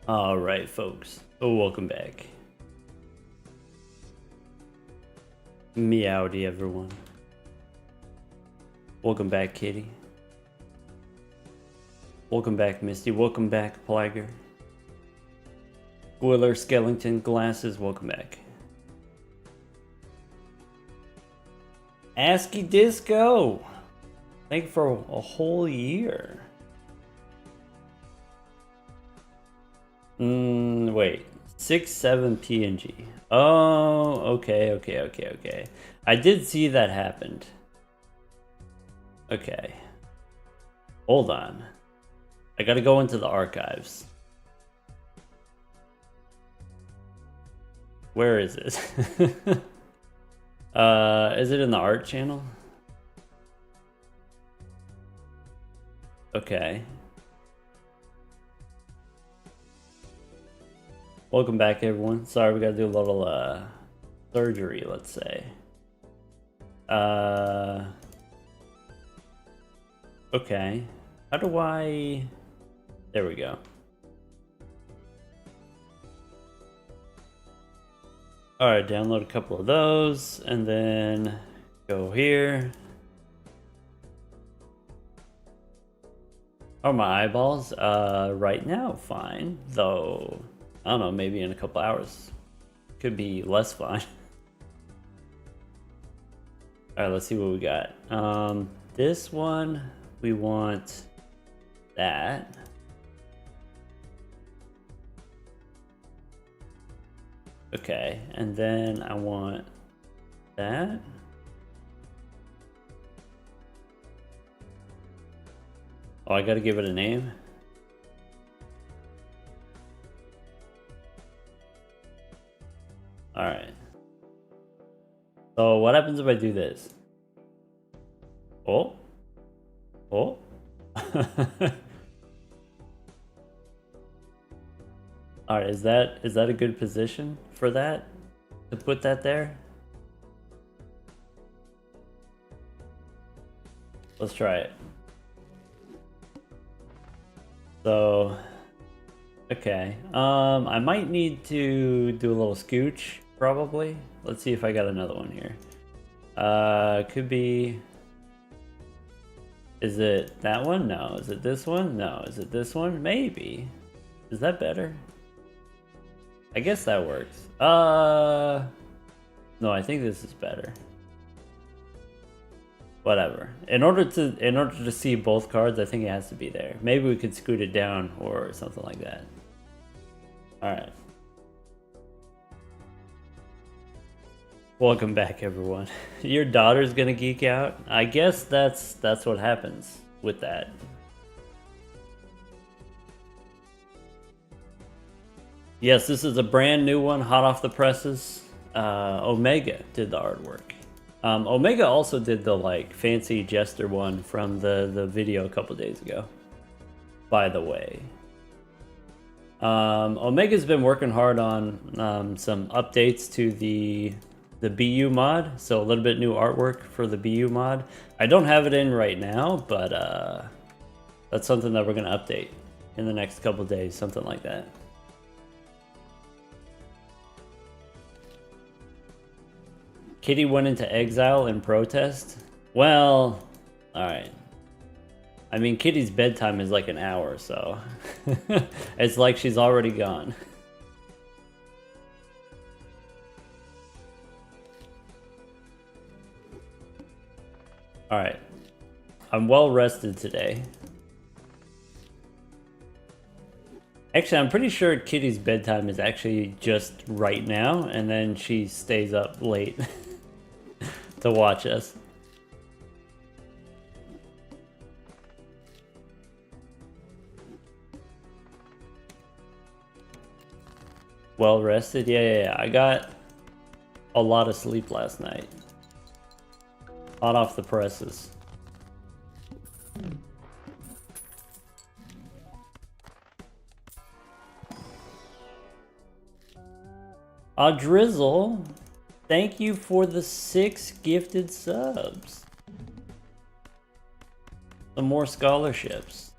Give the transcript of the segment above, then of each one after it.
Alright, folks. Oh, welcome back. Meowdy, everyone. Welcome back, Kitty. Welcome back, Misty. Welcome back, Plager. Gwiller, Skellington, Glasses, welcome back. ASCII Disco! Thank you for a whole year. Wait. 6-7 PNG. Oh, okay. I did see that happened. Okay. Hold on. I gotta go into the archives. Where is it? Is it in the art channel? Okay. Welcome back, everyone. Sorry, we gotta do a little, surgery, let's say. Okay. How do I... There we go. Alright, download a couple of those, and then go here. Oh, my eyeballs? Right now, fine. Though, I don't know, maybe in a couple hours. Could be less fine. Alright, let's see what we got. This one, we want that. Okay, and then I want that. Oh, I gotta give it a name. Alright. So what happens if I do this? Oh. Oh. Alright, is that a good position for that? To put that there? Let's try it. So, okay. I might need to do a little scooch, probably. Let's see if I got another one here. Could be... Is it that one? No. Is it this one? No. Is it this one? Maybe. Is that better? I guess that works. No, I think this is better. Whatever. In order to see both cards, I think it has to be there. Maybe we could scoot it down or something like that. Alright. Welcome back, everyone. Your daughter's gonna geek out? I guess that's what happens with that. Yes, this is a brand new one, hot off the presses. Omega did the artwork. Omega also did the like fancy jester one from the video a couple days ago. By the way, Omega's been working hard on some updates to the BU mod, so a little bit new artwork for the BU mod. I don't have it in right now, but that's something that we're gonna update in the next couple days, something like that. Kitty went into exile in protest? Well, alright. I mean, Kitty's bedtime is like an hour, so... it's like she's already gone. Alright. I'm well rested today. Actually, I'm pretty sure Kitty's bedtime is actually just right now, and then she stays up late. To watch us. Well rested? Yeah. I got a lot of sleep last night. Hot off the presses. Drizzle, thank you for the 6 gifted subs. Some more scholarships.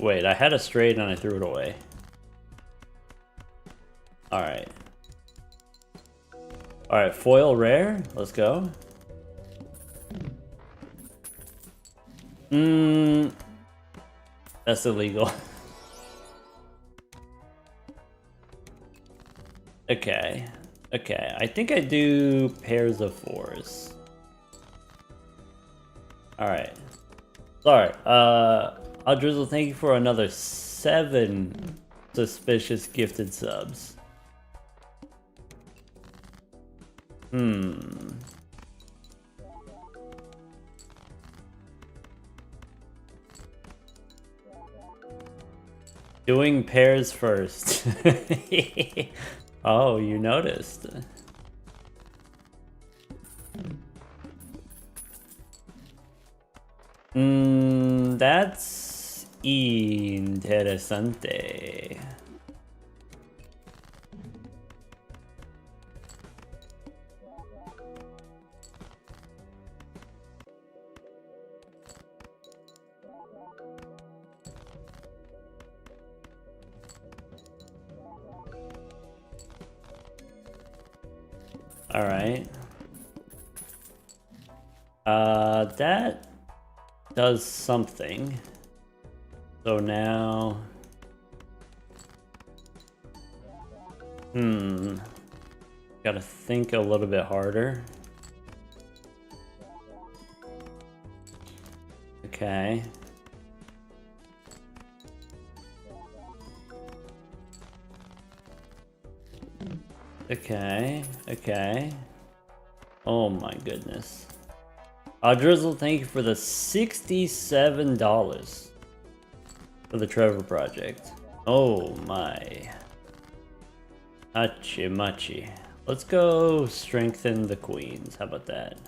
Wait, I had a straight and I threw it away. Alright. Alright, foil rare. Let's go. That's illegal. Okay. Okay, I think I do pairs of 4s. Alright. Sorry, Drizzle, thank you for another 7 suspicious gifted subs. Doing pairs first. Oh, you noticed. That's interesante. All right. That does something. So now, gotta think a little bit harder. Okay. Okay, okay. Oh my goodness. Drizzle, thank you for the $67 for the Trevor Project. Oh my. Hachi machi. Let's go strengthen the queens. How about that?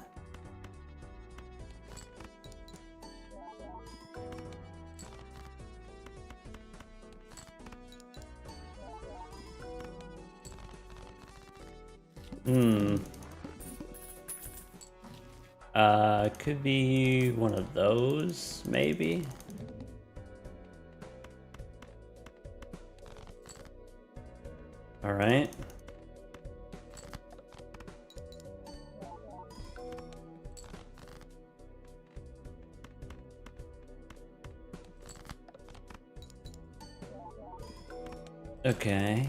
Could be one of those, maybe? All right. Okay.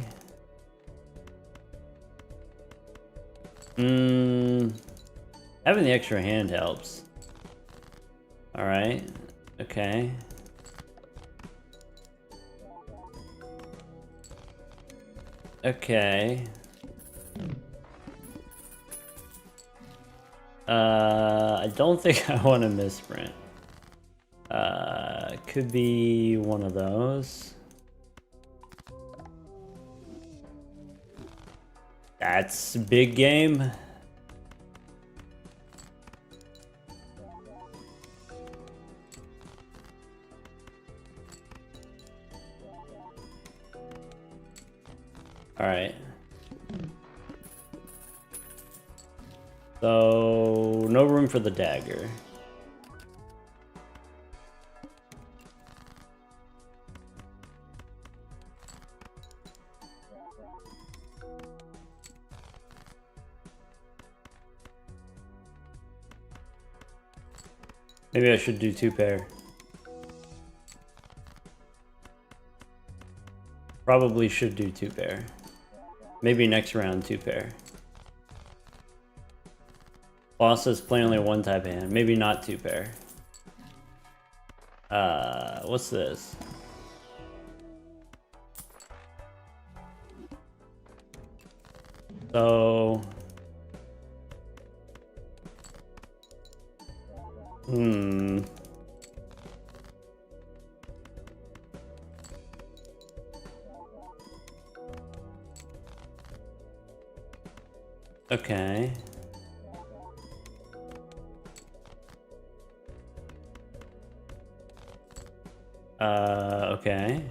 Having the extra hand helps. All right. Okay. Okay. I don't think I want to misprint. Could be one of those. That's big game. All right. So, no room for the dagger. Maybe I should do 2 pair. Probably should do 2 pair. Maybe next round 2 pair. Boss says play only 1 type hand. Maybe not 2 pair. What's this? So... Okay. Okay.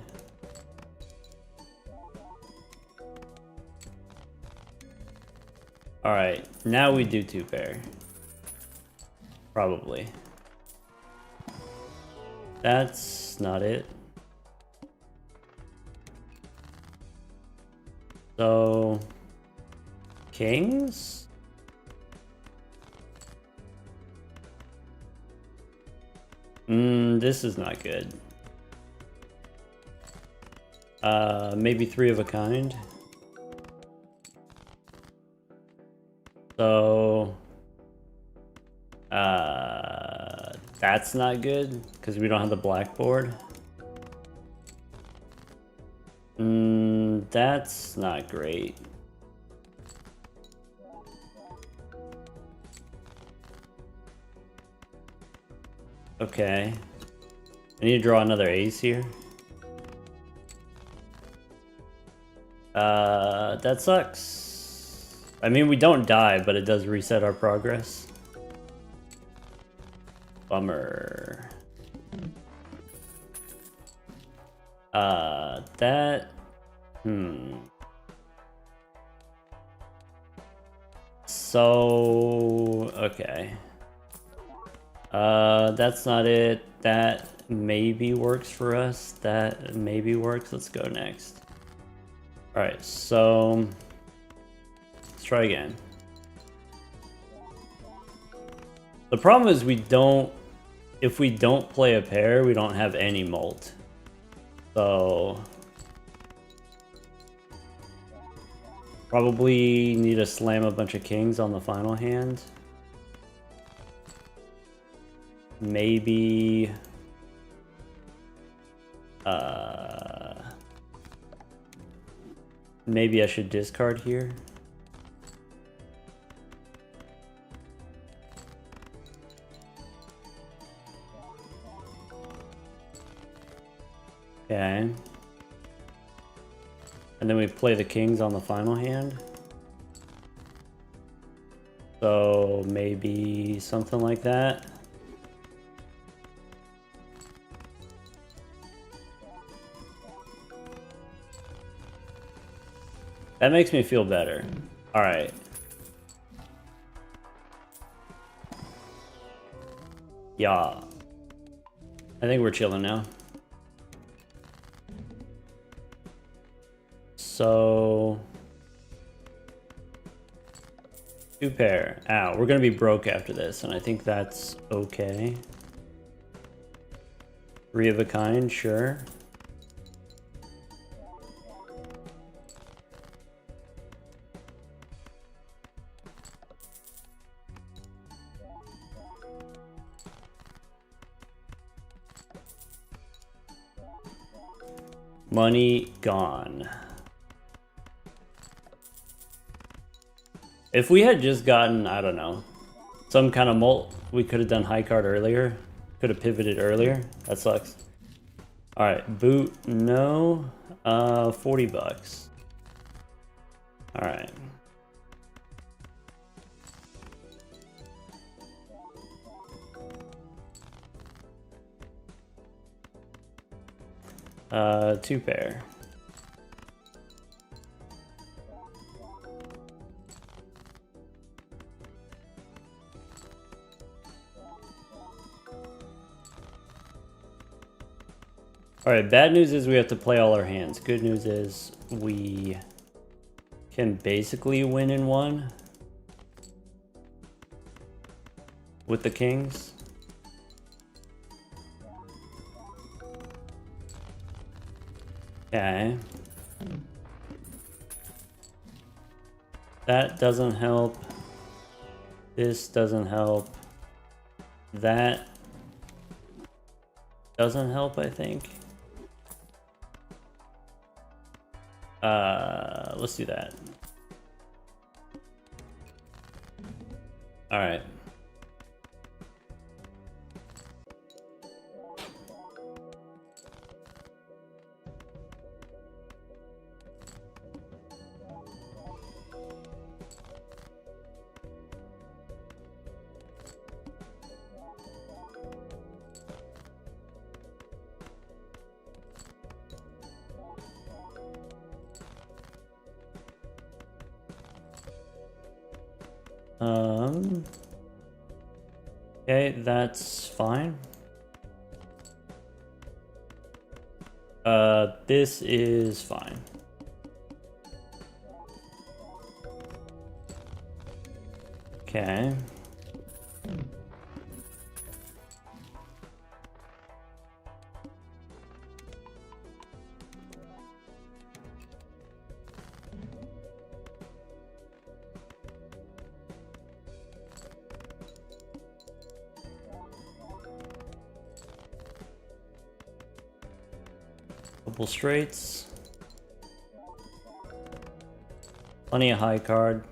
All right, now we do 2 pair. Probably. That's not it. So, kings? This is not good. Maybe 3 of a kind. So, that's not good because we don't have the blackboard. That's not great. Okay. I need to draw another ace here. That sucks. I mean, we don't die, but it does reset our progress. Bummer. So, okay. That's not it. That maybe works for us. That maybe works. Let's go next. Alright, so let's try again. The problem is if we don't play a pair, we don't have any mult. So probably need to slam a bunch of kings on the final hand. Maybe maybe I should discard here. Okay. And then we play the kings on the final hand. So maybe something like that. That makes me feel better. All right. Yeah. I think we're chilling now. So 2 pair. Ow, we're gonna be broke after this, and I think that's okay. 3 of a kind, sure. Money gone. If we had just gotten, I don't know, some kind of mult, we could have done high card earlier. Could have pivoted earlier. That sucks. All right, boot, no. 40 bucks. All right. Two pair. Alright, bad news is we have to play all our hands. Good news is we can basically win in one with the kings. Okay. That doesn't help. This doesn't help. That doesn't help, I think. Let's do that. All right. Okay, that's fine. This is fine. Okay. Couple straights. Plenty of high card.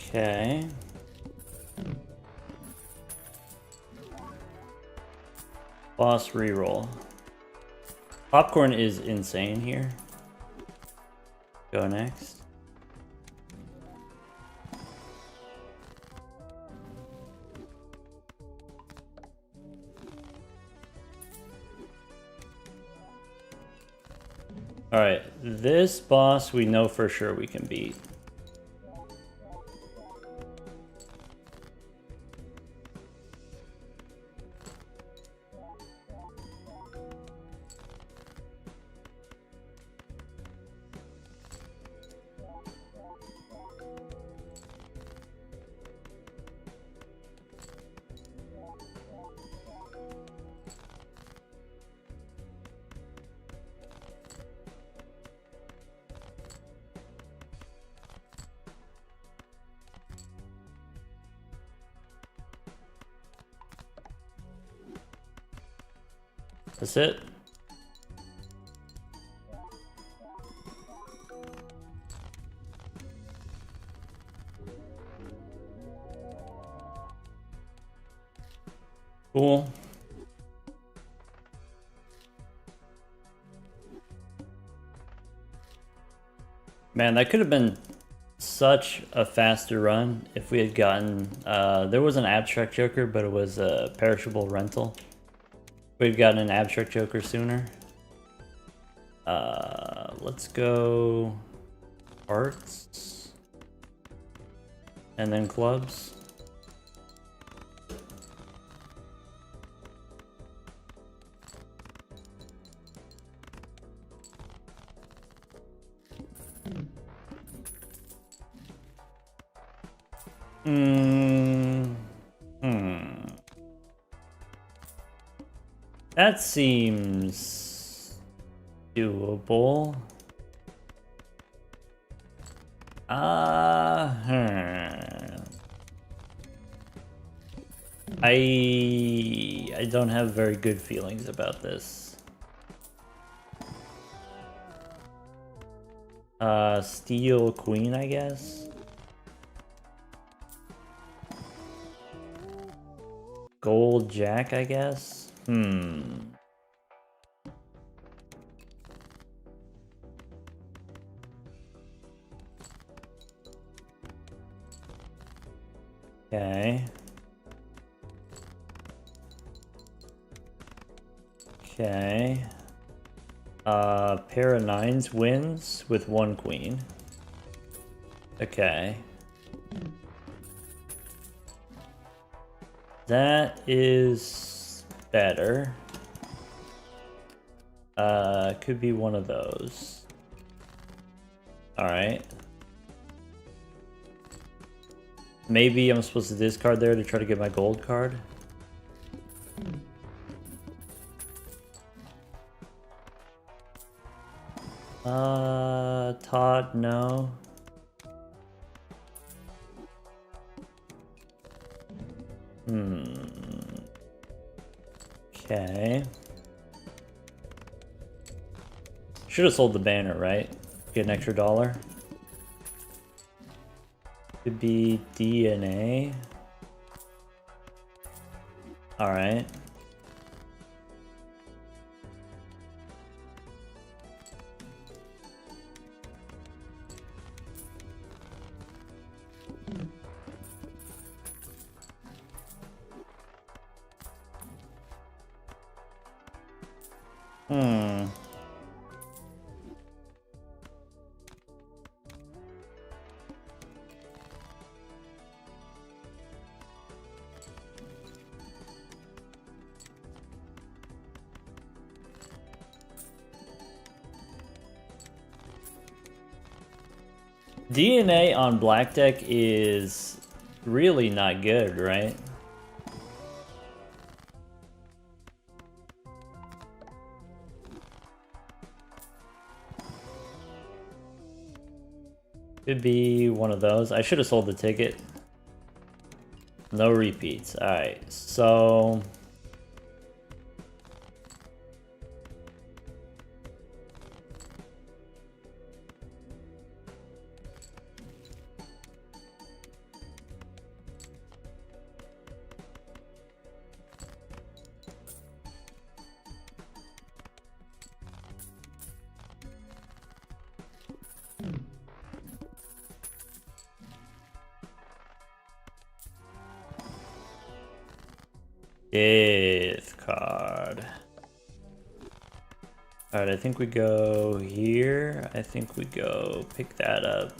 Okay. Boss reroll. Popcorn is insane here. Go next. Alright, this boss we know for sure we can beat. That's it. Cool. Man, that could have been such a faster run if we had gotten... there was an abstract joker, but it was a perishable rental. We've gotten an abstract joker sooner. Let's go arts and then clubs. That seems doable. I don't have very good feelings about this. Steel queen, I guess. Gold jack, I guess. Okay. Okay. Pair of nines wins with one queen. Okay. That is better. Could be one of those. Alright. Maybe I'm supposed to discard there to try to get my gold card. Todd, no. Okay. Should have sold the banner, right? Get an extra $1. Could be DNA. Alright. DNA on black deck is really not good, right? Could be one of those. I should have sold the ticket. No repeats. Alright, so... gift card. Alright, I think we go here. I think we go pick that up.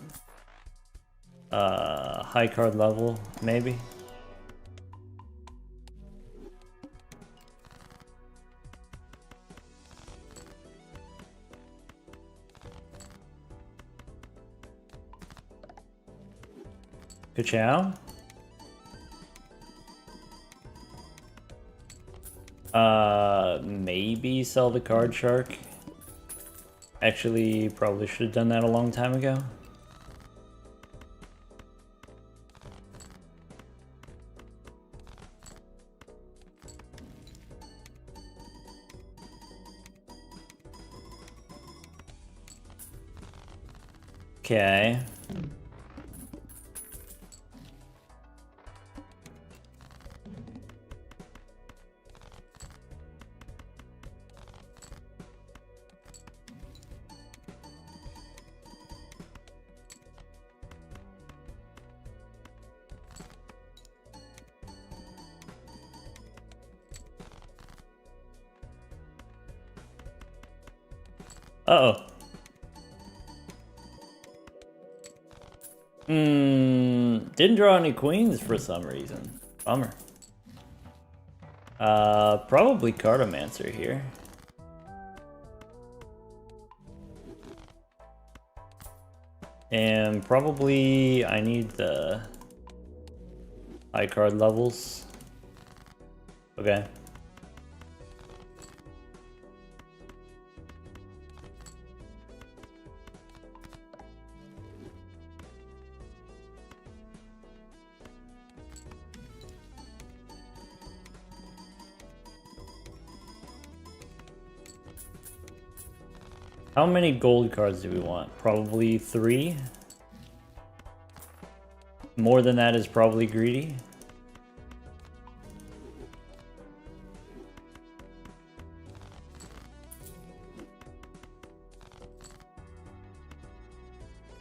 High card level, maybe. Ka-chow? Maybe sell the card shark. Actually, probably should have done that a long time ago. Okay. Uh-oh. Didn't draw any queens for some reason. Bummer. Probably Cartomancer here. And probably I need the high card levels. Okay. How many gold cards do we want? Probably 3. More than that is probably greedy.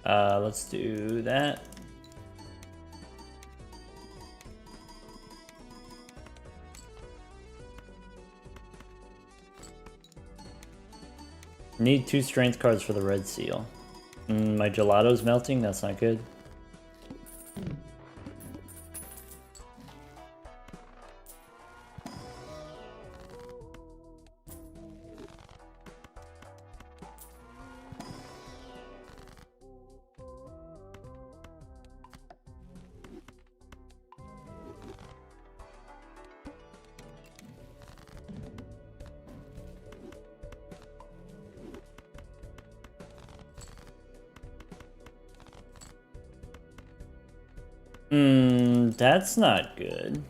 Let's do that. Need 2 strength cards for the red seal. My gelato's melting, that's not good. That's not good.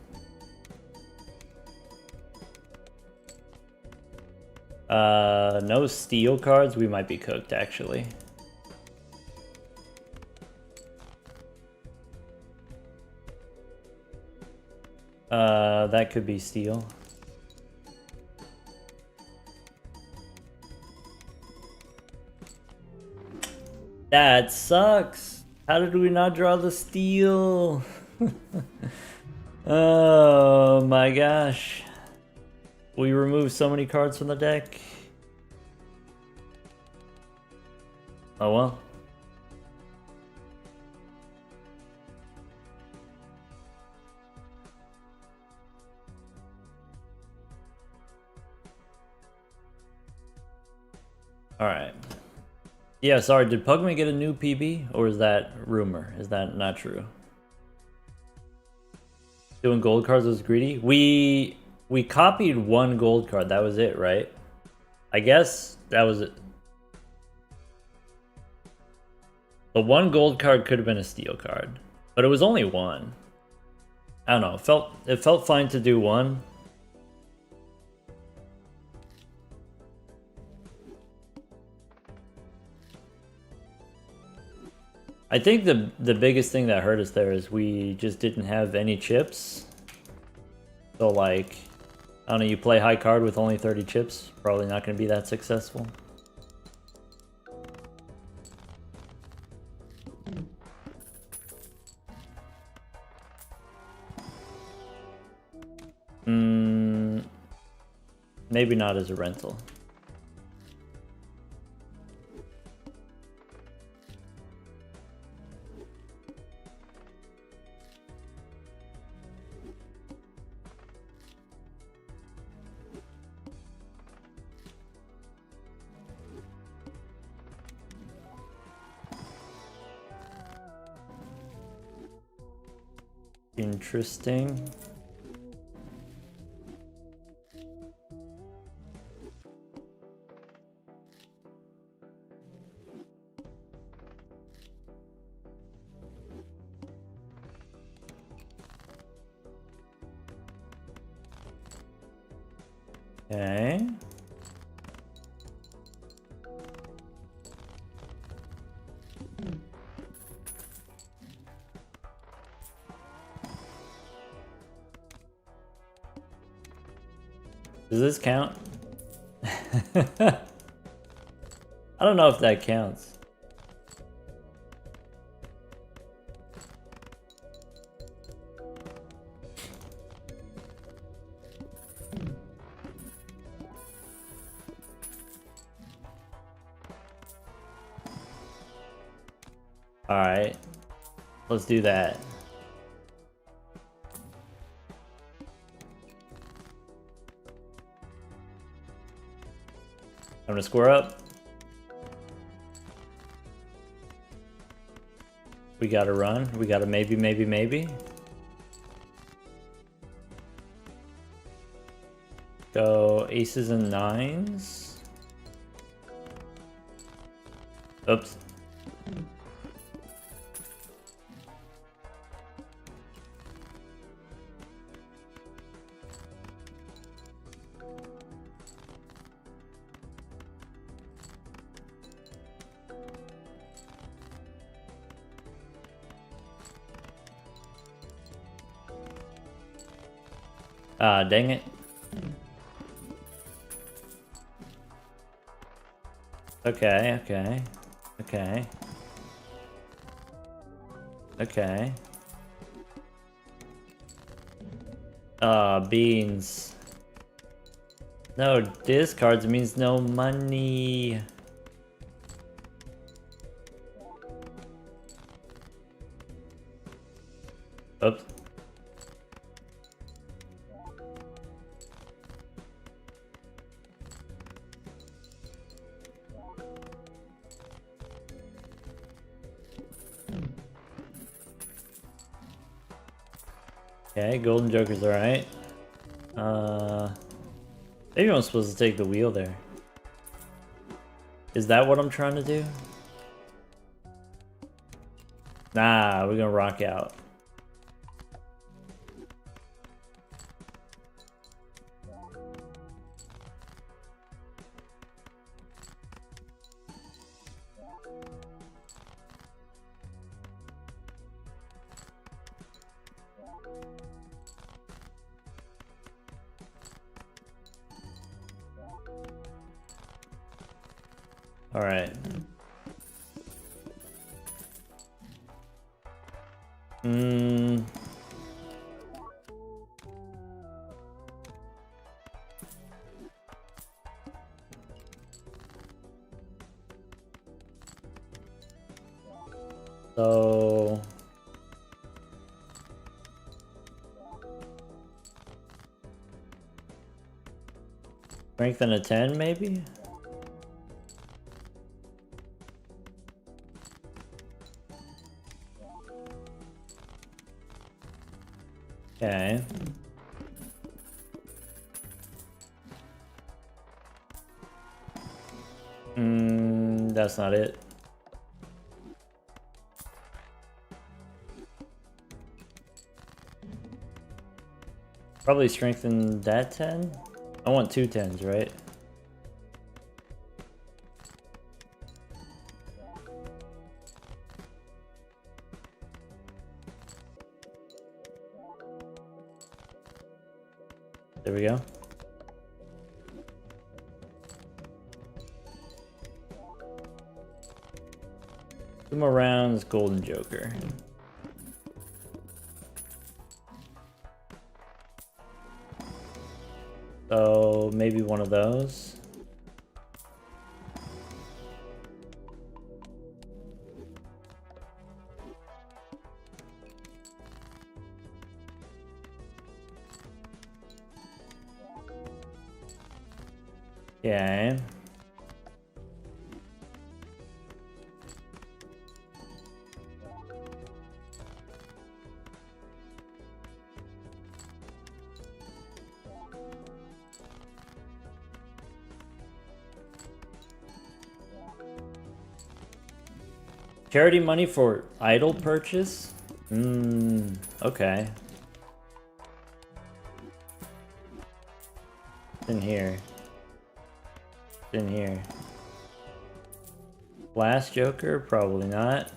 No steel cards, we might be cooked actually. That could be steel. That sucks. How did we not draw the steel? Oh my gosh. We removed so many cards from the deck. Oh well. All right. Yeah, sorry, did Pugman get a new PB? Or is that rumor? Is that not true? Doing gold cards was greedy? We copied one gold card, that was it, right? I guess that was it. The one gold card could have been a steel card, but it was only one. I don't know, it felt fine to do one. I think the biggest thing that hurt us there is we just didn't have any chips. So like, I don't know, you play high card with only 30 chips, probably not going to be that successful. Maybe not as a rental. Interesting. Okay. Does this count? I don't know if that counts. Alright. Let's do that. I'm gonna square up. We gotta run. We gotta maybe, maybe, maybe. Go aces and nines. Oops. Ah, dang it. Okay, okay. Okay. Okay. Beans. No discards means no money. Oops. Okay, golden joker's alright. Maybe I'm supposed to take the wheel there. Is that what I'm trying to do? Nah, we're gonna rock out. All right. So strength and a 10 maybe? Okay. That's not it. Probably strengthen that 10? I want 2 10s, right? There we go. Two more rounds, Golden Joker. So maybe one of those. Okay. Charity money for idle purchase? Okay. In here. In here. Last Joker? Probably not.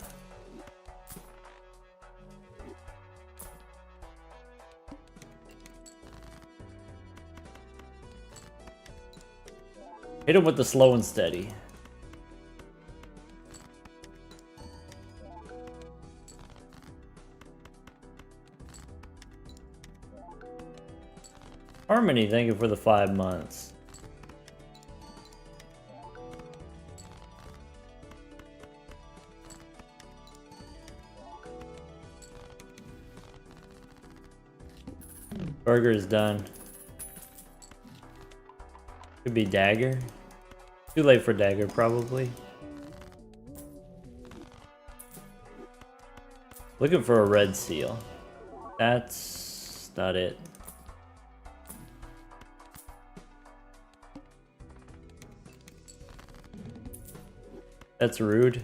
Hit him with the slow and steady. Harmony, thank you for the 5 months. Burger is done. Could be Dagger. Too late for Dagger, probably. Looking for a red seal. That's not it. That's rude.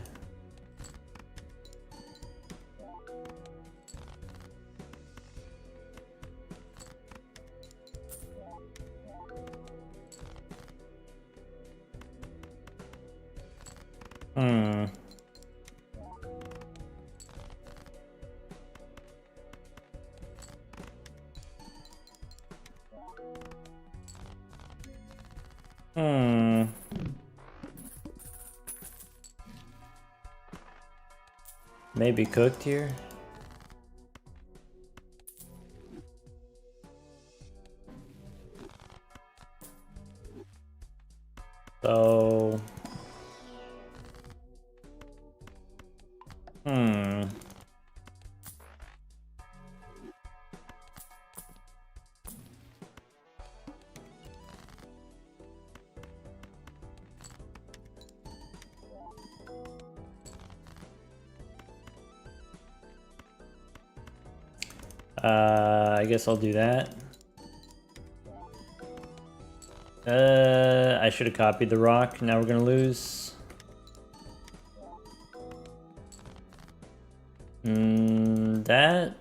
Maybe cooked here. So I guess I'll do that. I should have copied the rock. Now we're gonna lose. That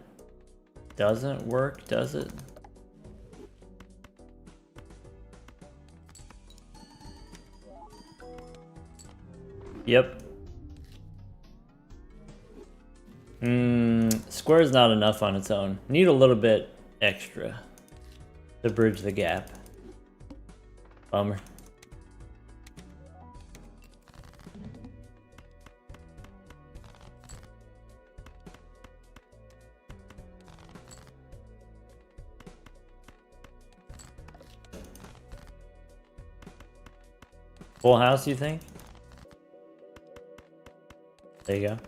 doesn't work, does it? Yep. Square is not enough on its own. Need a little bit extra to bridge the gap. Bummer. Full house, you think? There you go.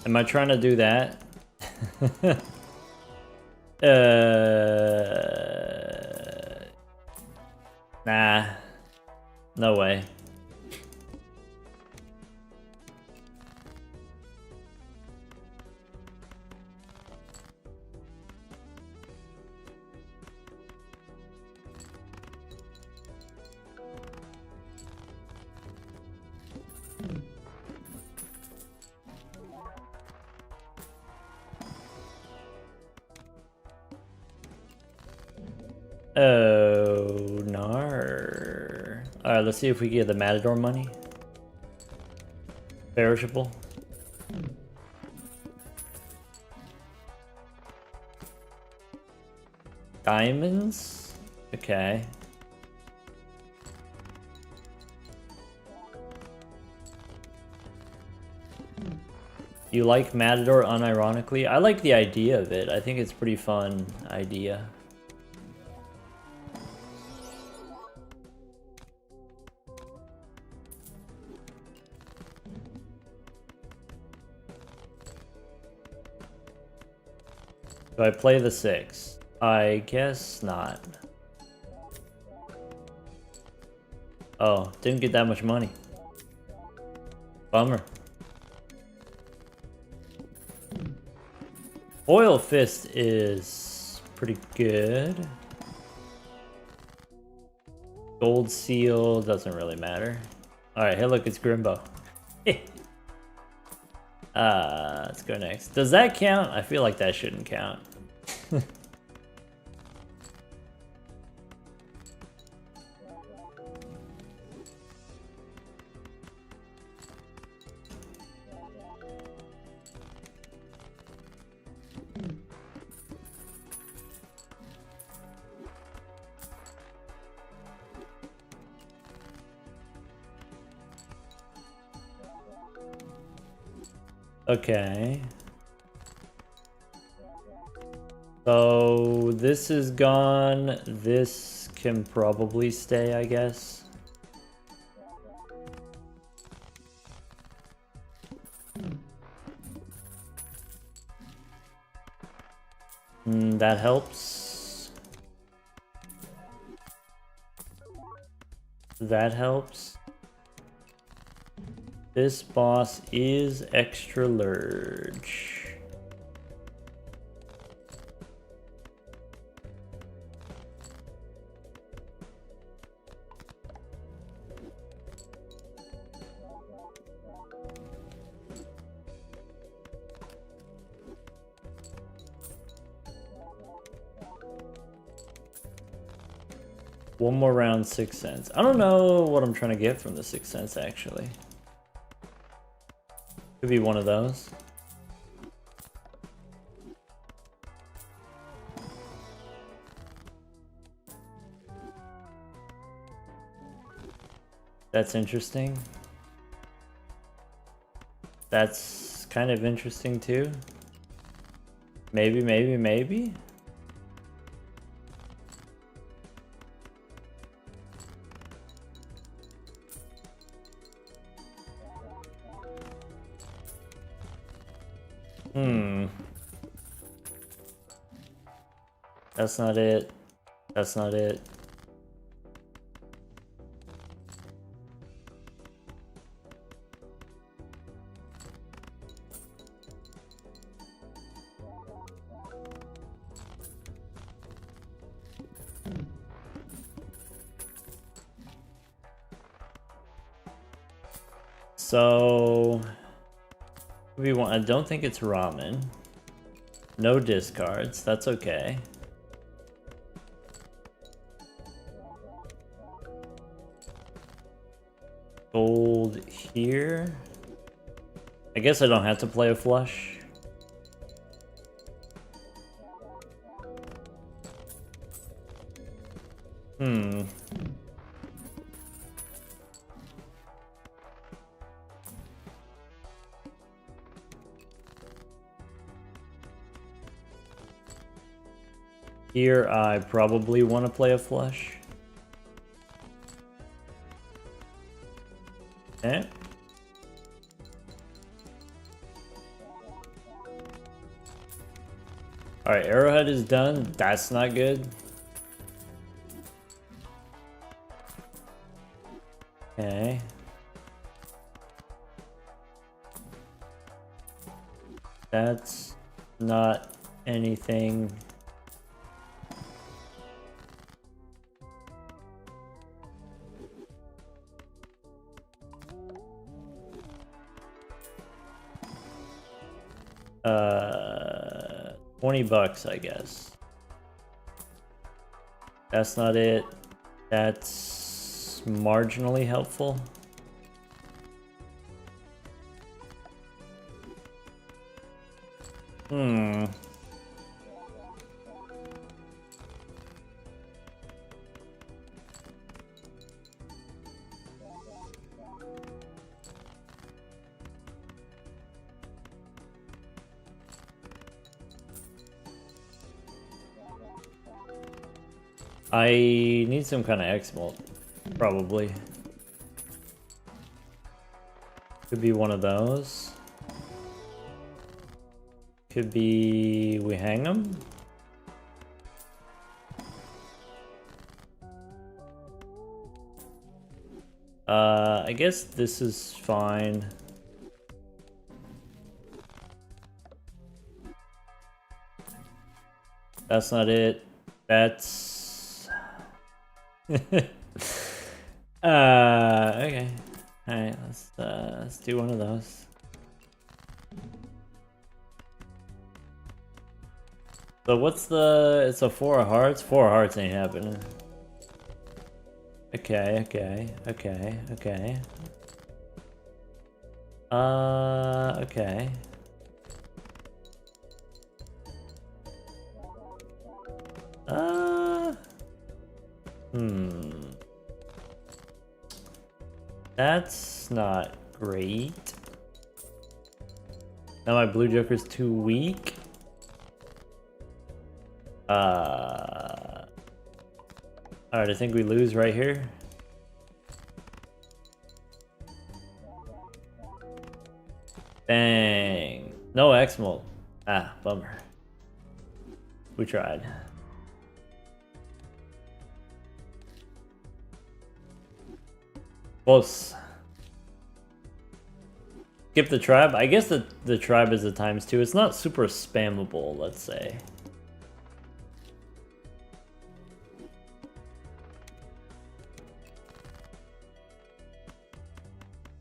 Am I trying to do that? Nah. No way. Oh, nar. Alright, let's see if we get the Matador money. Perishable. Diamonds? Okay. You like Matador unironically? I like the idea of it. I think it's a pretty fun idea. Do I play the 6? I guess not. Oh, didn't get that much money. Bummer. Oil Fist is pretty good. Gold Seal doesn't really matter. Alright, hey look, it's Grimbo. Let's go next. Does that count? I feel like that shouldn't count. Okay. So this is gone. This can probably stay, I guess. That helps. That helps. This boss is extra large. One more round, 6 cents. I don't know what I'm trying to get from the 6 cents, actually. Could be one of those. That's interesting. That's kind of interesting too. Maybe, maybe, maybe? That's not it. That's not it. So we want, I don't think it's ramen. No discards, that's okay. Gold here. I guess I don't have to play a flush. Here I probably want to play a flush. Okay. Alright, Arrowhead is done. That's not good. Okay. That's not anything. $20, I guess. That's not it. That's marginally helpful. I need some kind of X-Molt, probably. Could be one of those. Could be we hang them. I guess this is fine. That's not it. That's okay. Alright, let's do one of those. So what's the it's a 4 of hearts? 4 of hearts ain't happening. Okay. Okay. That's not great. Now my blue joker's too weak. Alright, I think we lose right here. Dang. No X-Molt. Ah, bummer. We tried. Close. Skip the tribe. I guess the tribe is a ×2. It's not super spammable, let's say.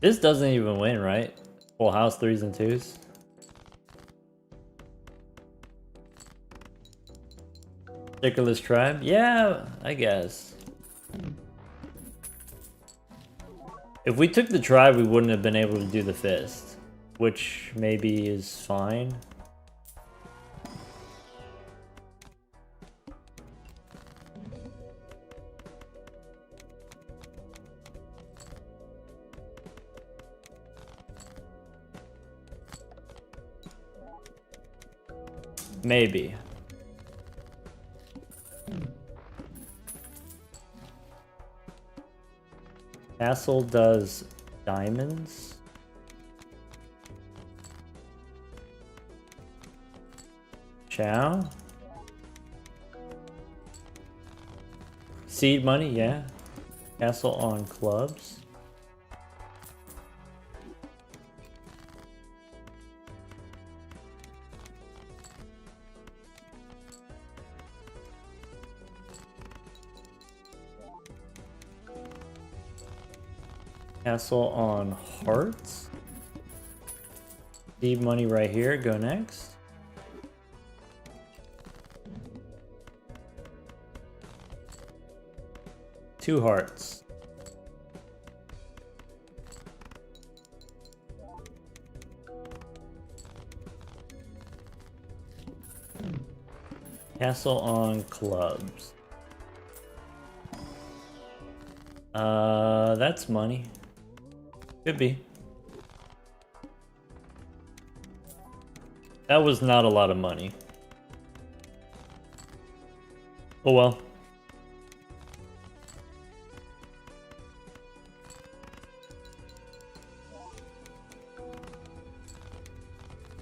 This doesn't even win, right? Full house 3s and 2s. Ridiculous tribe? Yeah, I guess. If we took the tribe, we wouldn't have been able to do the fist, which maybe is fine. Maybe. Castle does diamonds. Chow. Seed money, yeah. Castle on clubs. Castle on hearts. Seed money right here. Go next. Two hearts. Castle on clubs. That's money. Could be. That was not a lot of money. Oh well.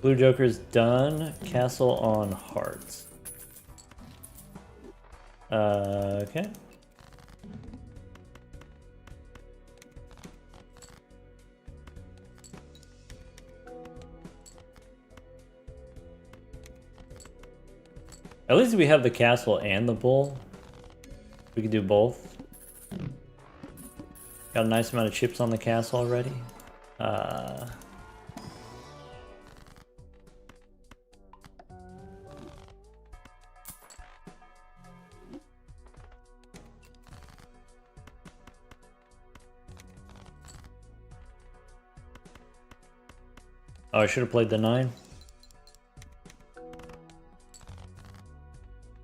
Blue Joker's done. Castle on hearts. Okay. At least we have the castle and the bull. We can do both. Got a nice amount of chips on the castle already. Oh, I should have played the 9.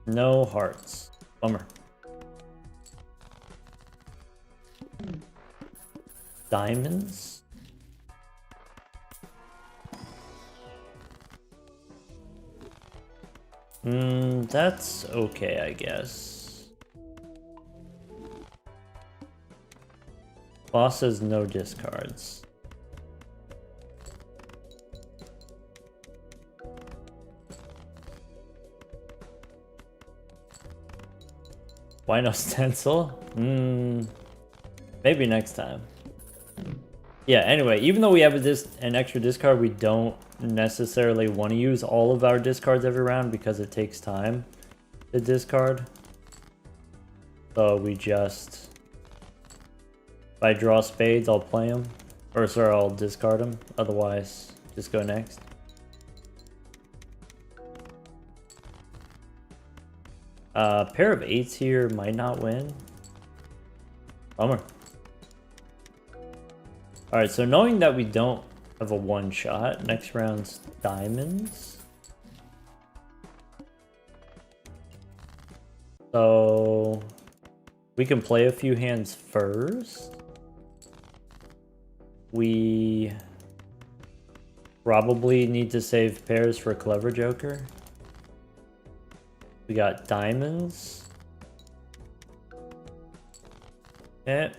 No hearts. Bummer. Diamonds? That's okay, I guess. Boss says no discards. Why no stencil? Maybe next time. Yeah, anyway, even though we have an extra discard, we don't necessarily want to use all of our discards every round because it takes time to discard. So we just... If I draw spades, I'll play them. Or sorry, I'll discard them. Otherwise, just go next. Pair of 8s here might not win. Bummer. Alright, so knowing that we don't have a one-shot, next round's diamonds. So we can play a few hands first. We probably need to save pairs for Clever Joker. We got diamonds. Okay.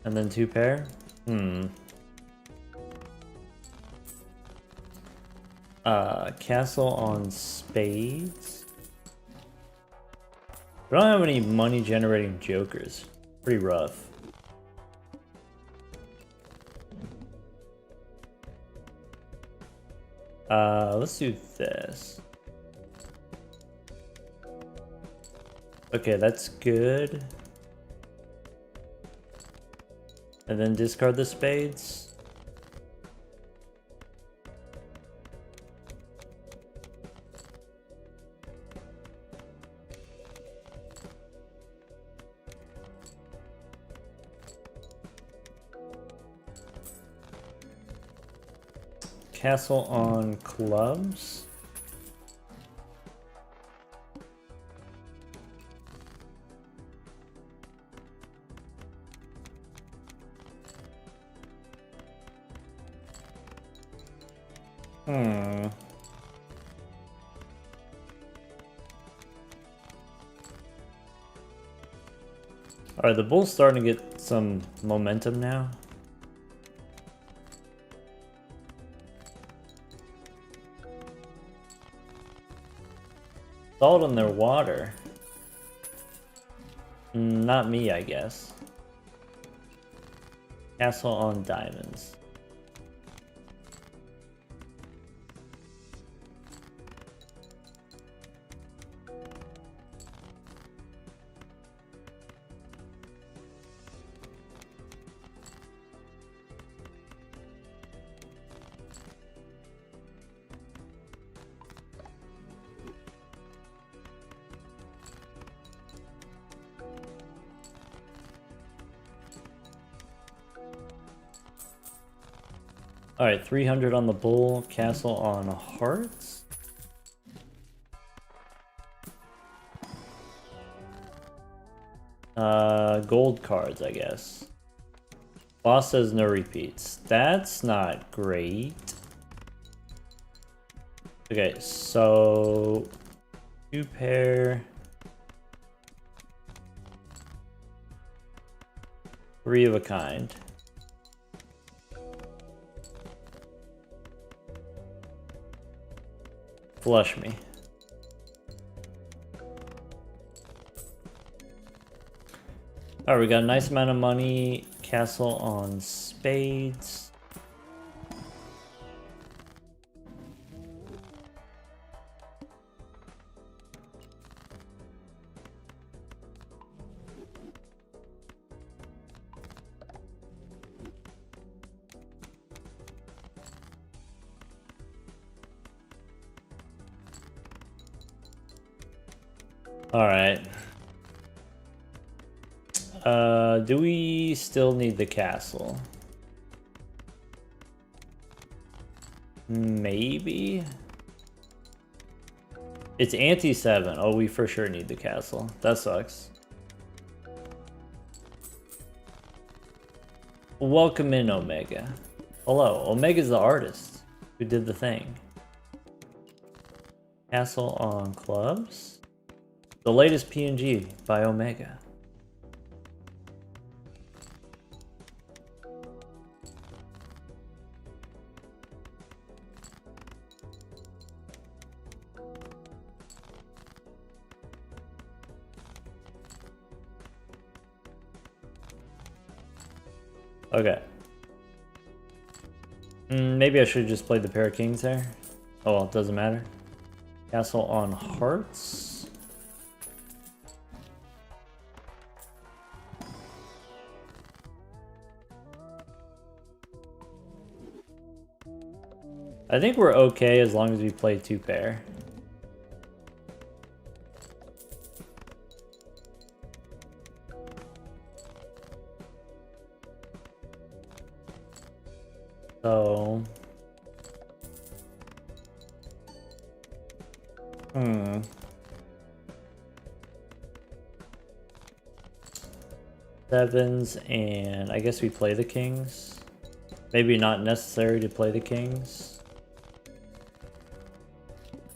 And then 2 pair? Castle on spades. We don't have any money generating jokers. Pretty rough. Let's do this. Okay, that's good. And then discard the spades. Castle on clubs. Alright, the bull's starting to get some momentum now. Salt on their water. Not me, I guess. Castle on diamonds. Alright, 300 on the bull, castle on hearts. Gold cards, I guess. Boss says no repeats. That's not great. Okay, so 2 pair. 3 of a kind. Flush me. Alright, we got a nice amount of money. Castle on spades. Alright. Do we still need the castle? Maybe? It's anti-7. Oh, we for sure need the castle. That sucks. Welcome in, Omega. Hello, Omega's the artist who did the thing. Castle on clubs? The latest PNG by Omega. Okay. Maybe I should just play the pair of kings there. Oh well, it doesn't matter. Castle on hearts. I think we're okay as long as we play 2 pair. So... Sevens, and I guess we play the kings. Maybe not necessary to play the kings.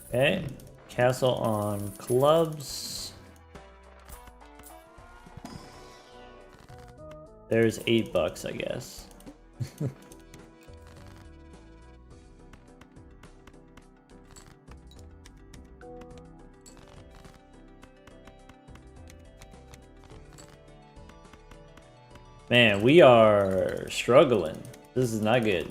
Okay, castle on clubs. There's $8, I guess. Man, we are struggling. This is not good.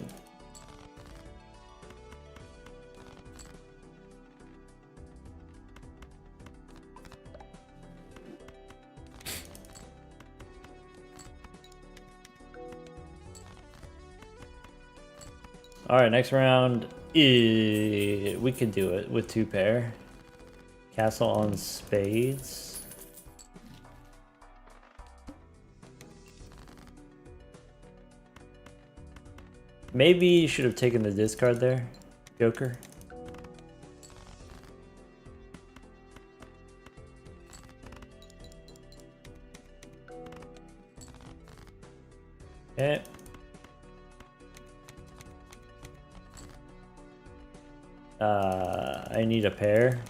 All right, next round, we can do it with 2 pair. Castle on spades. Maybe you should have taken the discard there, Joker. Okay. I need a pair.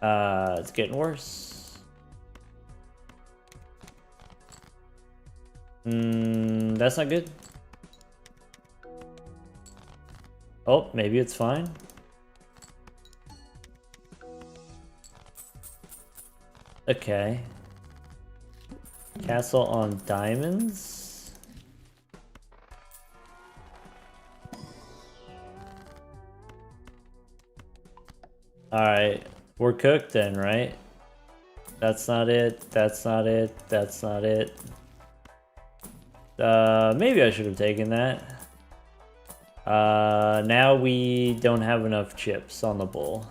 It's getting worse. That's not good. Oh, maybe it's fine. Okay. Castle on diamonds. Alright, we're cooked then, right? That's not it, that's not it, that's not it. Maybe I should have taken that. Now we don't have enough chips on the bowl.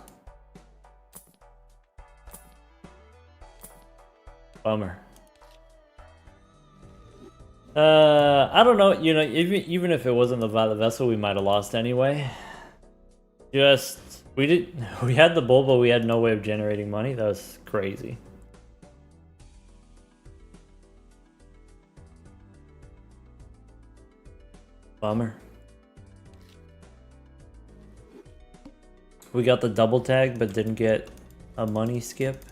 Bummer. I don't know, you know, even if it wasn't the vessel, we might have lost anyway. We had the bull, but we had no way of generating money. That was crazy. Bummer. We got the double tag, but didn't get a money skip.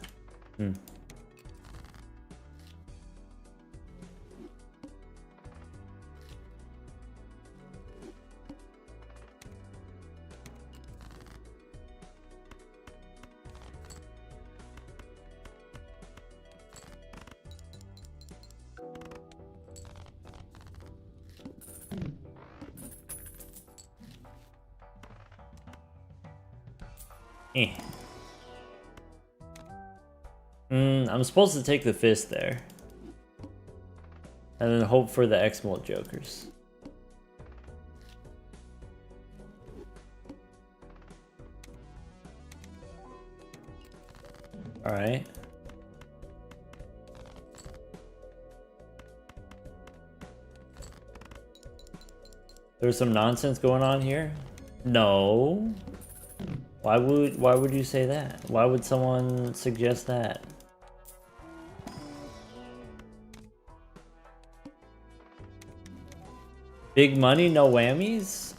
Eh. I'm supposed to take the fist there. And then hope for the X-Molt Jokers. Alright. There's some nonsense going on here? No. Why would you say that? Why would someone suggest that? Big money, no whammies?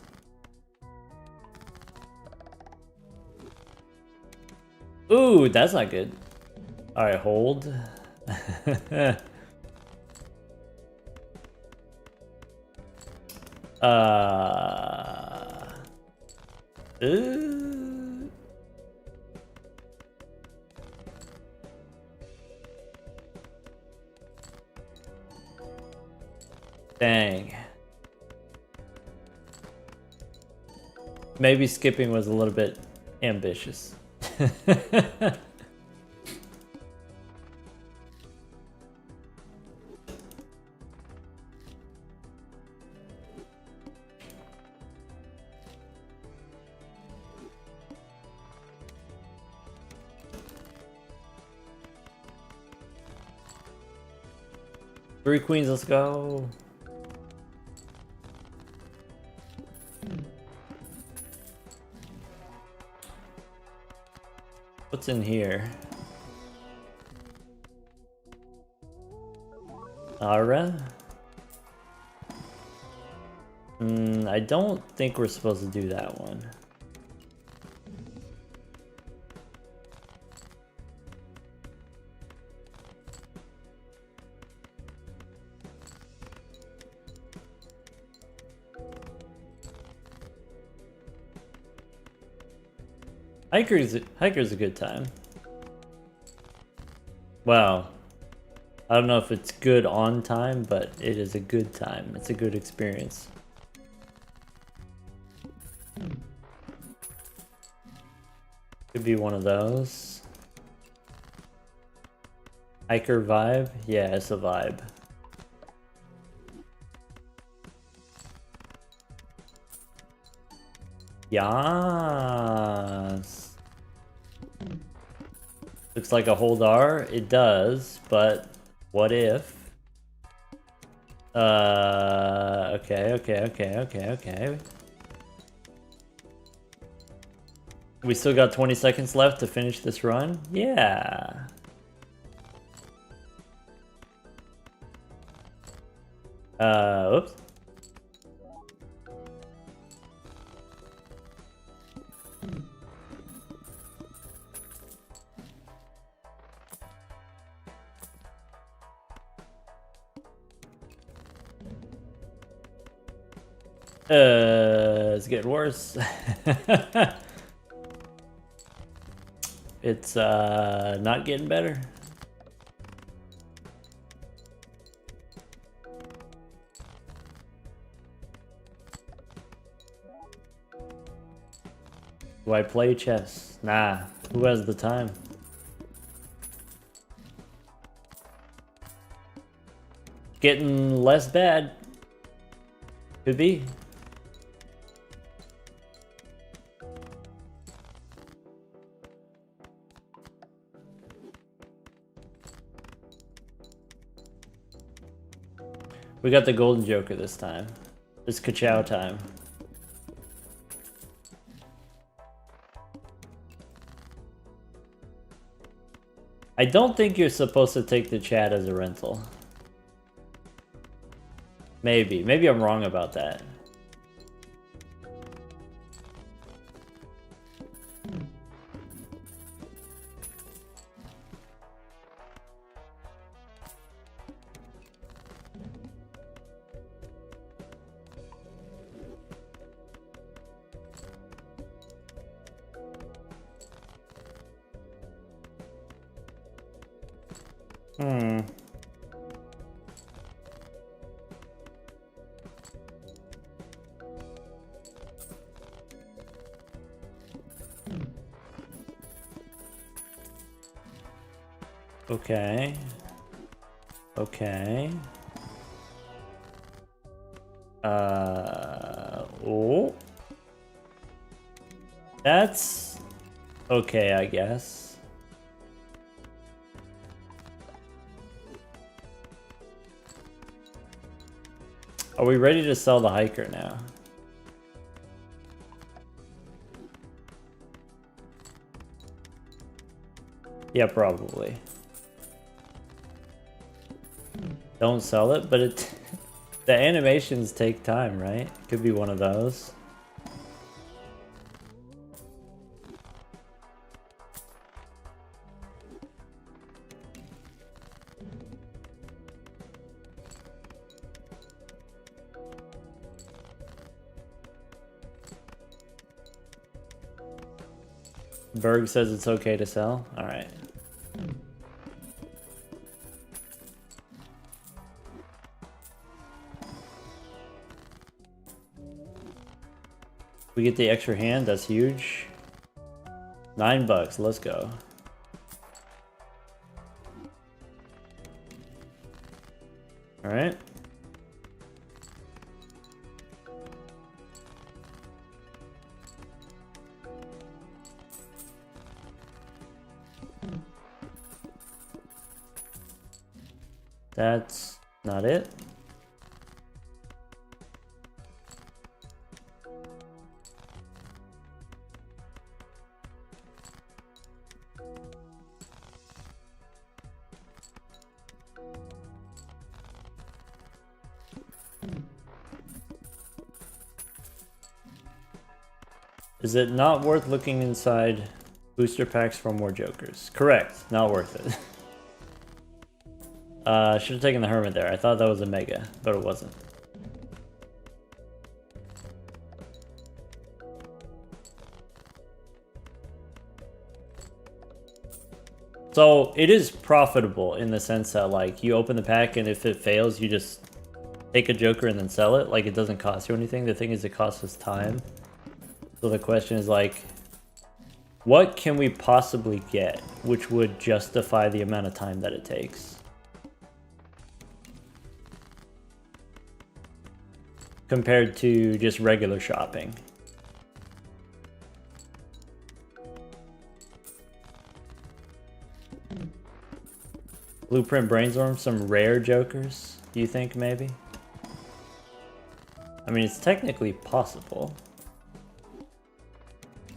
Ooh, that's not good. Alright, hold. Dang. Maybe skipping was a little bit ambitious. 3 queens, let's go. What's in here? Aura? I don't think we're supposed to do that one. Hiker's a good time. Wow. I don't know if it's good on time, but it is a good time. It's a good experience. Could be one of those. Hiker vibe? Yeah, it's a vibe. Yes. Looks like a hold R. It does, but what if? Okay. We still got 20 seconds left to finish this run? Yeah. Oops. It's getting worse. It's not getting better. Do I play chess? Nah, who has the time? Getting less bad. Could be. We got the golden joker this time. It's Kachow time. I don't think you're supposed to take the chat as a rental. Maybe I'm wrong about that. Okay. Okay. Oh. That's okay, I guess. Are we ready to sell the hiker now? Yeah, probably. Don't sell it, but it the animations take time, right? Could be one of those. Berg says it's okay to sell. All right. We get the extra hand. That's huge. $9. Let's go. All right. That's not it. Is it not worth looking inside booster packs for more jokers? Correct. Not worth it. Should have taken the Hermit there. I thought that was a Mega, but it wasn't. So it is profitable in the sense that like you open the pack and if it fails, you just take a Joker and then sell it. Like it doesn't cost you anything. The thing is it costs us time. So the question is like, what can we possibly get which would justify the amount of time that it takes? Compared to just regular shopping. Blueprint Brainstorm, some rare jokers, do you think maybe? I mean, it's technically possible.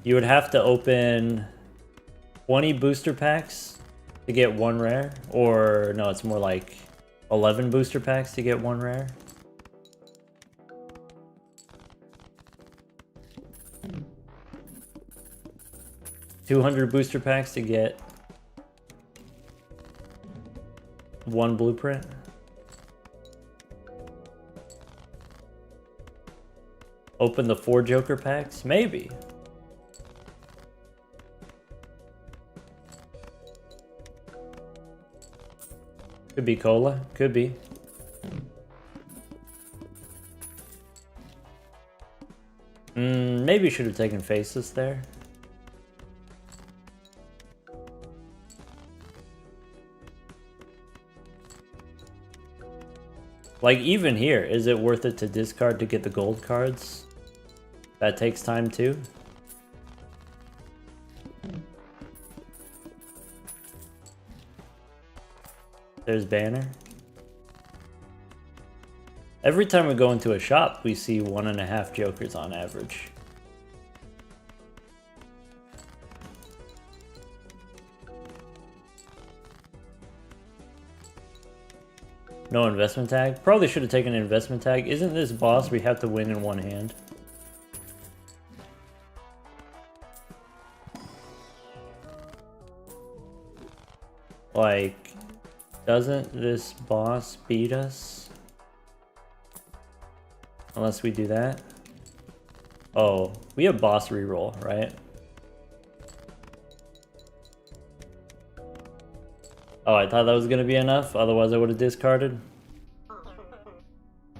You would have to open 20 booster packs to get one rare, or no, it's more like 11 booster packs to get one rare. $200 booster packs to get one blueprint. Open the 4 Joker packs? Maybe. Could be cola. Could be. Maybe should have taken faces there. Like, even here, is it worth it to discard to get the gold cards? That takes time too. There's Banner. Every time we go into a shop, we see 1.5 Jokers on average. No investment tag? Probably should have taken an investment tag. Isn't this boss we have to win in one hand? Like, doesn't this boss beat us? Unless we do that. Oh, we have boss reroll, right? Oh, I thought that was going to be enough. Otherwise, I would have discarded.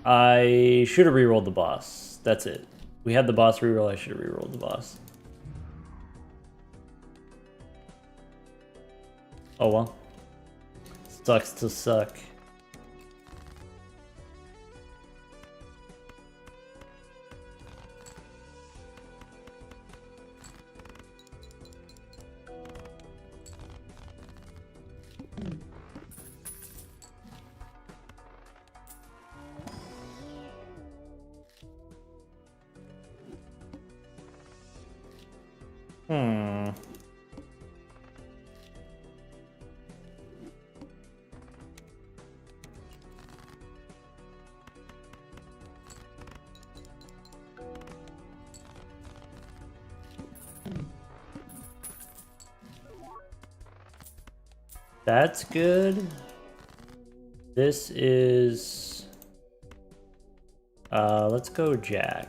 I should have rerolled the boss. That's it. We had the boss reroll. I should have rerolled the boss. Oh, well. Sucks to suck. That's good. This is... let's go Jack.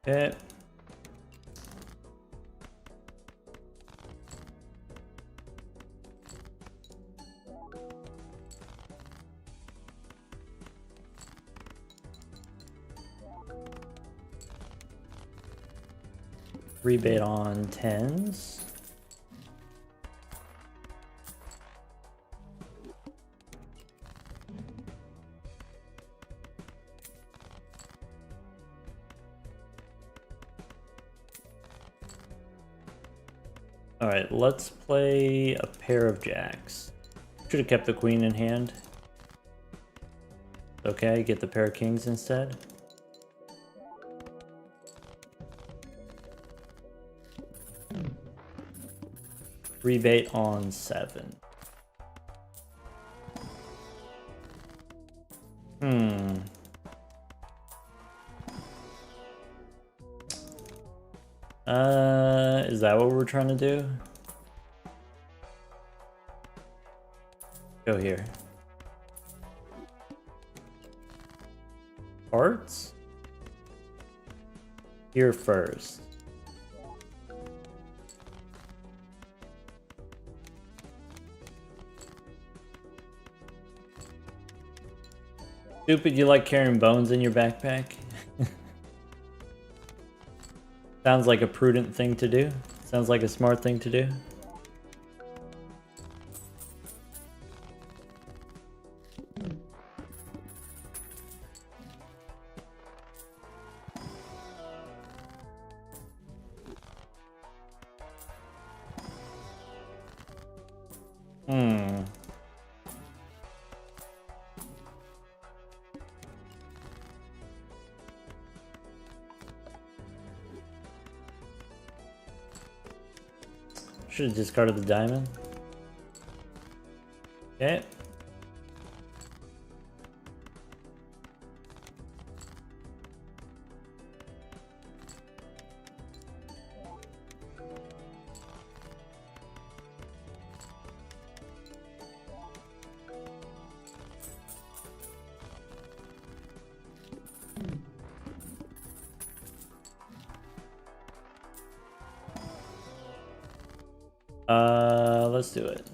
Okay. Rebate on 10s. Alright, let's play a pair of jacks. Should have kept the queen in hand. Okay, get the pair of kings instead. Rebate on 7. Is that what we're trying to do? Go here. Hearts? Here first. Stupid, you like carrying bones in your backpack? Sounds like a prudent thing to do. Sounds like a smart thing to do. Should have discarded the diamond. Okay. Let's do it.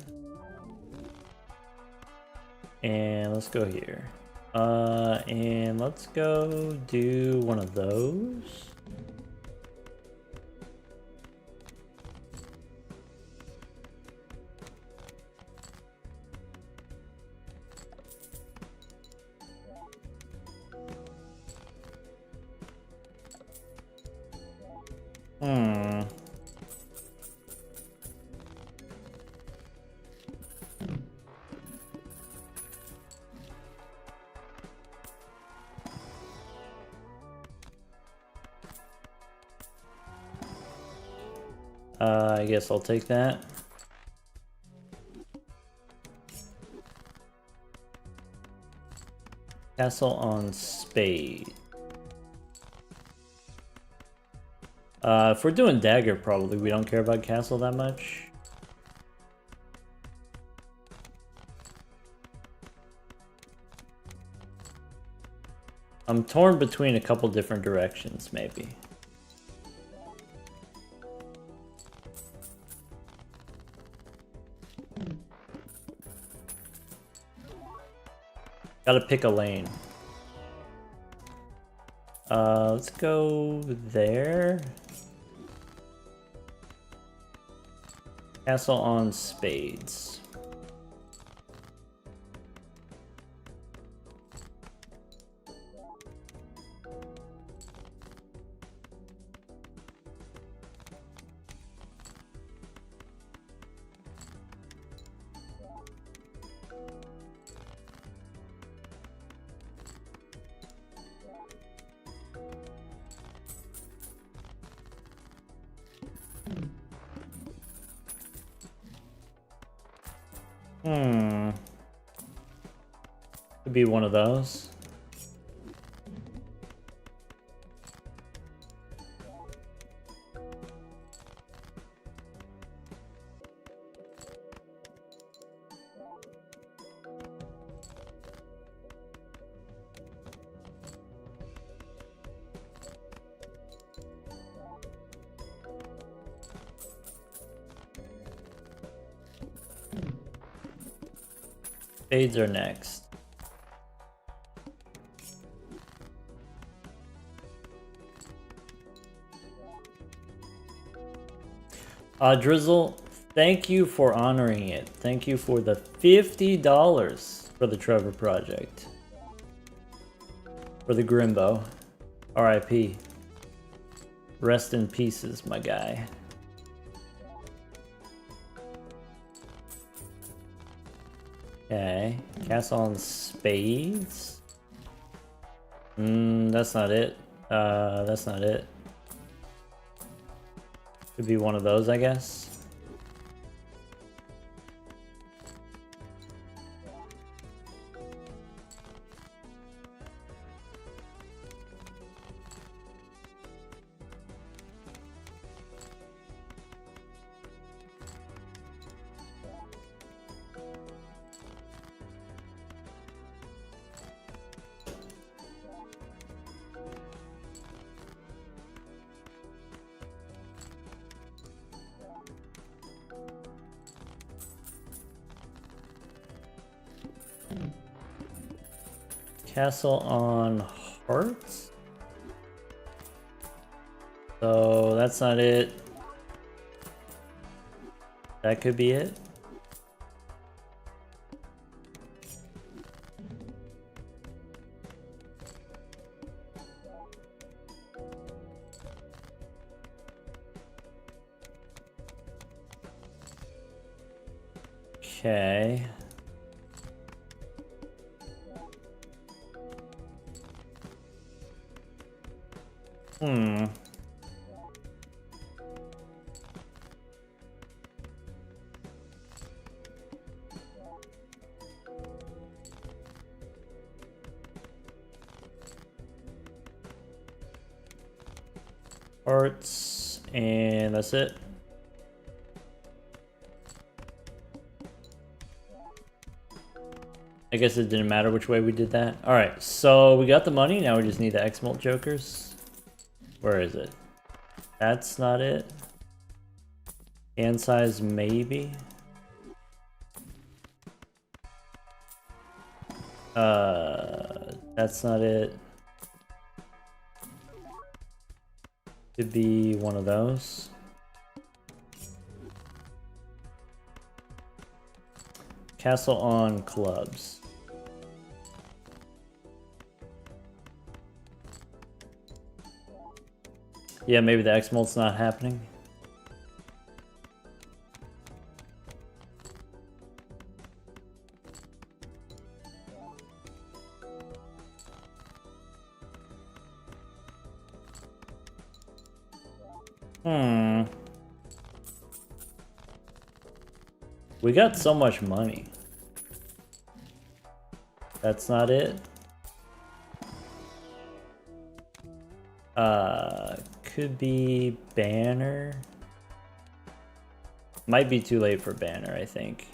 And let's go here. And let's go do one of those. I guess I'll take that. Castle on Spade. If we're doing dagger, probably we don't care about castle that much. I'm torn between a couple different directions, maybe. Gotta pick a lane. Let's go there. Castle on Spades. Could be one of those. Spades are next. Drizzle, thank you for honoring it. Thank you for the $50 for the Trevor Project. For the Grimbo. RIP. Rest in pieces, my guy. Okay. Castle on Spades. That's not it. That's not it. Could be one of those, I guess. Castle on Hearts? So that's not it. That could be it. Okay. Hearts, and that's it. I guess it didn't matter which way we did that. Alright, so we got the money, now we just need the X-Molt Jokers. Where is it? That's not it. Hand size, maybe. That's not it. Could be one of those. Castle on Clubs. Yeah, maybe the X-Molt's not happening. We got so much money. That's not it. Could be banner. Might be too late for banner, I think.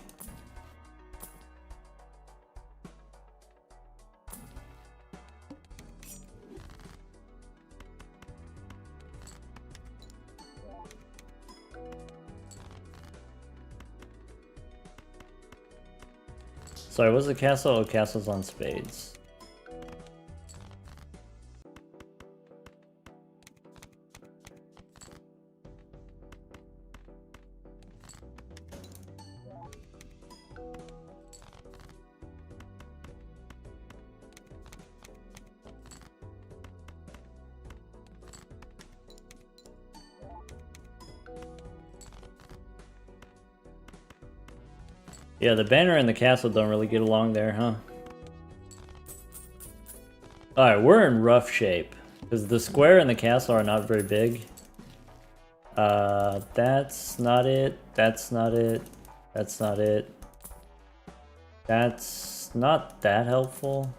Sorry, what's the castle? Oh, castle's on spades. Yeah, the banner and the castle don't really get along there, huh? Alright, we're in rough shape. Because the square and the castle are not very big. That's not it. That's not it. That's not it. That's not that helpful.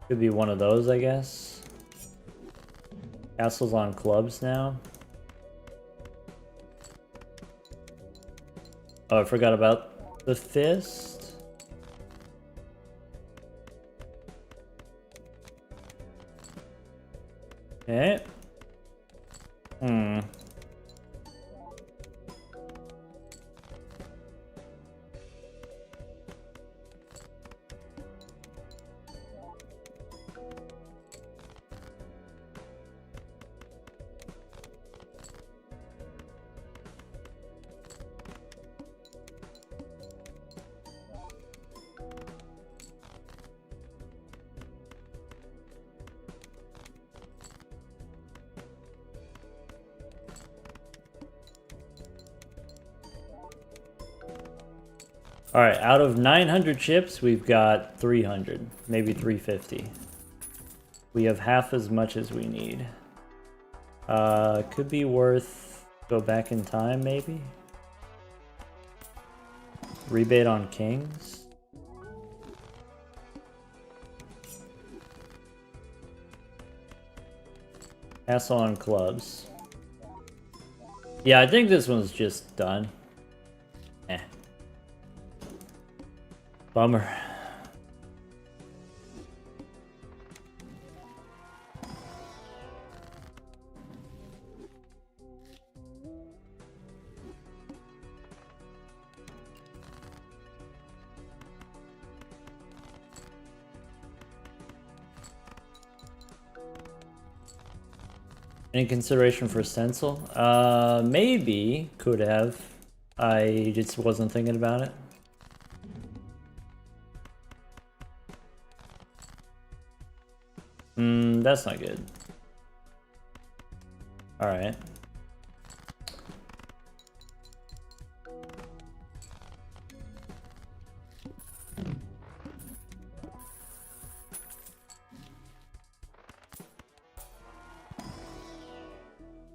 Could be one of those, I guess. Castle's on clubs now. Oh, I forgot about the fist. Okay. Alright, out of 900 chips, we've got 300, maybe 350. We have half as much as we need. Could be worth go back in time, maybe? Rebate on kings? Castle on clubs. Yeah, I think this one's just done. Eh. Bummer. Any consideration for stencil? Maybe. Could have. I just wasn't thinking about it. That's not good. Alright.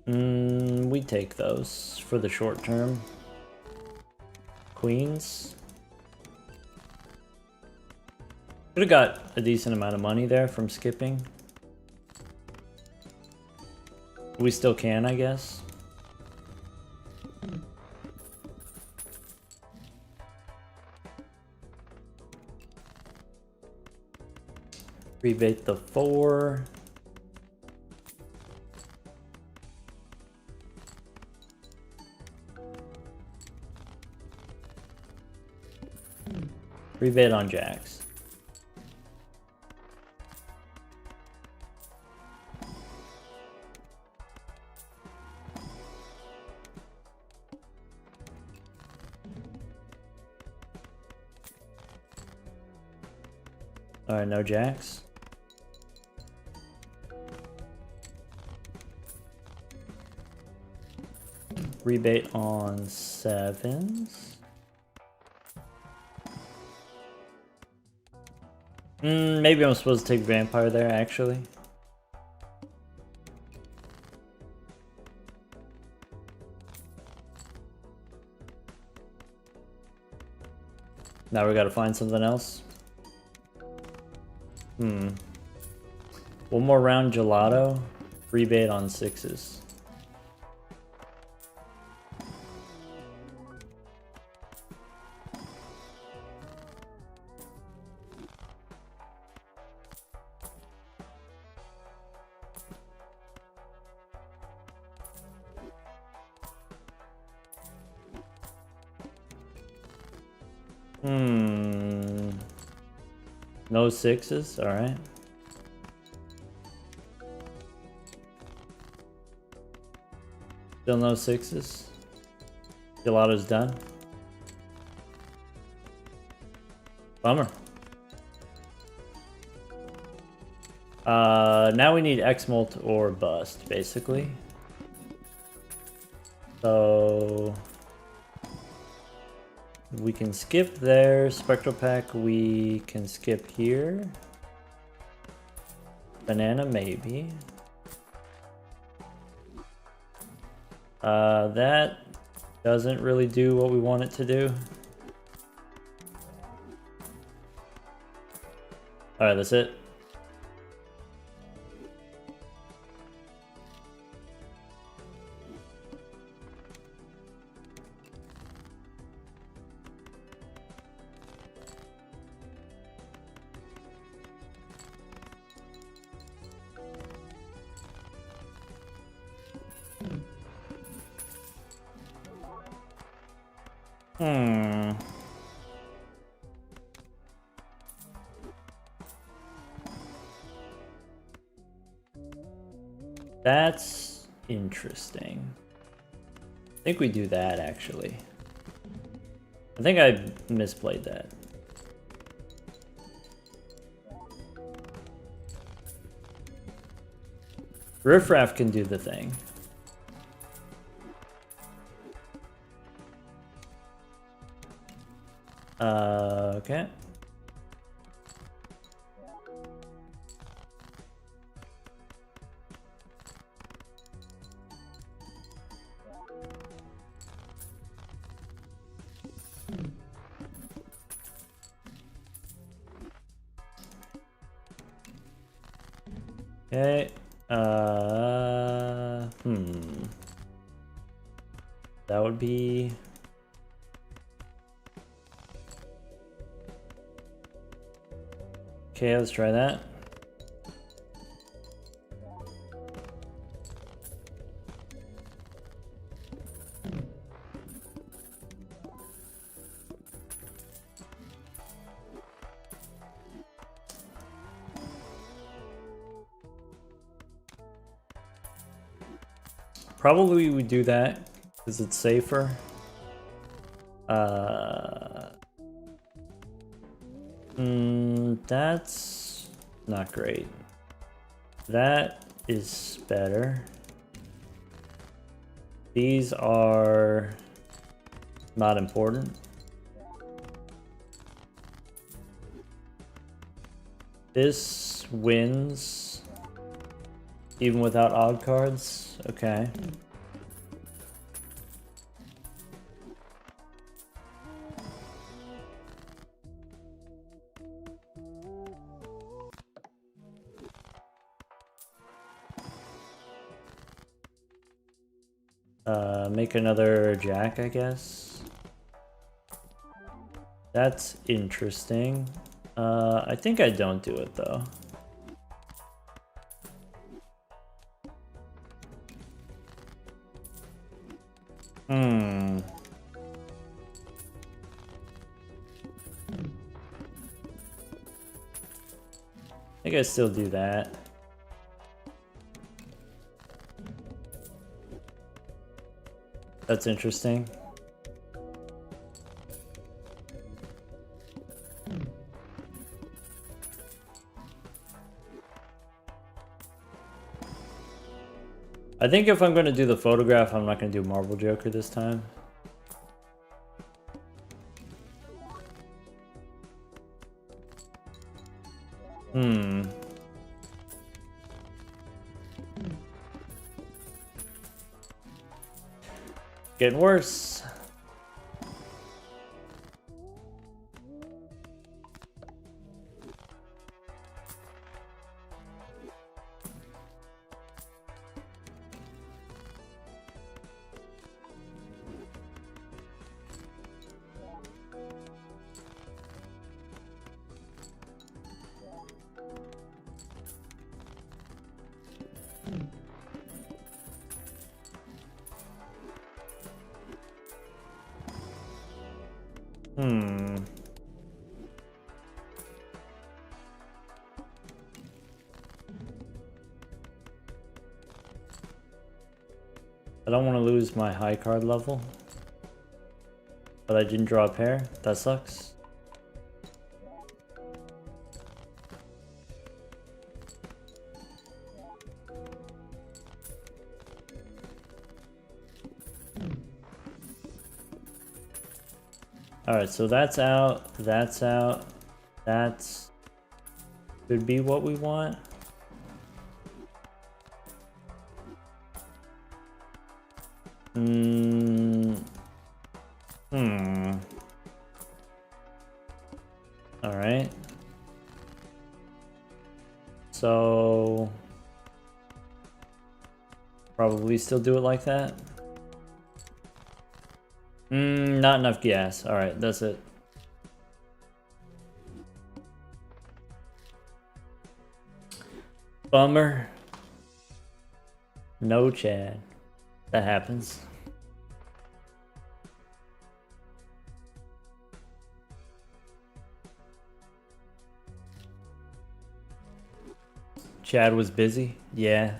We take those for the short term. Queens. Could have got a decent amount of money there from skipping. We still can, I guess. Rebate the 4. Rebate on jacks. Alright, no jacks. Rebate on 7s. Maybe I'm supposed to take vampire there, actually. Now we gotta find something else. One more round gelato. Rebate on 6s. No 6s, alright. Still no 6s. Gelato's done. Bummer. Now we need X-Molt or Bust, basically. So we can skip there. Spectral Pack we can skip here. Banana maybe. That doesn't really do what we want it to do. Alright, that's it. That's interesting. I think we do that, actually. I think I misplayed that. Riffraff can do the thing. Okay. Okay. That would be... Okay, let's try that. Probably we do that because it's safer. That's not great. That is better. These are not important. This wins even without odd cards. Okay. Make another jack, I guess. That's interesting. I think I don't do it though. I think I still do that. That's interesting. I think if I'm going to do the photograph, I'm not going to do Marble Joker this time. Getting worse. Hmm. I don't want to lose my high card level. But I didn't draw a pair. That sucks. Alright, so that's out. That's out. That's... could be what we want. Alright. So... probably still do it like that. Not enough gas. Alright, that's it. Bummer. No Chad. That happens. Chad was busy? Yeah.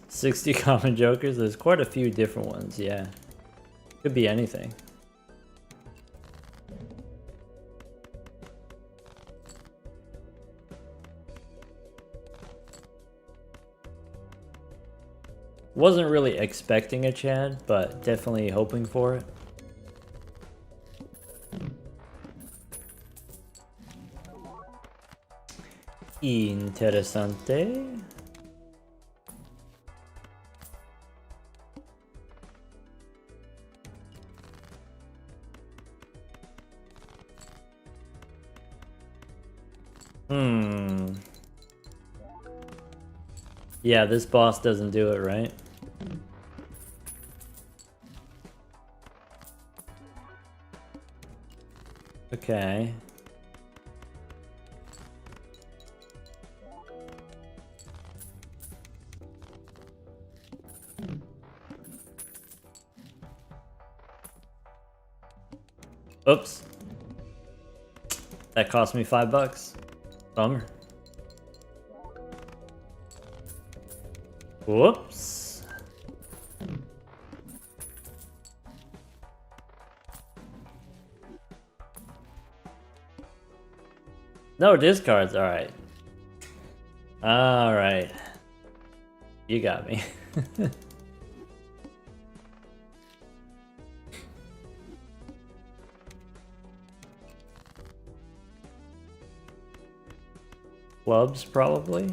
$60 common jokers? There's quite a few different ones, yeah. Could be anything. Wasn't really expecting a Chad, but definitely hoping for it. Interesante. Yeah, this boss doesn't do it, right? Okay. Oops. That cost me $5. Bummer. Whoops. No discards, alright. Alright. You got me. Clubs, probably.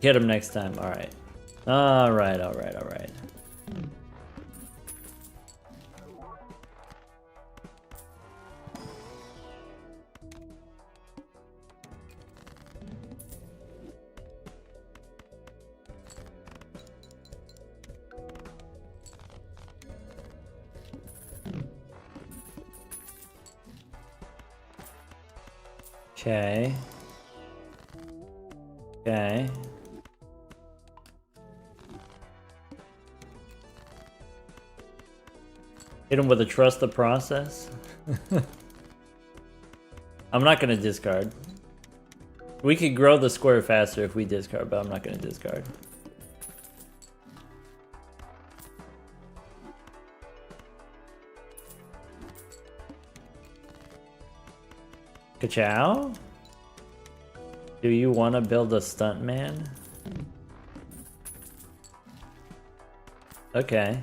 Get him next time, alright. Alright, alright, alright. Okay. Okay. Hit him with a trust the process. I'm not gonna discard. We could grow the square faster if we discard, but I'm not gonna discard. Ka-chow? Do you want to build a stuntman? Okay.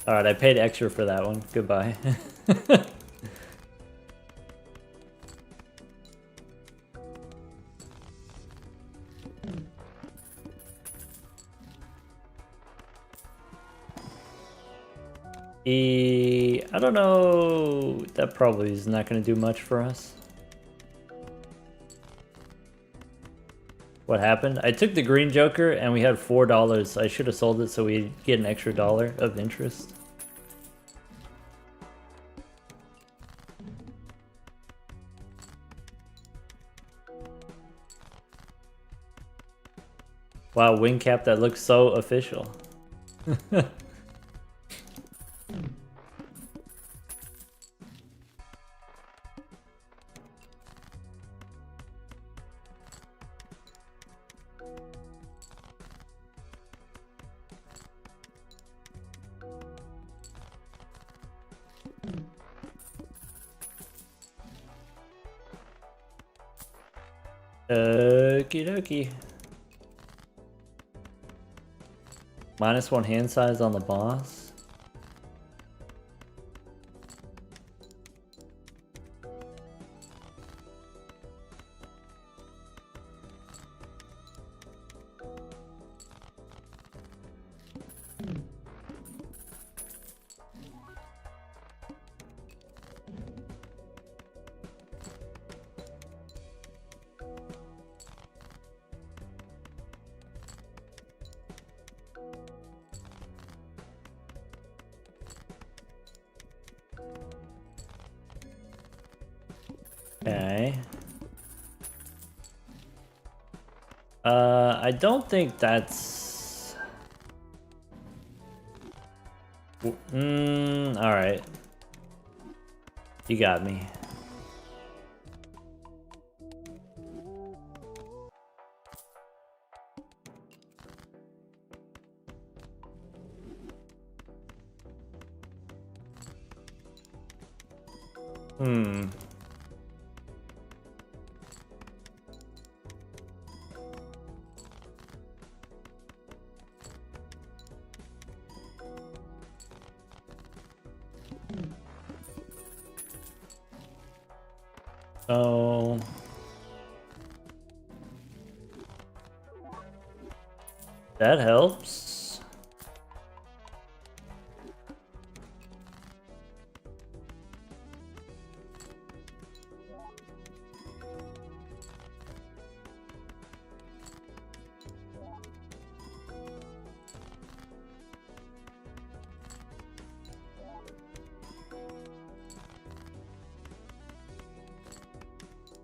Alright, I paid extra for that one. Goodbye. I don't know. That probably is not going to do much for us. What happened? I took the green joker and we had $4. I should have sold it so we'd get an extra $1 of interest. Wow, wing cap that looks so official. Okie dokie. -1 hand size on the boss. Okay. I don't think that's... alright. You got me. So... that helps.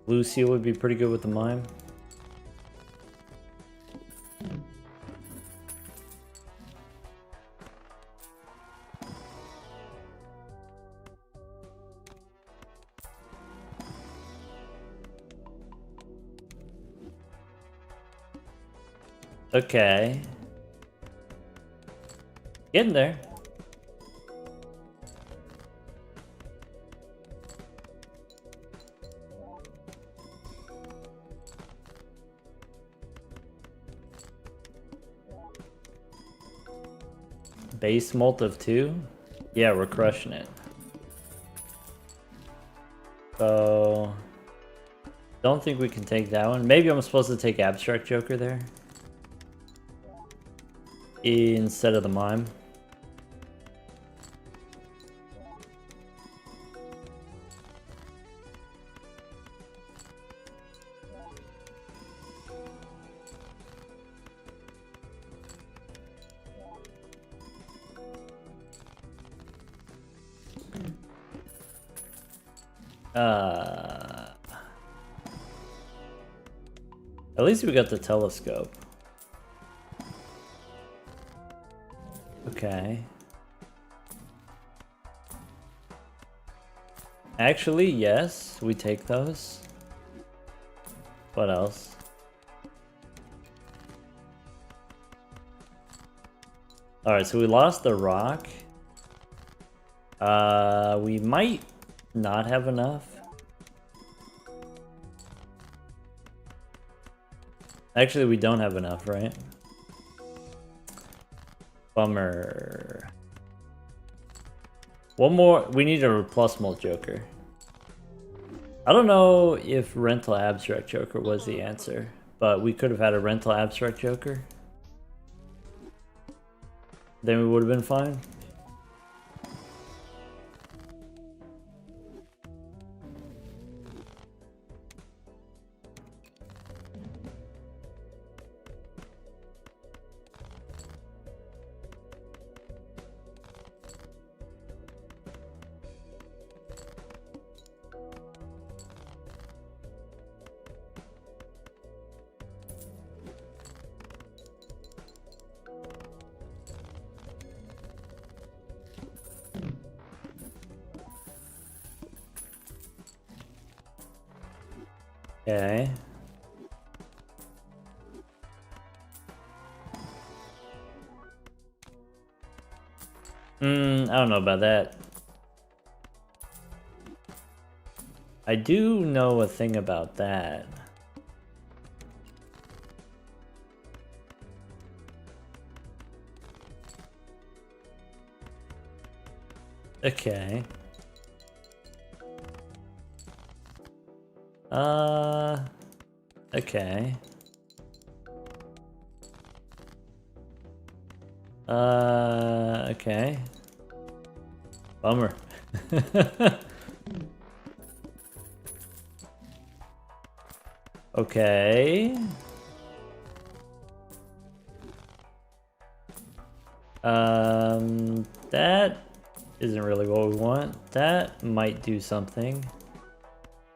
Blue seal would be pretty good with the mime. Okay. Getting there. Base mult of 2? Yeah, we're crushing it. So... don't think we can take that one. Maybe I'm supposed to take Abstract Joker there. Instead of the mime. At least we got the telescope. Okay. Actually, yes, we take those. What else? Alright, so we lost the rock. We might not have enough. Actually, we don't have enough, right? Bummer. One more. We need a plus mult Joker. I don't know if rental Abstract Joker was the answer, but we could have had a rental Abstract Joker. Then we would have been fine. Okay. I don't know about that. I do know a thing about that. Okay. Okay. Okay. Bummer. Okay. That isn't really what we want. That might do something.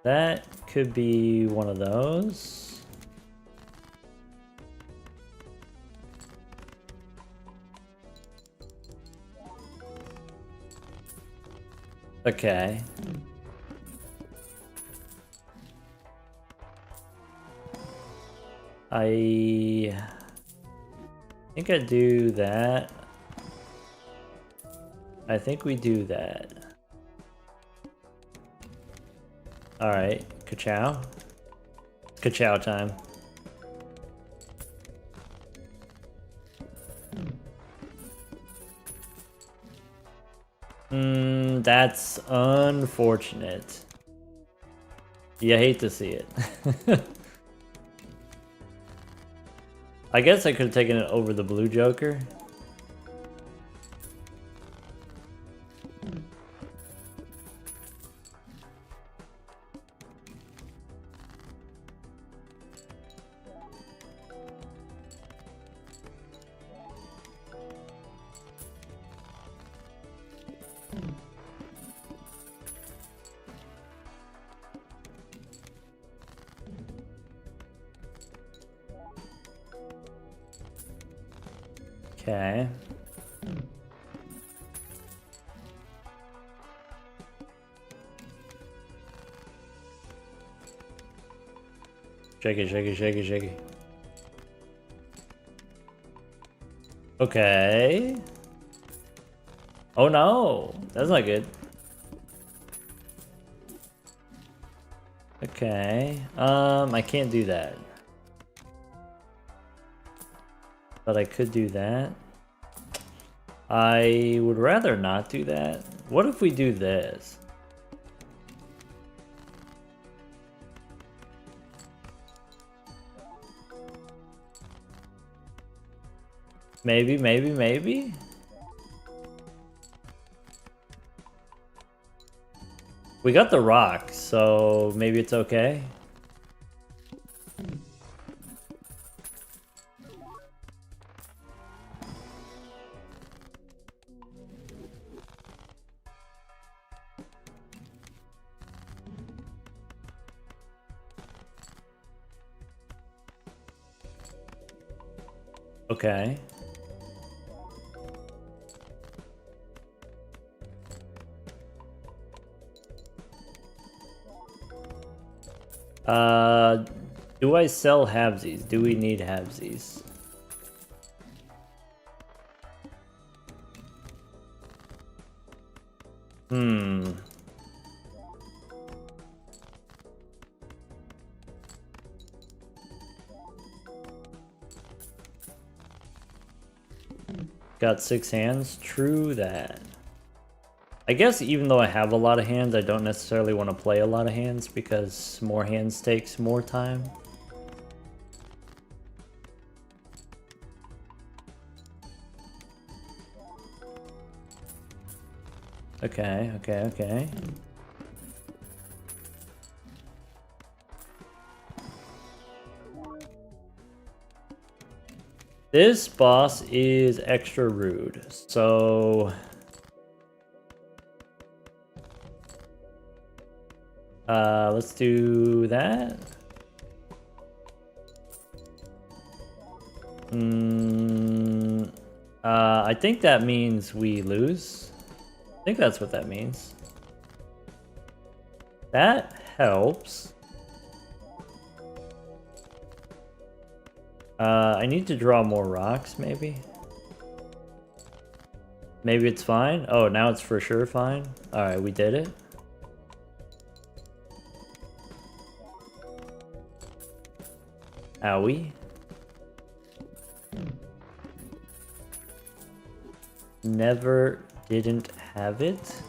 That could be one of those. Okay. I think I do that. I think we do that. Alright, ka-chow. Ka-chow time. That's unfortunate. You hate to see it. I guess I could have taken it over the blue Joker. Okay. Shake it, shake it, shake it, shake it. Okay. Oh no, that's not good. Okay. I can't do that. But I could do that. I would rather not do that. What if we do this? Maybe, maybe, maybe? We got the rock, so maybe it's okay. Okay. Do I sell halvesies? Do we need halvesies? Got 6 hands? True that. I guess even though I have a lot of hands, I don't necessarily want to play a lot of hands because more hands takes more time. Okay, okay, okay. This boss is extra rude, so... let's do that. I think that means we lose. I think that's what that means. That helps. I need to draw more rocks, maybe? Maybe it's fine? Oh, now it's for sure fine? Alright, we did it. Owie. Never didn't have it.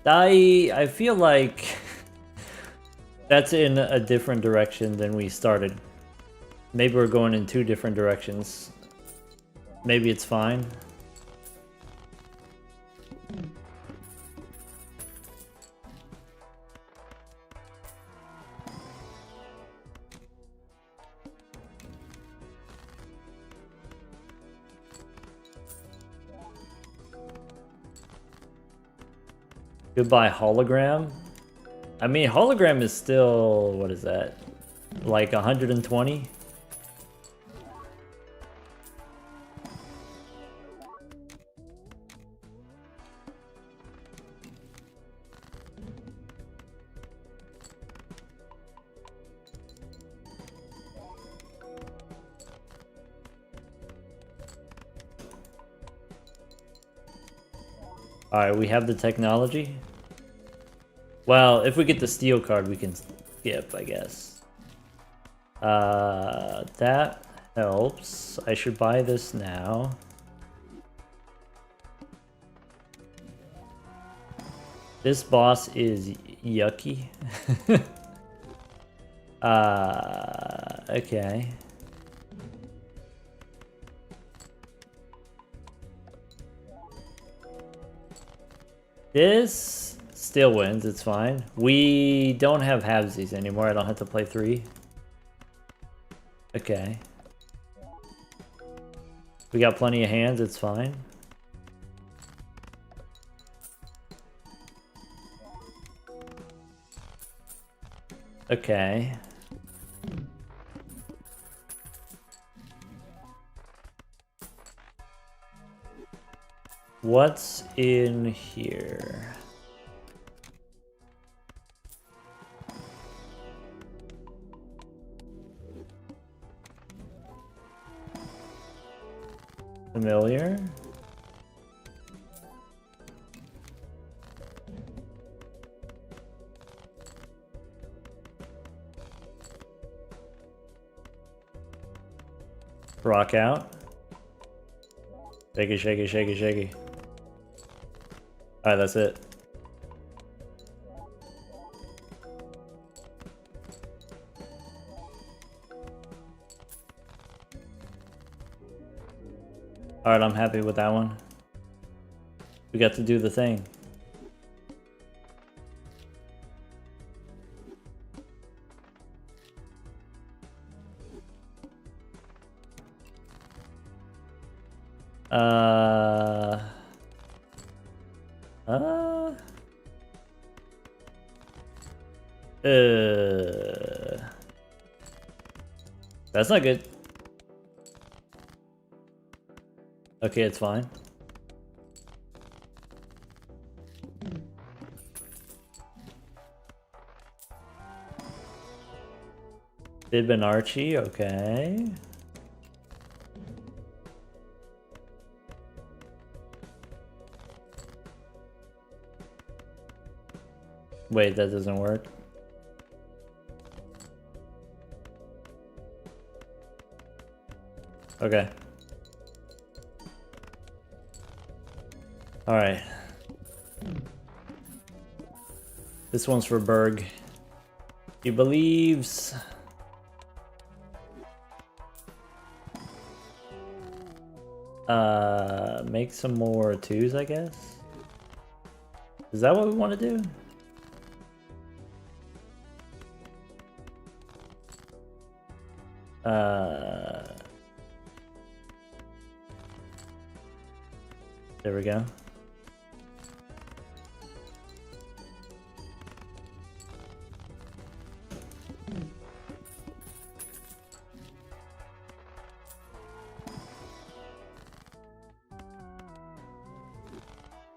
I feel like that's in a different direction than we started. Maybe we're going in two different directions. Maybe it's fine. Goodbye, hologram. I mean, hologram is still, what is that? Like 120? Alright, we have the technology. Well, if we get the steel card, we can skip, I guess. That helps. I should buy this now. This boss is yucky. Okay. This still wins, it's fine. We don't have halvesies anymore, I don't have to play 3. Okay. We got plenty of hands, it's fine. Okay. What's in here? Familiar? Rock out. Shake it, shake it, shake it, shake it. Alright, that's it. Alright, I'm happy with that one. We got to do the thing. That's not good. Okay, it's fine. Bidbin Archie, okay. Wait, that doesn't work. Okay. Alright. This one's for Berg. He believes. Make some more 2s, I guess? Is that what we want to do? There we go.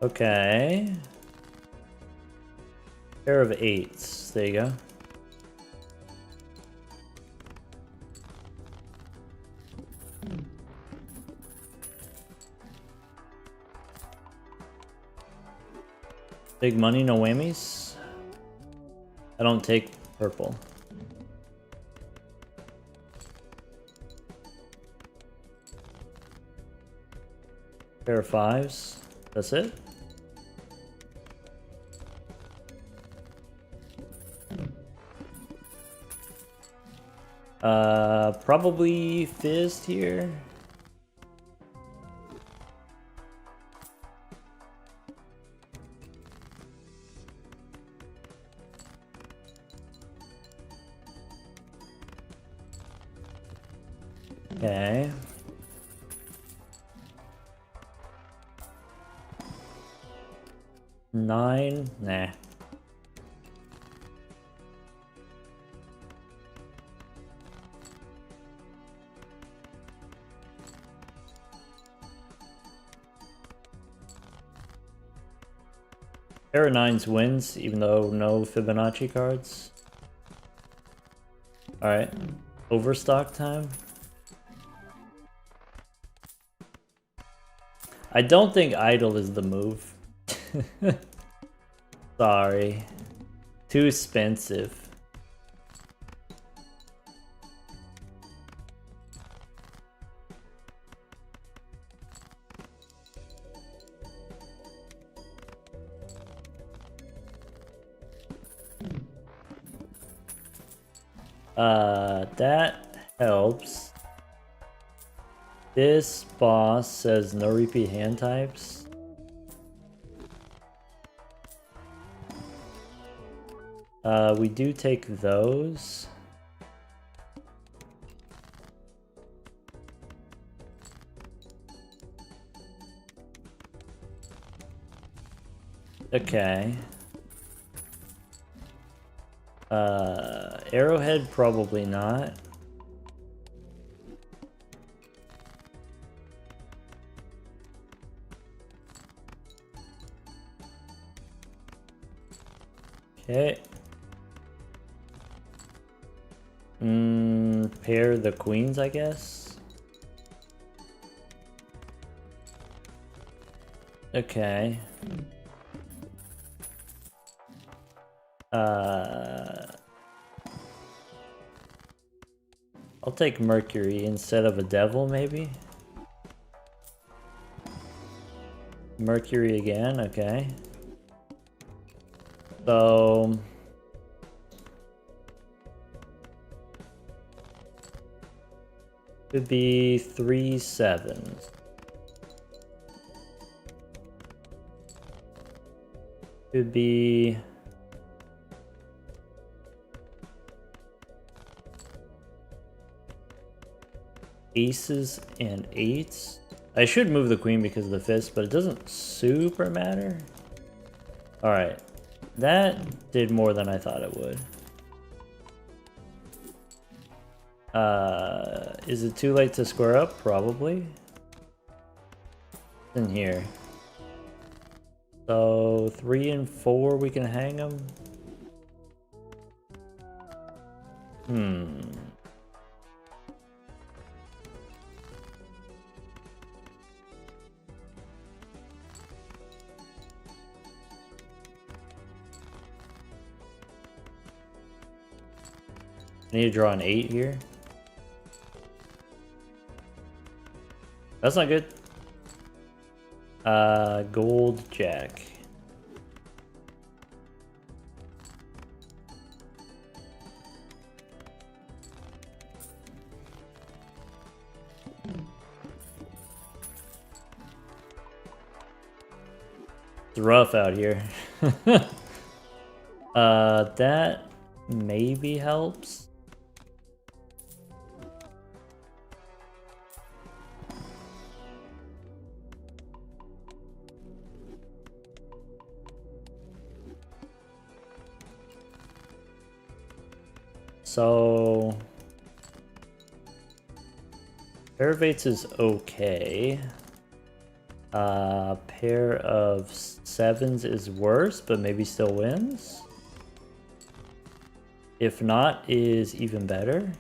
Okay. Pair of 8s. There you go. Big money, no whammies. I don't take purple. Pair of 5s. That's it. Probably fizzed here. Okay. Nine? Nah. Pair of 9s wins, even though no Fibonacci cards. Alright. Overstock time. I don't think idle is the move. Sorry. Too expensive. That helps. This boss says no repeat hand types. We do take those. Okay. Arrowhead, probably not. Okay. Pair the queens, I guess. Okay. I'll take Mercury instead of a devil, maybe? Mercury again, okay. So... could be 3 7s. Could be... aces and 8s. I should move the queen because of the fist, but it doesn't super matter. Alright. That did more than I thought it would. Is it too late to square up? Probably. In here. So 3 and 4 we can hang them. I need to draw an 8 here. That's not good. Gold jack. It's rough out here. That maybe helps. So pair of 8s is okay. Pair of sevens is worse, but maybe still wins. If not, is even better.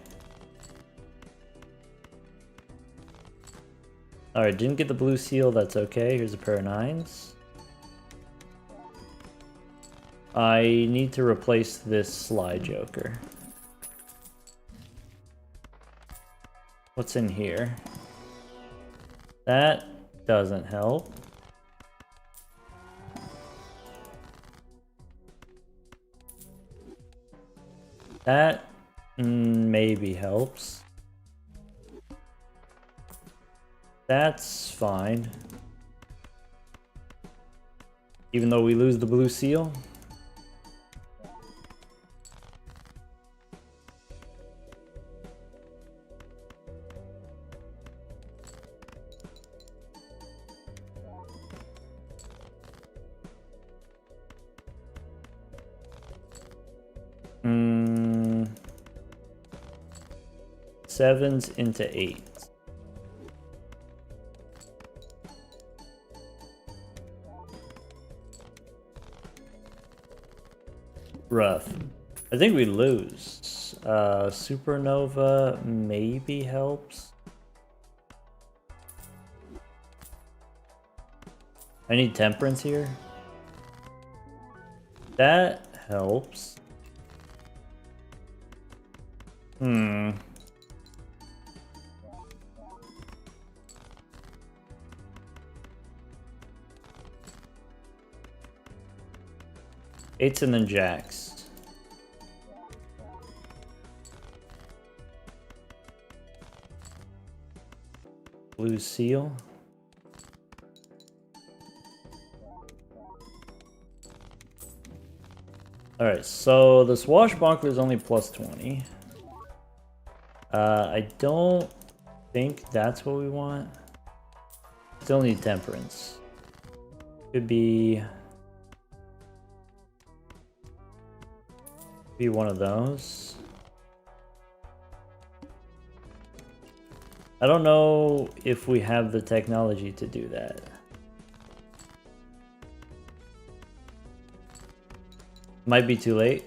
Alright, didn't get the blue seal, that's okay. Here's a pair of nines. I need to replace this Sly Joker. What's in here? That doesn't help. That maybe helps. That's fine. Even though we lose the blue seal. Sevens into eights. Rough. I think we lose. Supernova maybe helps. I need temperance here. That helps. Eights and then jacks. Blue seal. Alright, so the swashbuckler is only plus 20. I don't think that's what we want. Still need temperance. Could be one of those. I don't know if we have the technology to do that. Might be too late.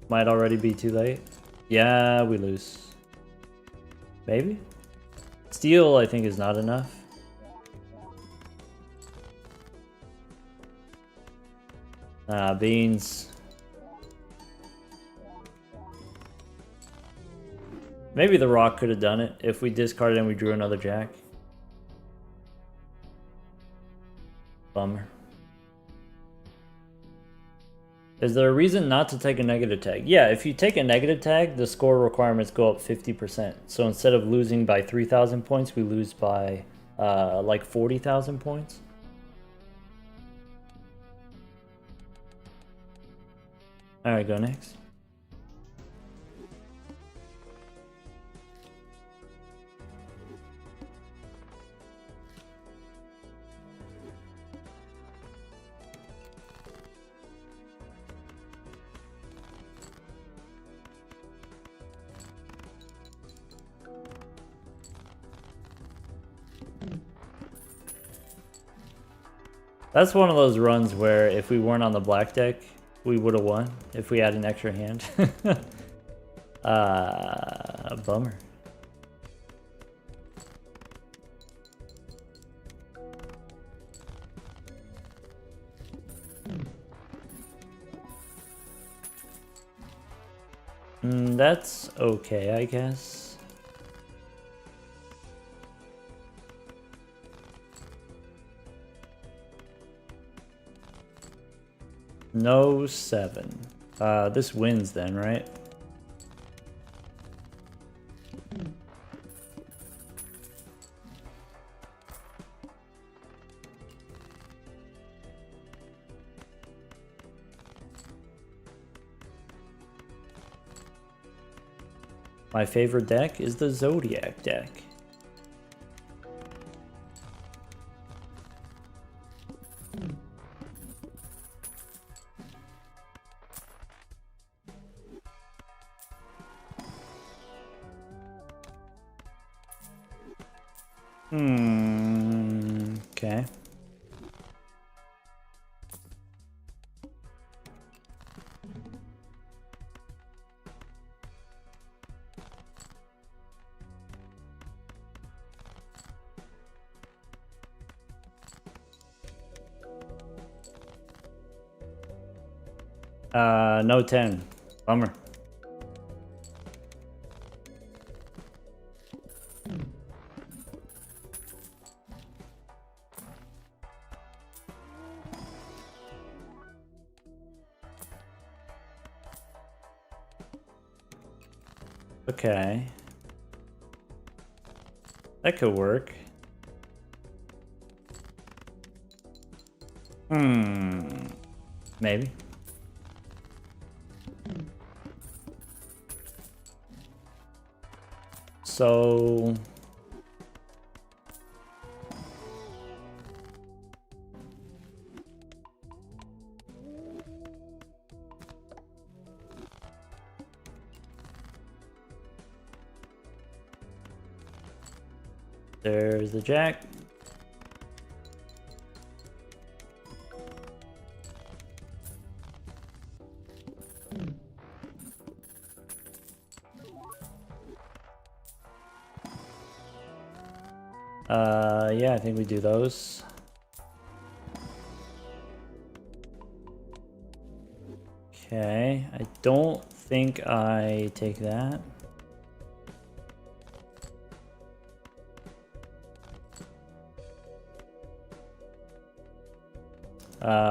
Might already be too late. Yeah, we lose. Maybe? Steel, I think, is not enough. Beans. Maybe the rock could have done it if we discarded and we drew another jack. Bummer. Is there a reason not to take a negative tag? Yeah, if you take a negative tag, the score requirements go up 50%. So instead of losing by 3,000 points, we lose by like 40,000 points. Alright, go next. That's one of those runs where if we weren't on the black deck, we would have won if we had an extra hand. Bummer. That's okay, I guess. No 7. This wins then, right? My favorite deck is the Zodiac deck. Okay. No 10. Bummer. Okay. That could work. Maybe. So... There's the jack. Yeah, I think we do those. Okay, I don't think I take that.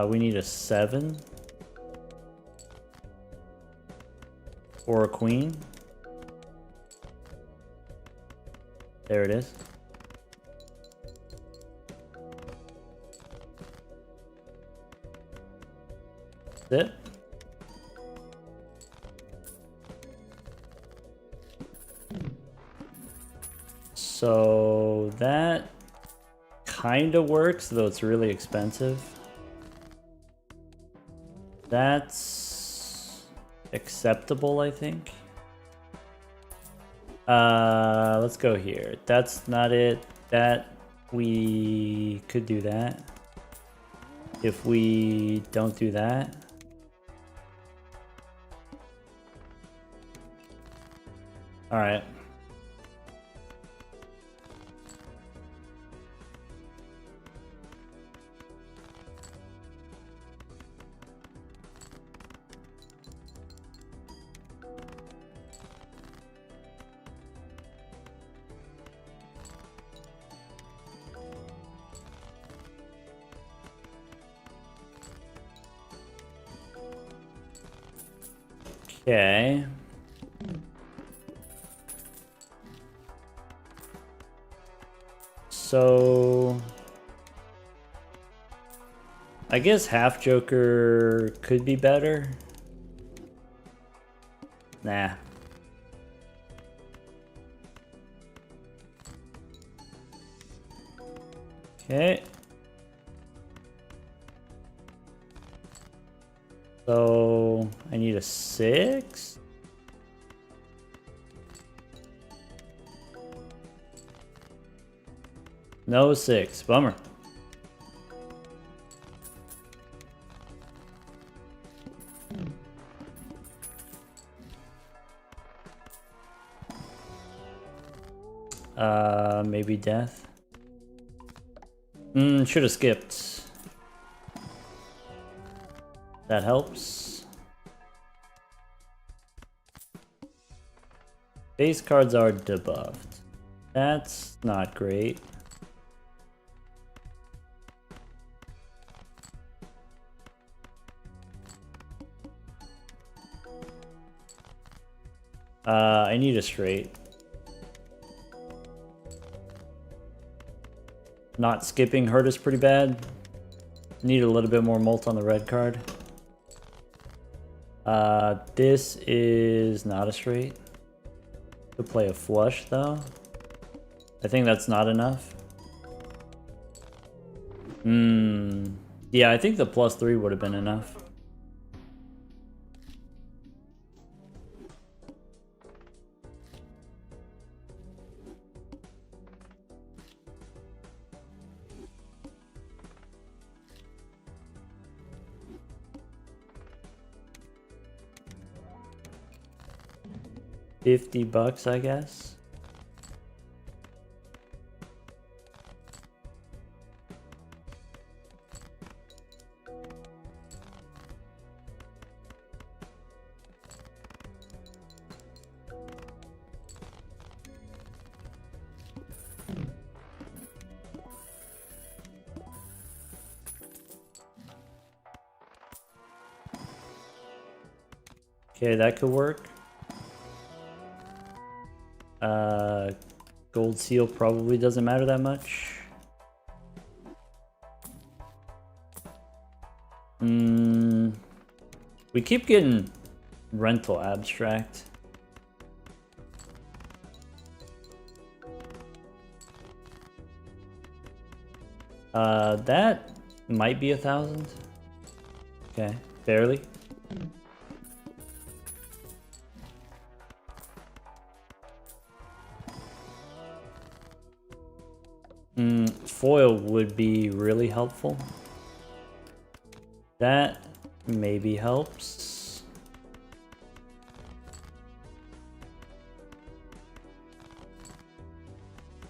We need a 7. Or a queen. There it is. That's it. So that kind of works, though it's really expensive. That's acceptable, I think. Let's go here. That's not it. That we could do that. If we don't do that. All right. Okay. So I guess half Joker could be better. Nah. Okay. So I need a 6. No 6. Bummer. Maybe death. Should have skipped. That helps. Base cards are debuffed. That's not great. I need a straight. Not skipping hurt us pretty bad. Need a little bit more mult on the red card. This is not a straight. Could play a flush though. I think that's not enough. Yeah, I think the +3 would have been enough. $50, I guess. Okay, that could work. Gold seal probably doesn't matter that much. We keep getting rental abstract. That might be 1,000. Okay, barely. Foil would be really helpful. That maybe helps.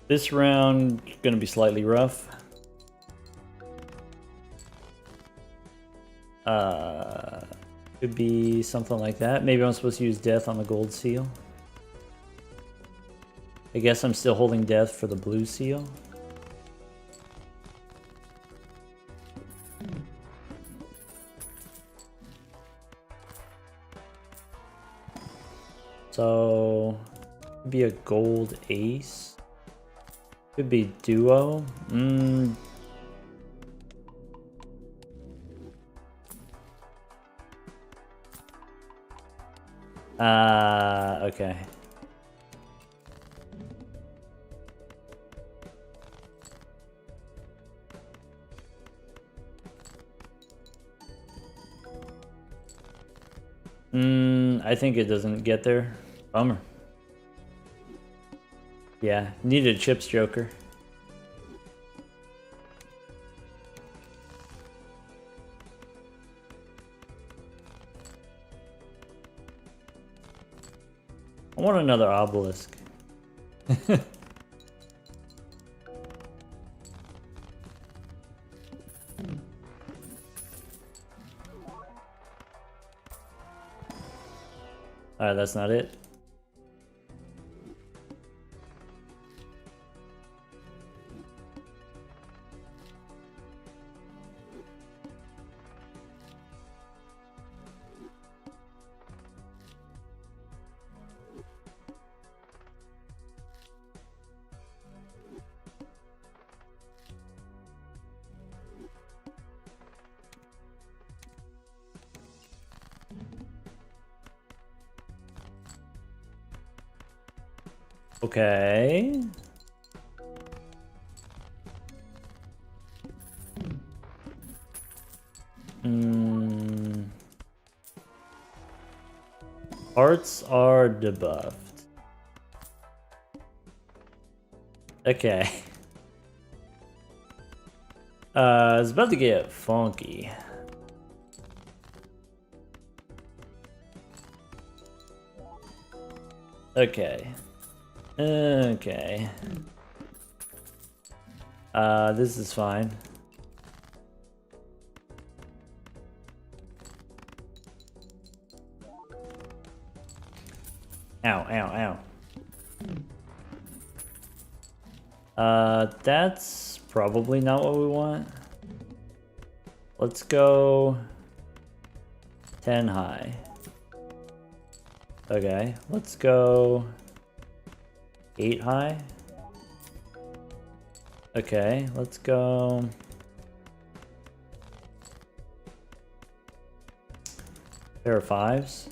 This round gonna be slightly rough. Could be something like that. Maybe I'm supposed to use death on the gold seal. I guess I'm still holding death for the blue seal. So, could be a gold ace. Could be duo. Okay. I think it doesn't get there. Bummer. Yeah, needed a chips joker. I want another obelisk. Alright, that's not it. Okay. Hearts are debuffed. Okay. It's about to get funky. Okay. Okay. This is fine. Ow, ow, ow. That's probably not what we want. Let's go 10 high. Okay, let's go 8 high. Okay, let's go pair of 5s.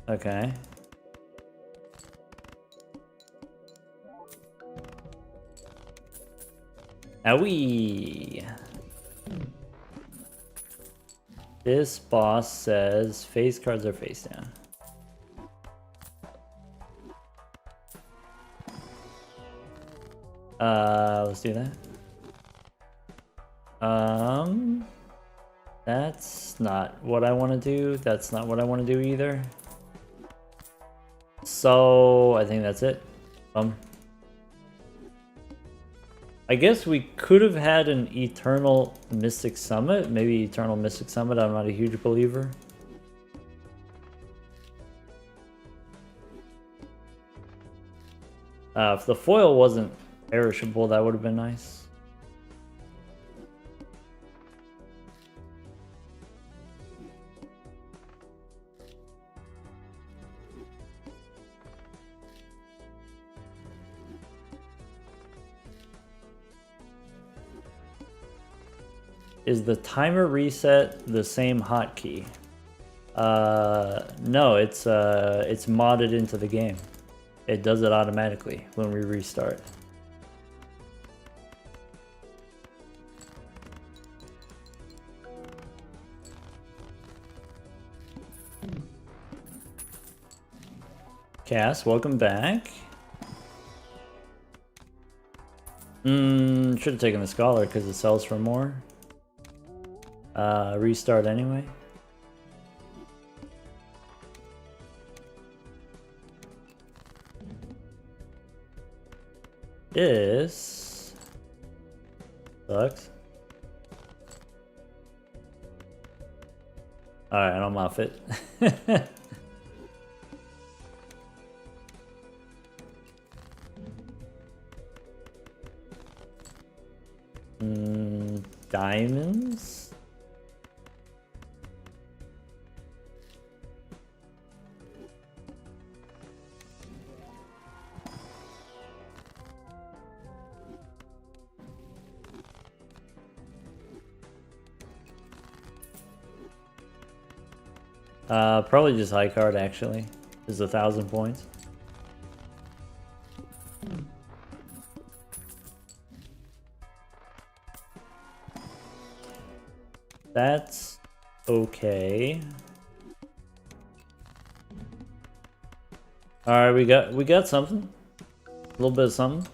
Okay. Owie! This boss says face cards are face down. Let's do that. That's not what I want to do. That's not what I want to do either. So I think that's it. I guess we could have had an Eternal Mystic Summit. Maybe Eternal Mystic Summit, I'm not a huge believer. If the foil wasn't perishable, that would have been nice. Is the timer reset the same hotkey? No, it's modded into the game. It does it automatically when we restart. Cass, welcome back. Should have taken the Scholar because it sells for more. Restart anyway. This sucks. Alright, I'm off it. Diamonds? Probably just high card actually. Is 1,000 points. That's okay. All right, we got something. A little bit of something.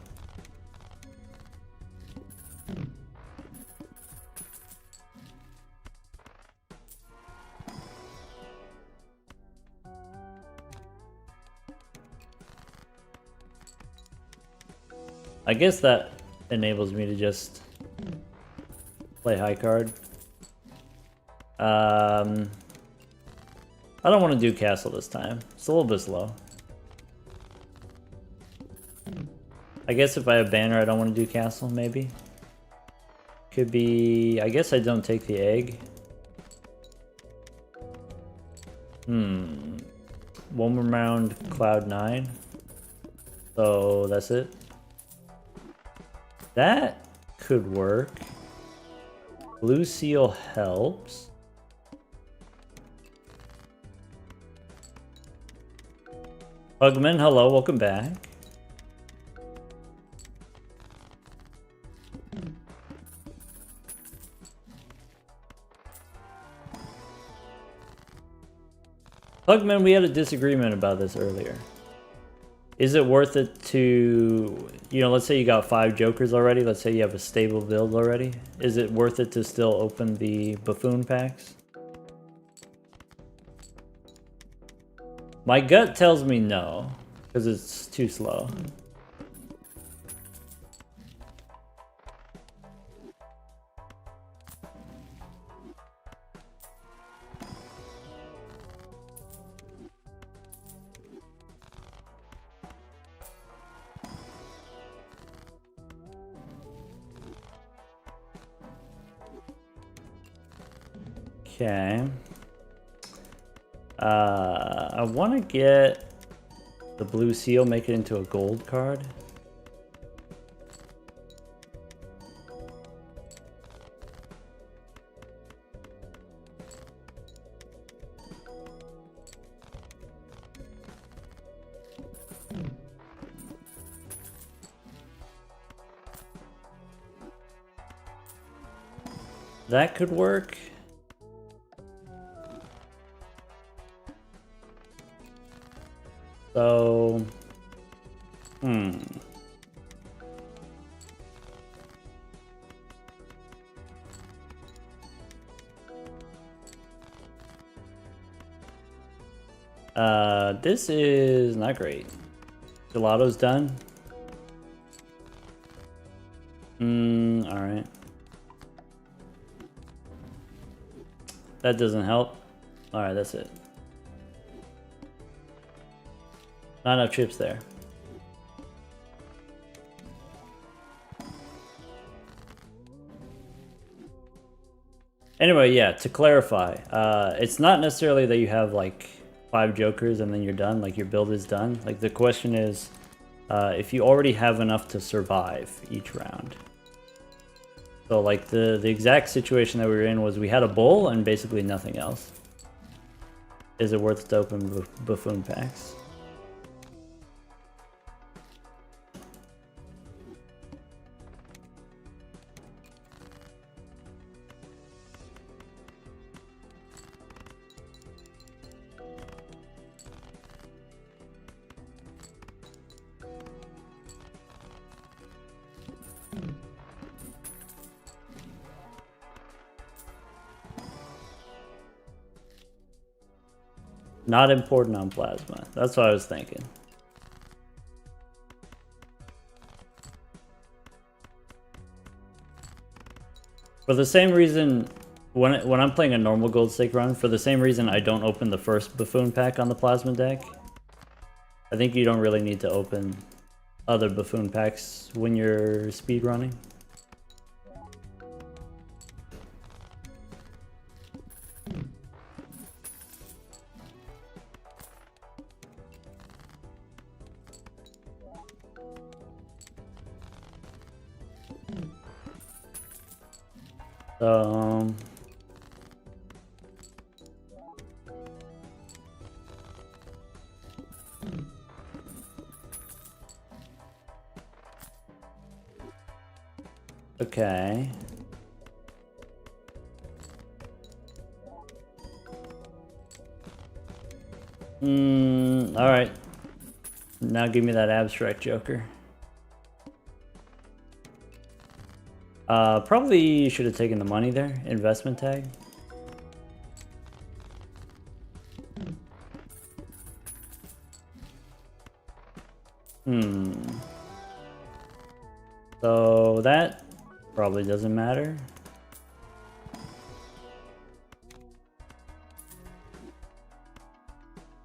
I guess that enables me to just play high card. I don't want to do castle this time. It's a little bit slow. I guess if I have banner, I don't want to do castle, maybe. Could be... I guess I don't take the egg. One more round, cloud 9. So that's it. That could work. Blue seal helps. Hugman, hello, welcome back. Hugman, we had a disagreement about this earlier. Is it worth it to, you know, let's say you got 5 jokers already, let's say you have a stable build already. Is it worth it to still open the buffoon packs? My gut tells me no, because it's too slow. Okay. I want to get the blue seal, make it into a gold card. That could work. So, this is not great. Gelato's done. All right. That doesn't help. All right, that's it. Not enough chips there. Anyway, yeah, to clarify, it's not necessarily that you have like 5 jokers and then you're done, like your build is done. Like the question is, if you already have enough to survive each round. So like the exact situation that we were in was we had a bowl and basically nothing else. Is it worth to open buffoon packs? Not important on plasma. That's what I was thinking. For the same reason, when I'm playing a normal gold stake run, for the same reason I don't open the first buffoon pack on the plasma deck. I think you don't really need to open other buffoon packs when you're speed running. Okay. Alright. Now give me that abstract joker. Probably should have taken the money there. Investment tag. So that probably doesn't matter.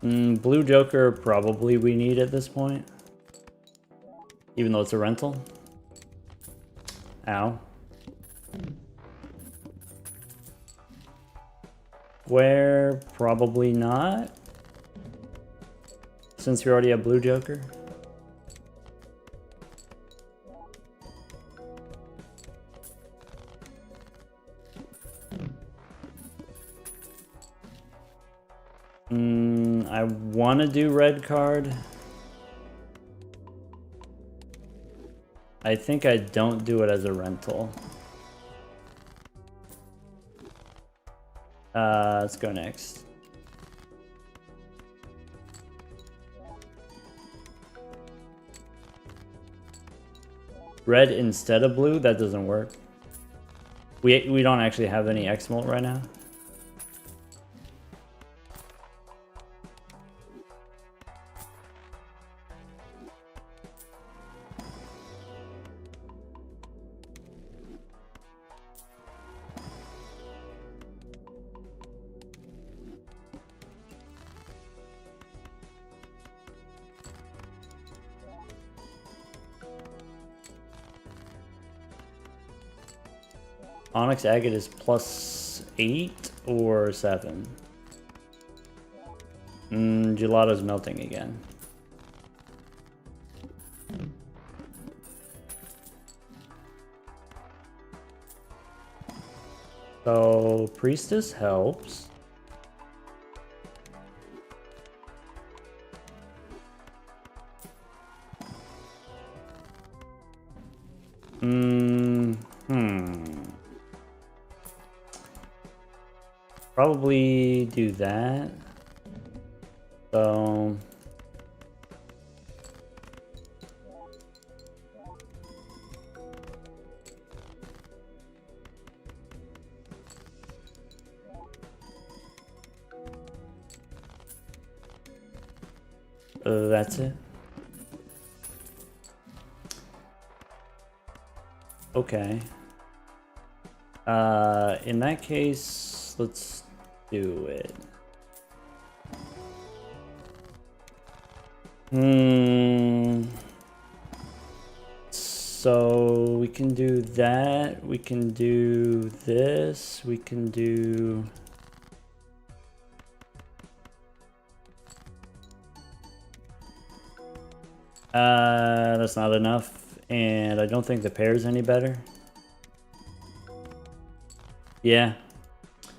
Blue joker probably we need at this point. Even though it's a rental. Ow. Square, probably not. Since we already have blue joker. I want to do red card. I think I don't do it as a rental. Let's go next. Red instead of blue? That doesn't work. We don't actually have any X-Molt right now. Onyx agate is +8 or 7. Gelato's melting again. So priestess helps. Probably do that. So that's it. Okay. In that case, let's do it. So we can do that. We can do this. We can do. That's not enough, and I don't think the pair's any better. Yeah.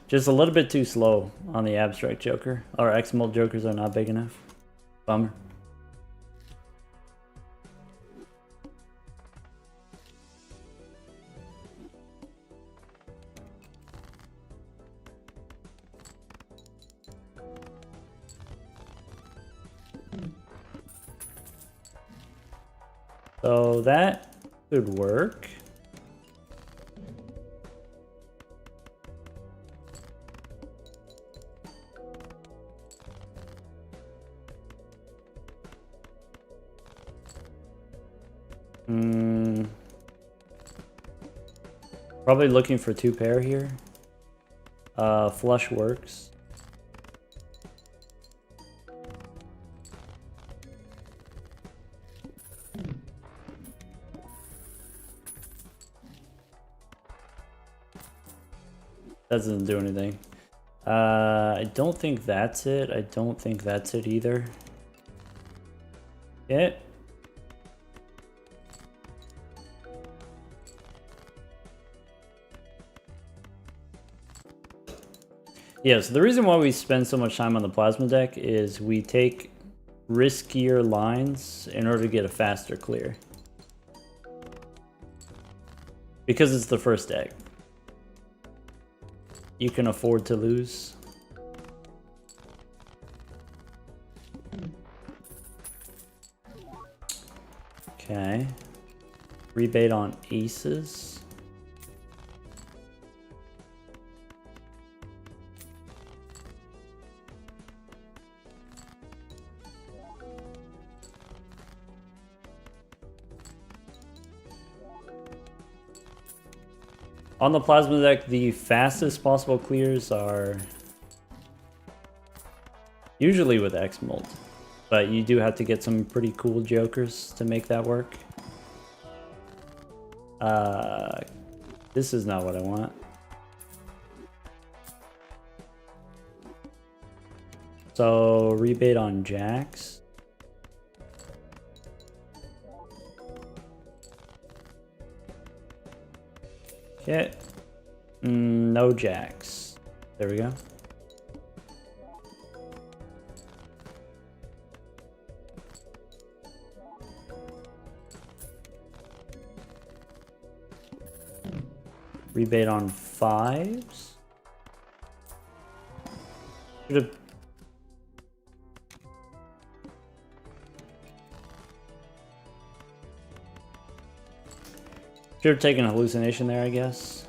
Just a little bit too slow on the abstract joker. Our X-Molt jokers are not big enough. Bummer. So that could work. Probably looking for 2 pair here. Flush works. That doesn't do anything. I don't think that's it. I don't think that's it either. Yeah. Yeah, so the reason why we spend so much time on the plasma deck is we take riskier lines in order to get a faster clear. Because it's the first deck. You can afford to lose. Okay. Rebate on aces. On the plasma deck, the fastest possible clears are usually with X-Molt, but you do have to get some pretty cool jokers to make that work. This is not what I want. So rebate on jacks. Okay. No jacks. There we go. Rebate on fives. Should have taken a hallucination there, I guess.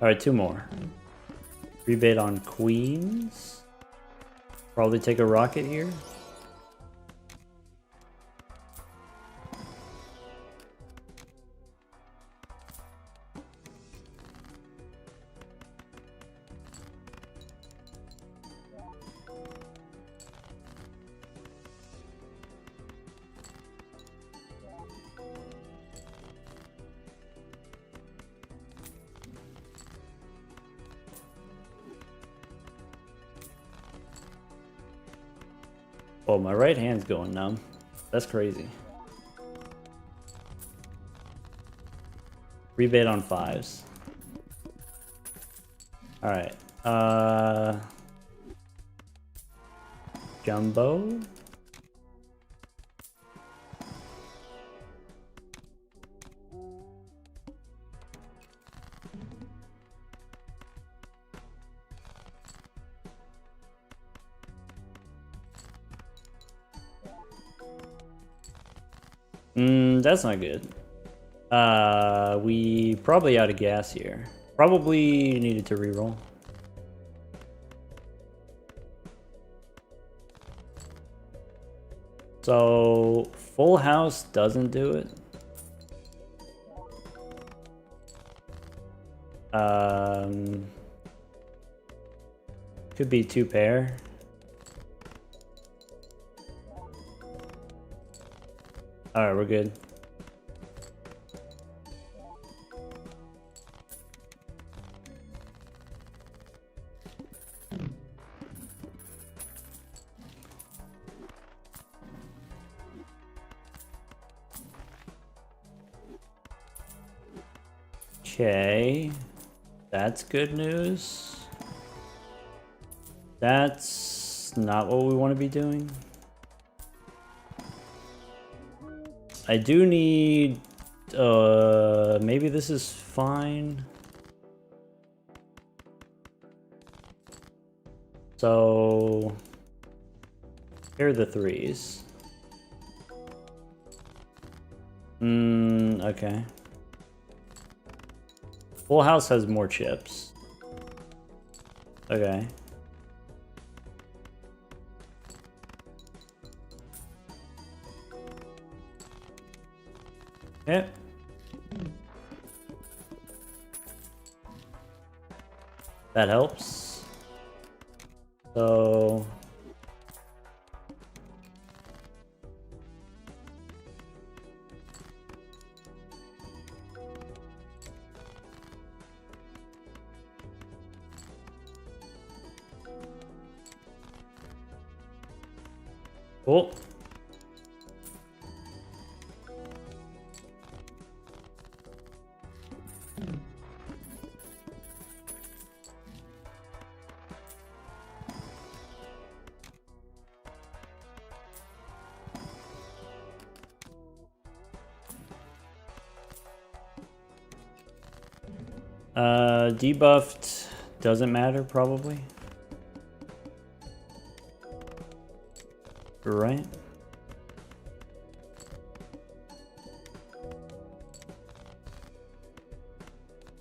All right, 2 more. Rebate on queens. Probably take a rocket here. Oh, my right hand's going numb. That's crazy. Rebate on fives. Alright. Jumbo. That's not good. We probably out of gas here. Probably needed to reroll. So full house doesn't do it. Could be 2 pair. All right, we're good. Okay, that's good news. That's not what we want to be doing. I do need, maybe this is fine. So, here are the 3s. Okay. Full House has more chips. Okay. Okay. That helps. So... Cool. Debuffed doesn't matter, probably. Right?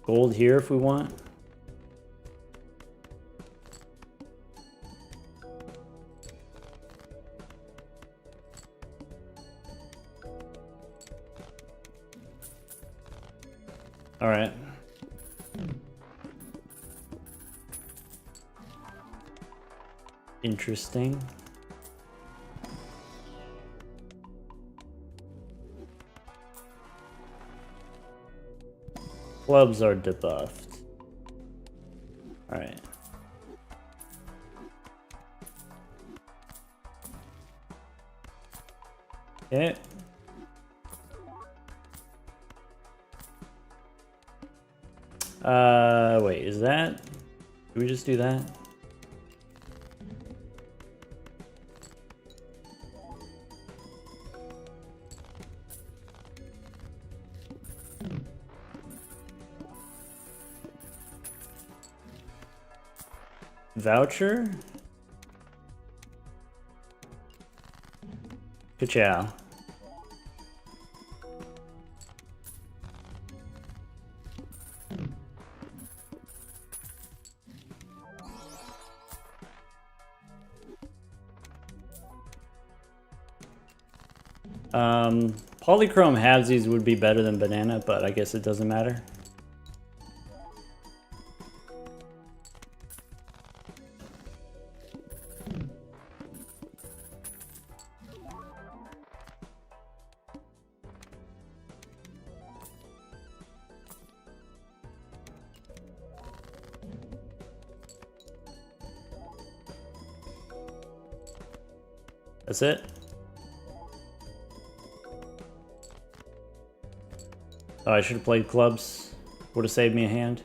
Gold here if we want. All right. Interesting. Clubs are debuffed. All right. Okay. Wait, is that? Did we just do that? Voucher? Ka-chow. Polychrome halvesies would be better than banana, but I guess it doesn't matter. That's it. Oh, I should have played clubs. Would have saved me a hand.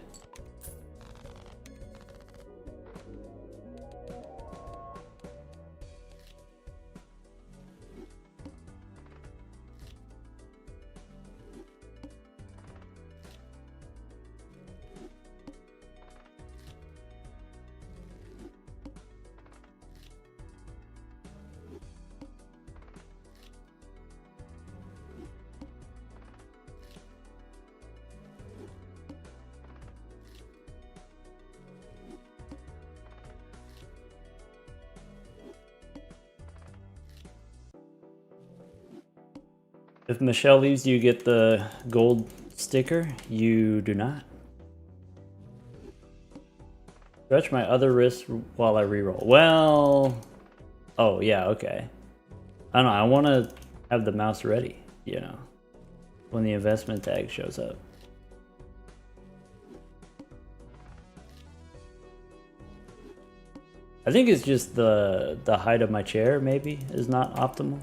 If Michelle leaves, you get the gold sticker. You do not. Stretch my other wrist while I reroll. Well, oh yeah, okay. I don't know, I want to have the mouse ready, you know, when the investment tag shows up. I think it's just the height of my chair maybe is not optimal.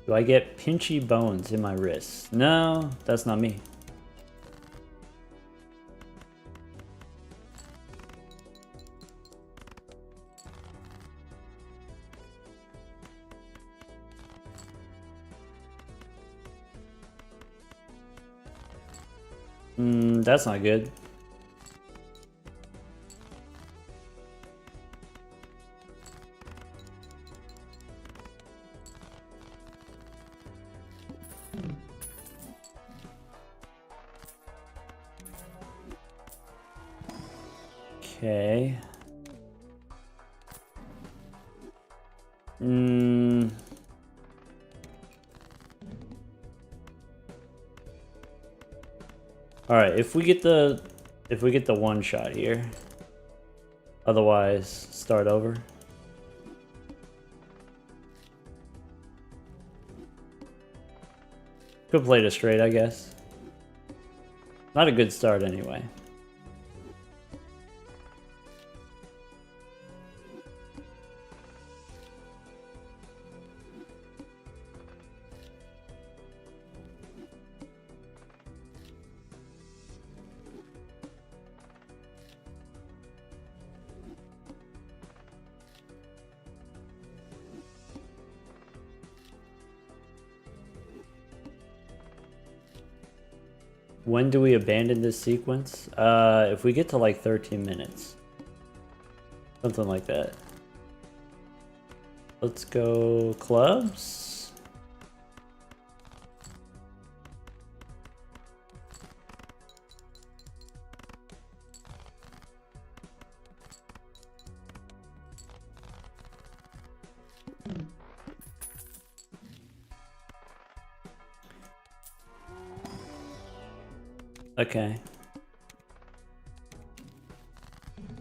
Do I get pinchy bones in my wrists? No, that's not me. That's not good. Okay. All right, if we get the one shot here. Otherwise, start over. Could play it straight, I guess. Not a good start anyway. When do we abandon this sequence? If we get to like 13 minutes. Something like that. Let's go clubs. Okay.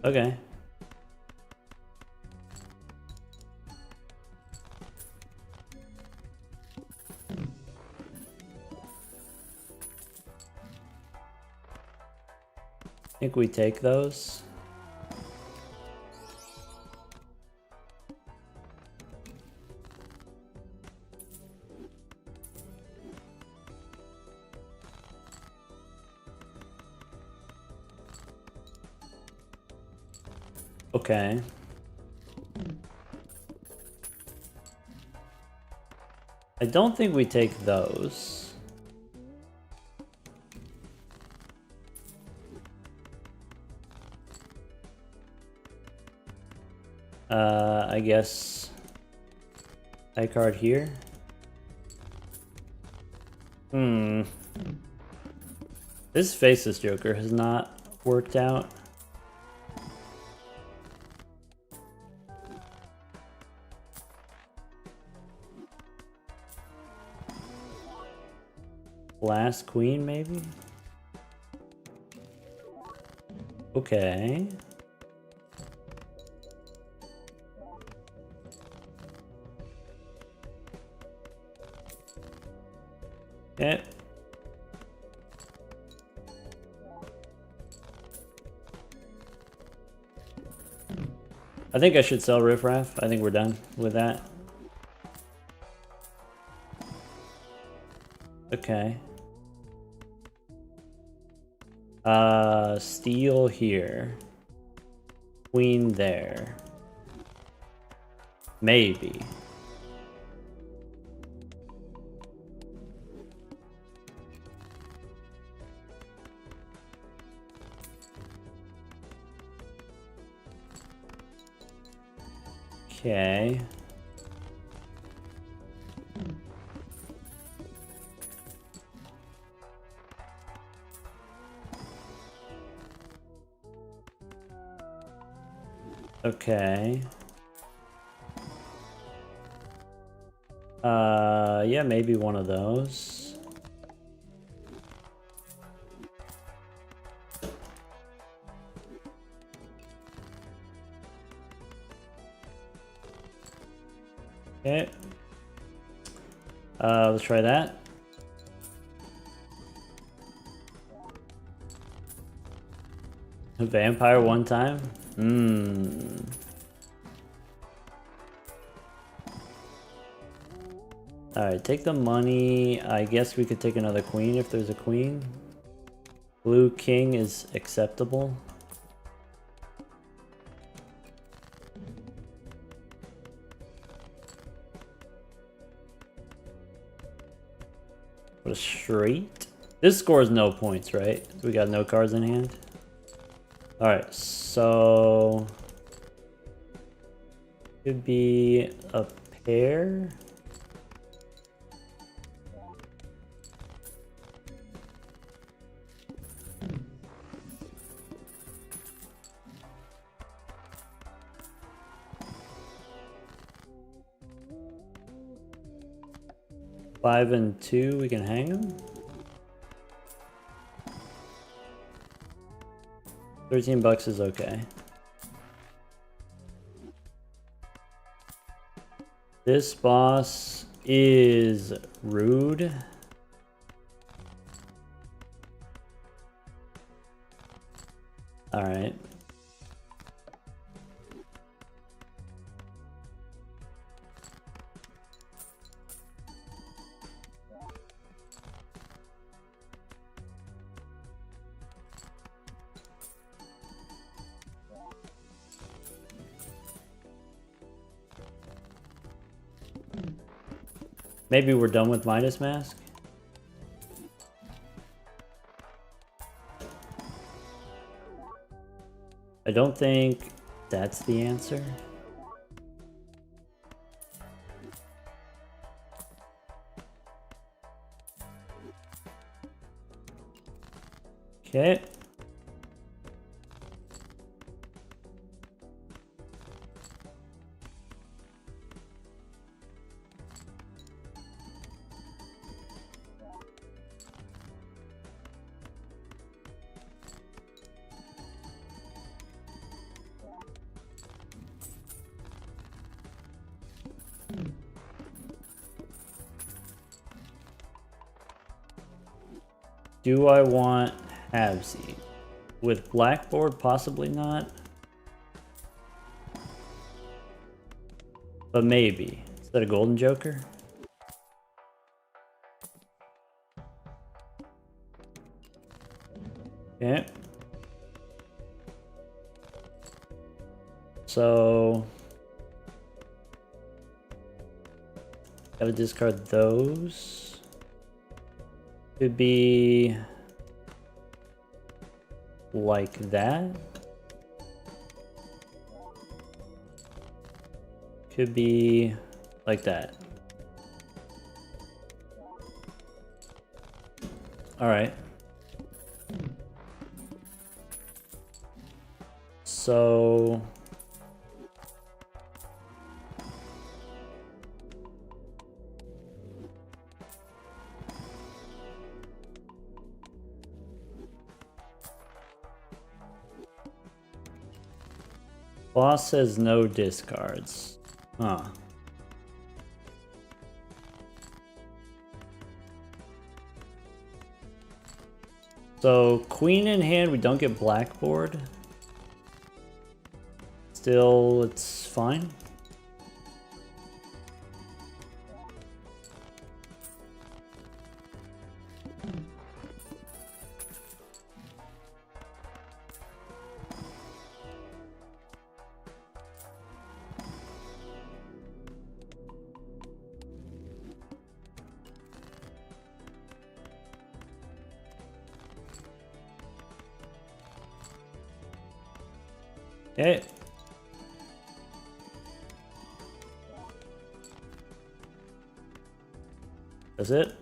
Okay. I think we take those. Okay. I don't think we take those. I guess high card here. This Faceless Joker has not worked out. Last queen, maybe? Okay. Okay. I think I should sell Riff Raff. I think we're done with that. Okay. Steal here. Queen there. Maybe. Okay. Okay. Yeah, maybe one of those. Okay. Let's try that. A vampire one time? Alright, take the money. I guess we could take another queen if there's a queen. Blue king is acceptable. What a straight. This scores no points, right? We got no cards in hand. Alright, so could be a pair. Five and two, we can hang them. 13 bucks is okay. This boss is rude. All right. Maybe we're done with Midas Mask. I don't think that's the answer. Okay. Do I want Habsy? With Blackboard, possibly not. But maybe. Is that a Golden Joker? Okay. So gotta discard those. Could be like that. Could be like that. All right. So boss says no discards. Huh. So queen in hand, we don't get Blackboard. Still, it's fine. Okay. That's it.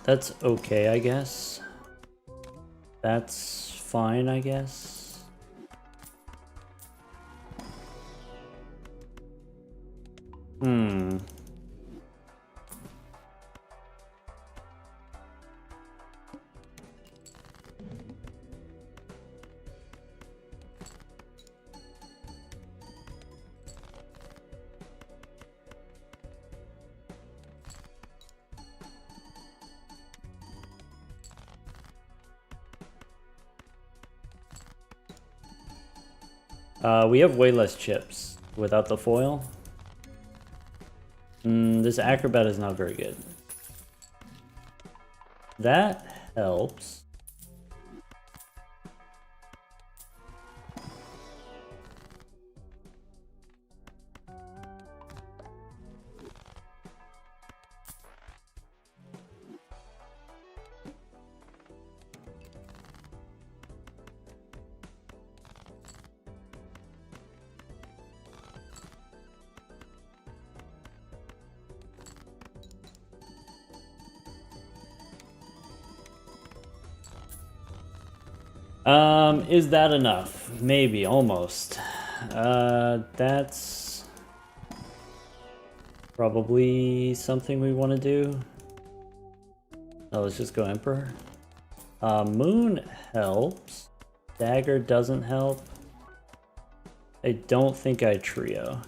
That's okay, I guess. That's fine, I guess. We have way less chips without the foil. This acrobat is not very good. That helps. Is that enough? Maybe, almost. That's probably something we want to do. Oh, let's just go Emperor. Moon helps. Dagger doesn't help. I don't think I trio.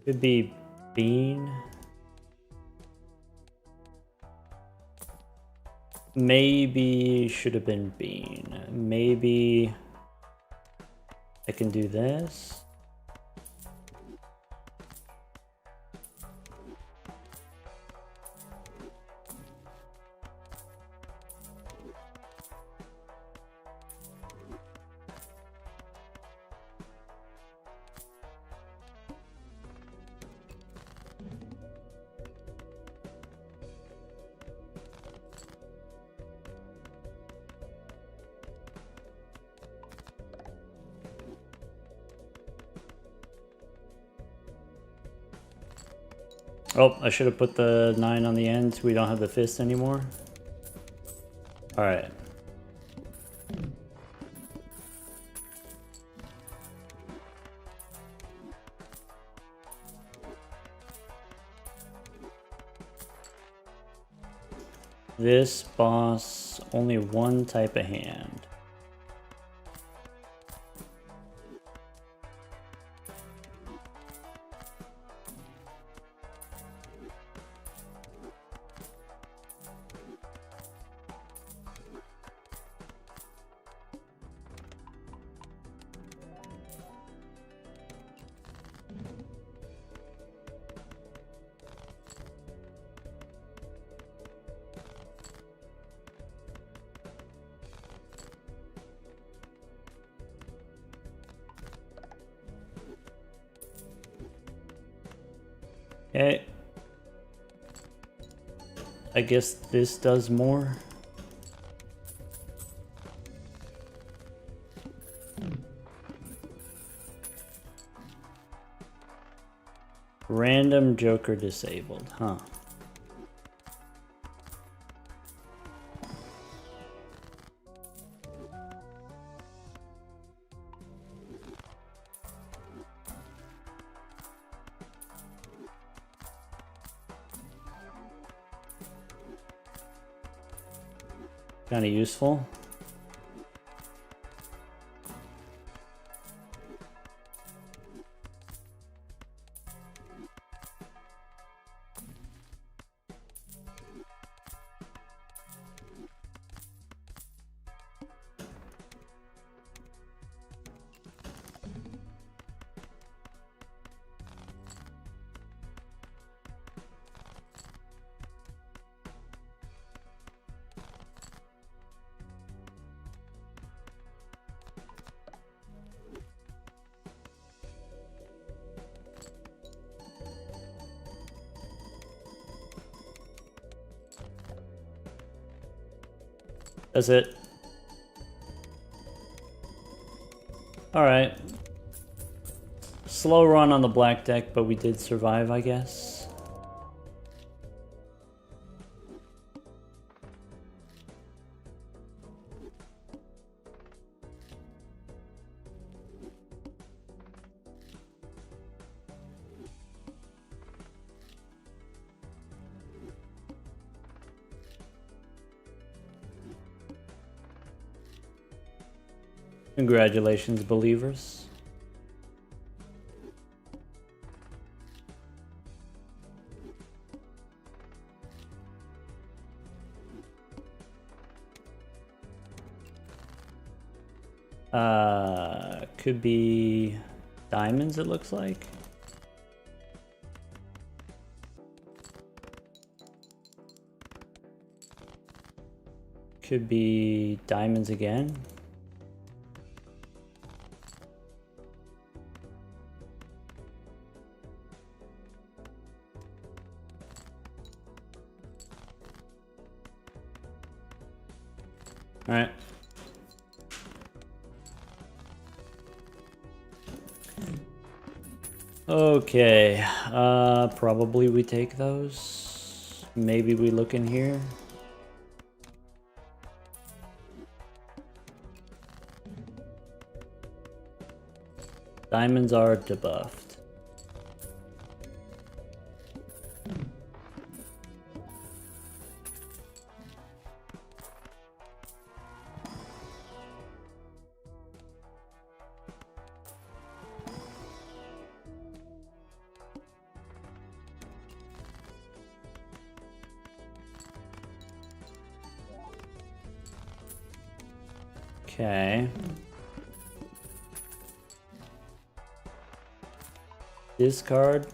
Could be Bean. Maybe should have been Bean. Maybe I can do this. Oh, I should have put the 9 on the end. We don't have the fist anymore. All right. This boss, only one type of hand. Okay. I guess this does more. Random Joker disabled, huh? Kind of useful. That's it. Alright. Slow run on the black deck, but we did survive, I guess. Congratulations, believers. Could be diamonds, it looks like. Could be diamonds again. All right. Okay, probably we take those. Maybe we look in here. Diamonds are debuffed. Okay. Discard.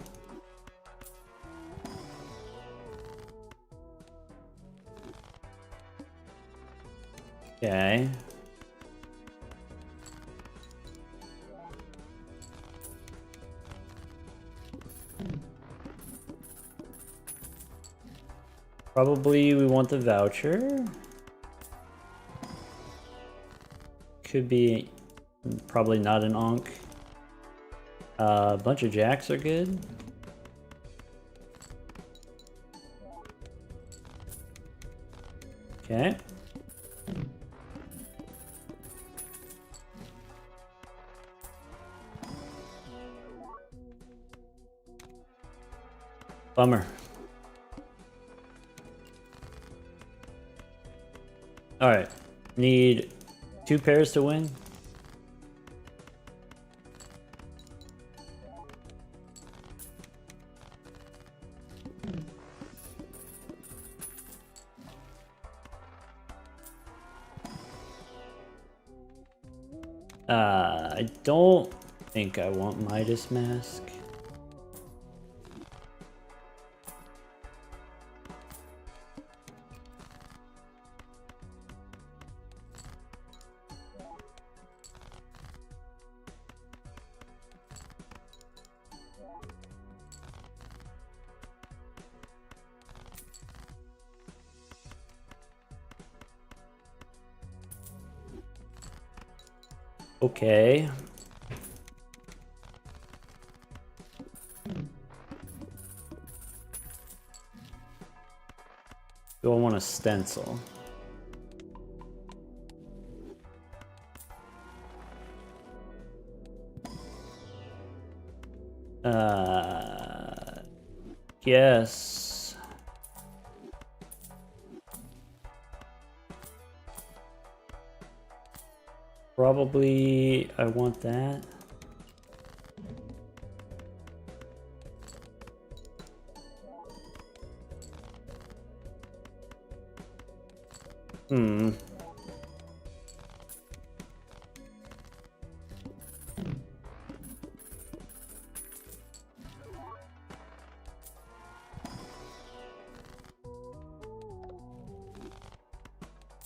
Okay. Probably we want the voucher. Could be probably not an onk. A bunch of jacks are good. Okay. Bummer. All right. Need 2 pairs to win. I don't think I want Midas Mask. Okay. Do I want a stencil? Yes. Probably I want that.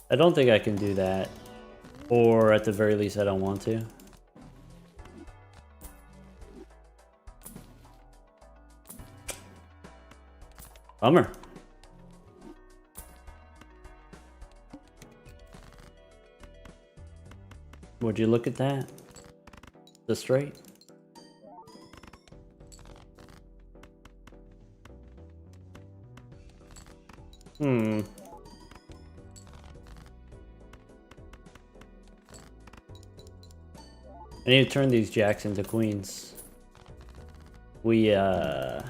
I don't think I can do that. Or at the very least, I don't want to. Bummer. Would you look at that? The straight? I need to turn these jacks into queens. We, a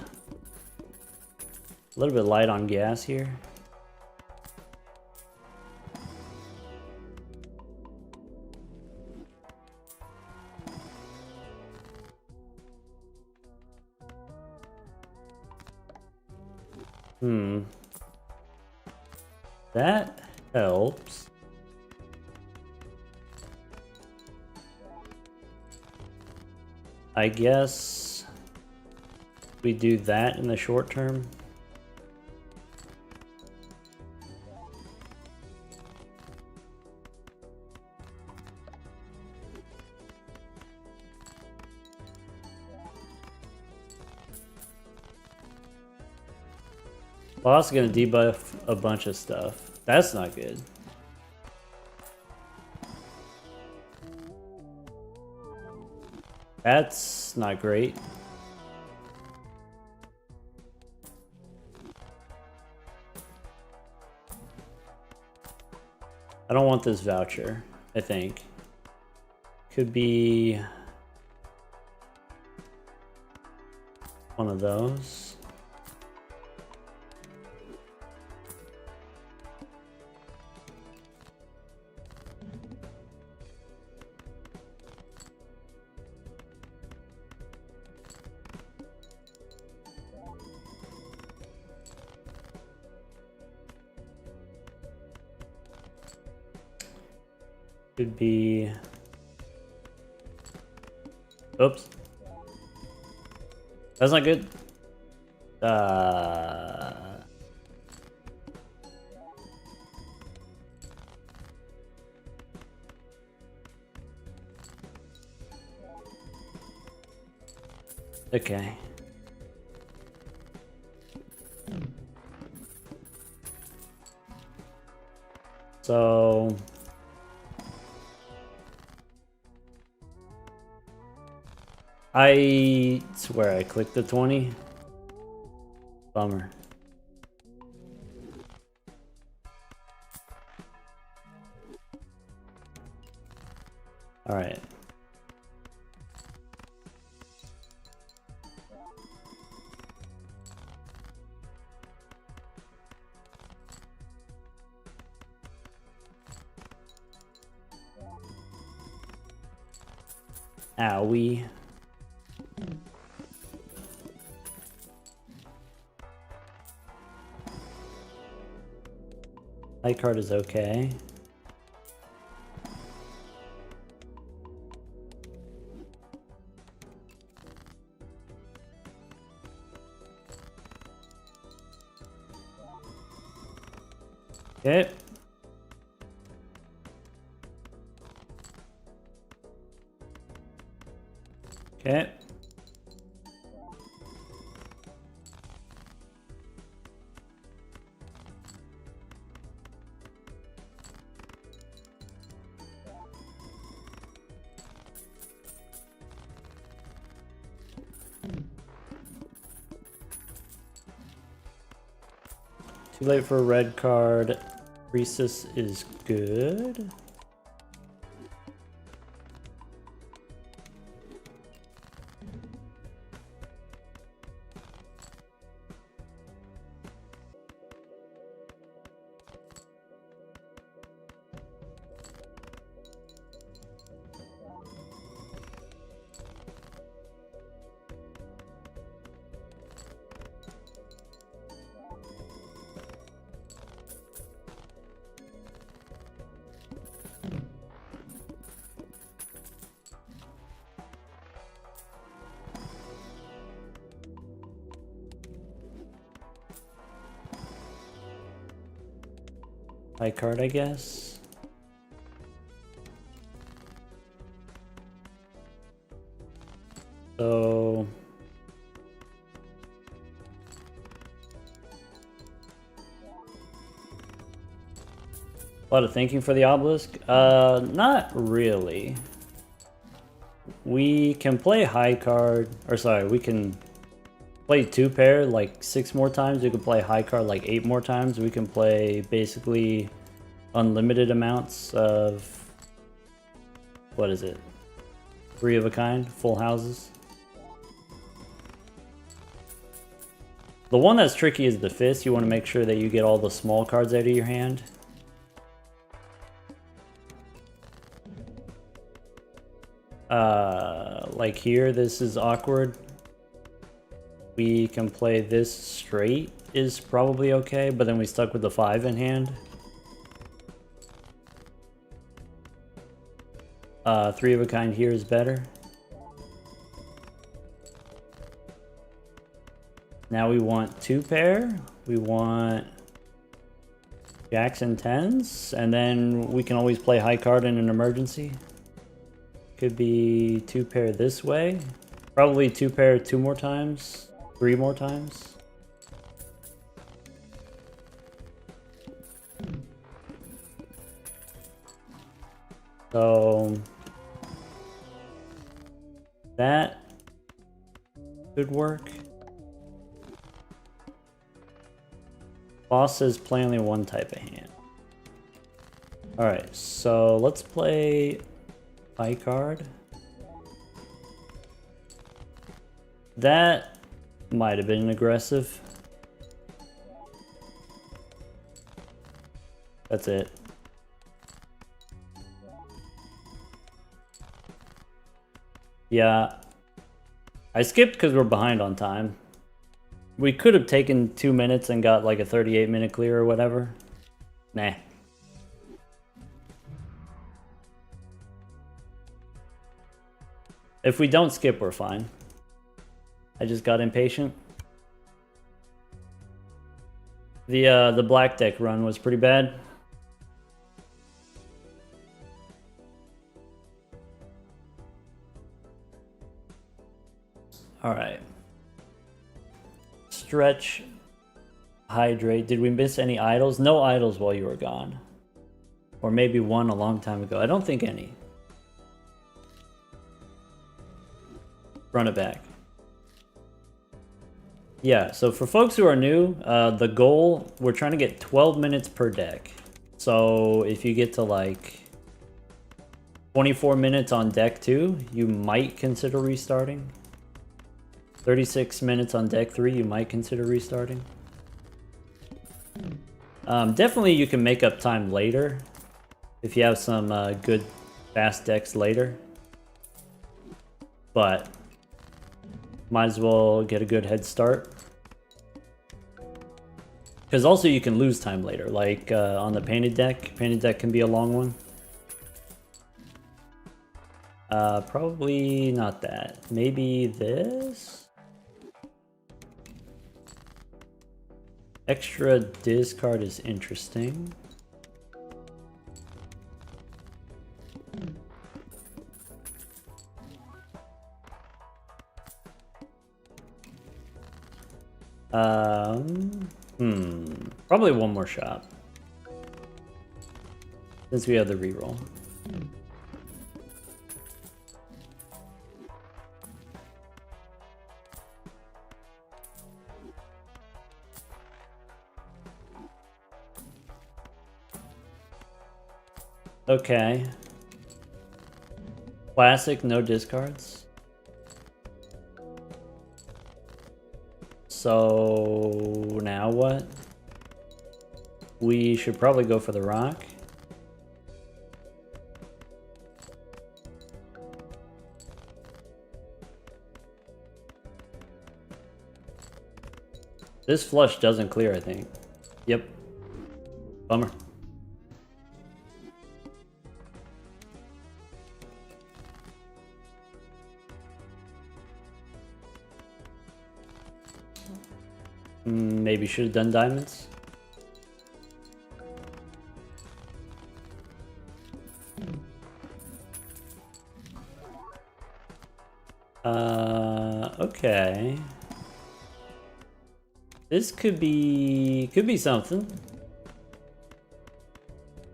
little bit light on gas here. That helps. I guess we do that in the short term. Boss is gonna debuff a bunch of stuff. That's not good. That's not great. I don't want this voucher, I think. Could be one of those. Could be... Oops. That's not good. Okay. So... I swear I clicked the 20. Bummer. All right. Owie. High card is okay. Okay. Okay. Too late for a red card. Priestess is good. High card, I guess. So... a lot of thinking for the obelisk? Not really. We can play high card, or sorry, we can play 2-pair like 6 more times. We can play high card like 8 more times. We can play basically unlimited amounts of, what is it? 3 of a kind, full houses. The one that's tricky is the fist. You want to make sure that you get all the small cards out of your hand. Like here, this is awkward. We can play this straight is probably okay, but then we stuck with the 5 in hand. 3 of a kind here is better. Now we want 2 pair. We want jacks and 10s, and then we can always play high card in an emergency. Could be 2 pair this way. Probably 2 pair 2 more times, 3 more times. So that could work. Boss says play only one type of hand. Alright, so let's play high card. That might have been aggressive. That's it. Yeah. I skipped because we're behind on time. We could have taken 2 minutes and got like a 38-minute clear or whatever. Nah. If we don't skip, we're fine. I just got impatient. The black deck run was pretty bad. All right. Stretch, hydrate. Did we miss any idols? No idols while you were gone. Or maybe one a long time ago. I don't think any. Run it back. Yeah, so for folks who are new, the goal, we're trying to get 12 minutes per deck. So if you get to like 24 minutes on deck 2, you might consider restarting. 36 minutes on deck 3, you might consider restarting. Definitely you can make up time later if you have some good fast decks later. But might as well get a good head start. Because also you can lose time later, like on the painted deck. Painted deck can be a long one. Probably not that. Maybe this? Extra discard is interesting. Probably one more shot. Since we have the reroll. Okay. Classic, no discards. So now what? We should probably go for the rock. This flush doesn't clear, I think. Yep. Bummer. Maybe should have done diamonds. Okay. This could be something.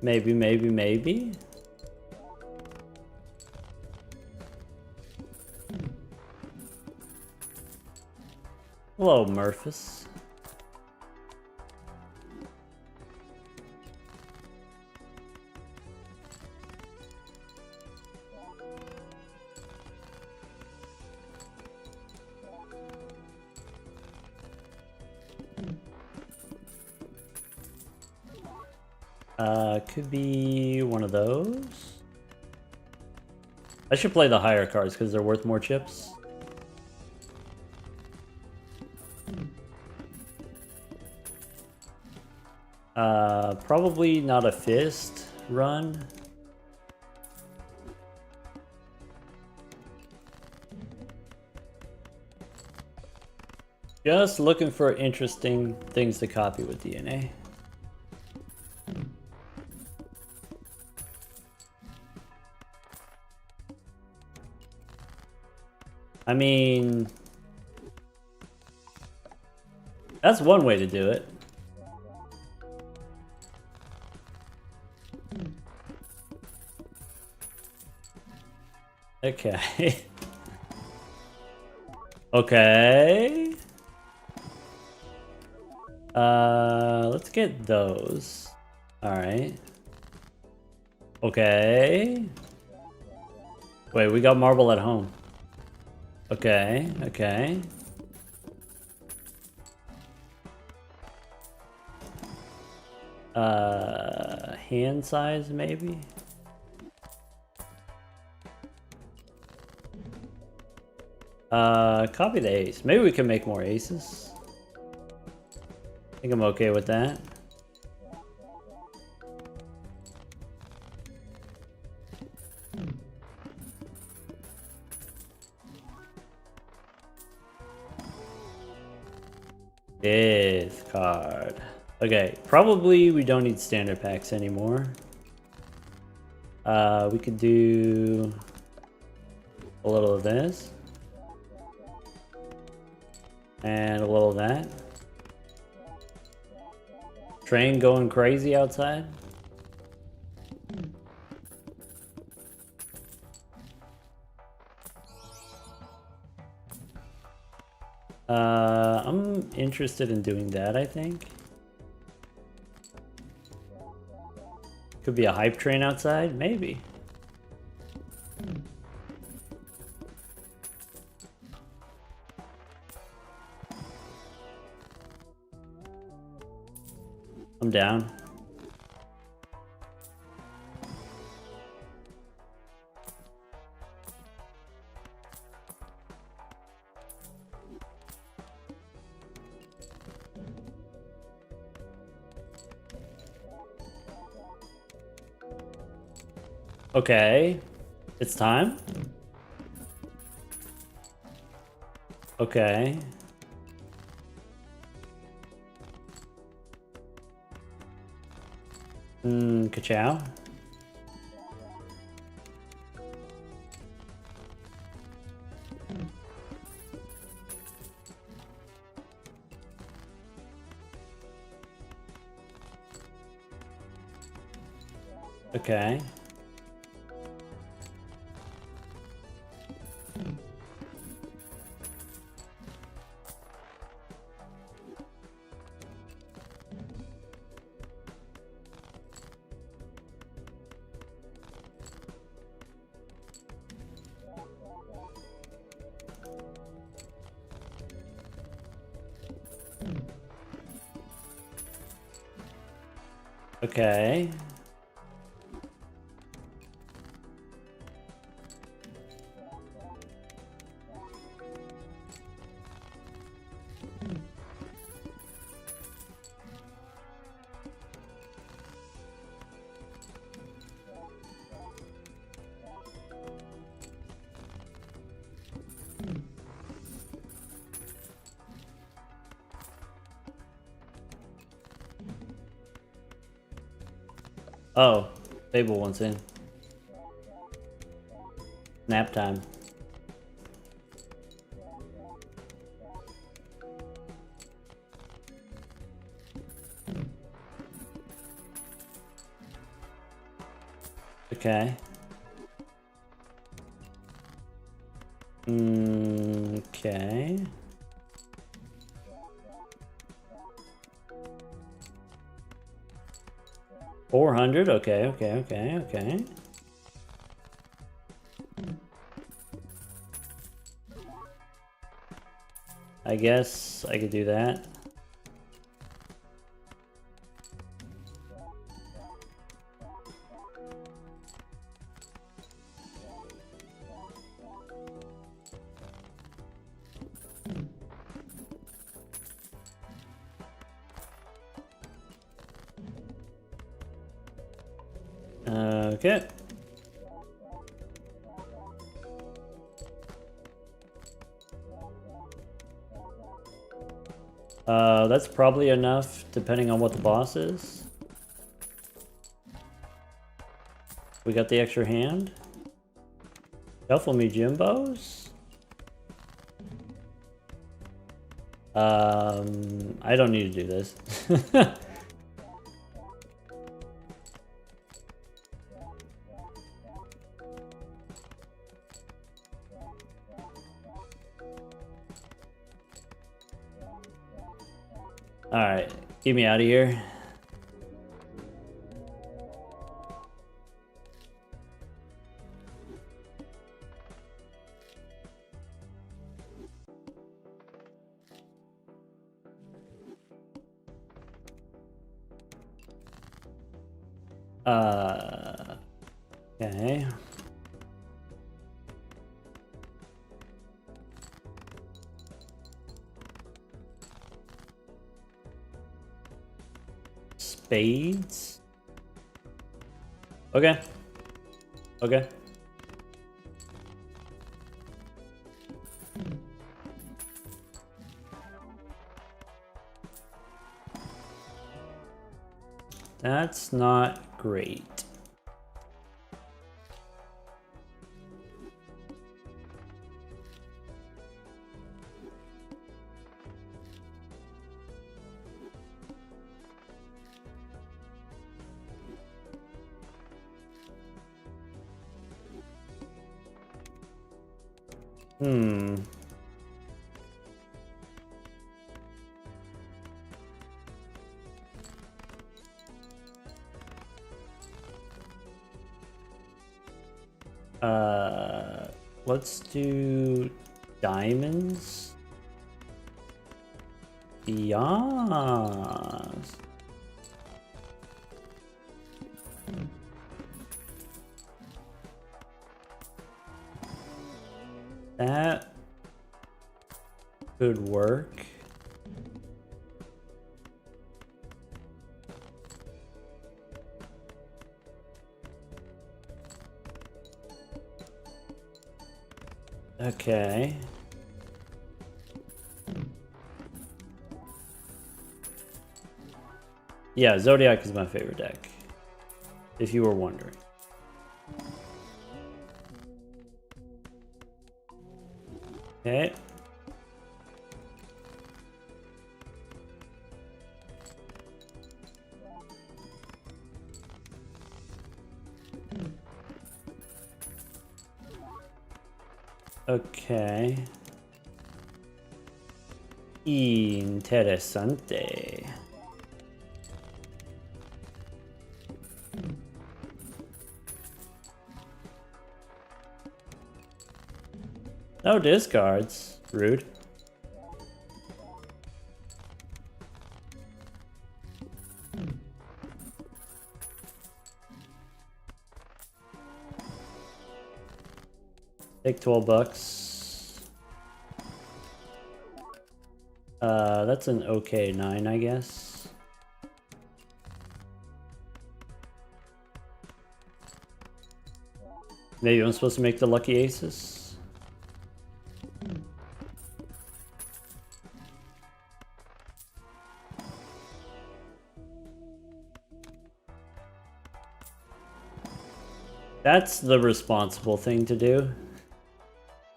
Maybe. Hello, Murphys. Could be one of those. I should play the higher cards because they're worth more chips. Probably not a fist run. Just looking for interesting things to copy with DNA. I mean, that's one way to do it. Okay. Okay. Let's get those. All right. Okay. Wait, we got marble at home. Okay, okay. Hand size maybe? Copy the ace. Maybe we can make more aces. I think I'm okay with that. This card. Okay, probably we don't need standard packs anymore. We could do a little of this. And a little of that. Train going crazy outside. I'm interested in doing that, I think. Could be a hype train outside, maybe. I'm down. Okay, it's time. Okay. Ka-chow. Okay. Okay. Oh, table wants in. Nap time. Okay. Okay. $400. Okay, okay, okay, okay. I guess I could do that. Okay. That's probably enough, depending on what the boss is. We got the extra hand. Shuffle me Jimbos. I don't need to do this. Alright, get me out of here. Okay. Spades? Okay. Okay. That's not great. Let's do diamonds. Yes. That could work. Okay. Yeah, Zodiac is my favorite deck, if you were wondering. Okay. Okay. Interesante. No discards. Rude. Take 12 bucks. That's an okay 9, I guess. Maybe I'm supposed to make the lucky aces. That's the responsible thing to do,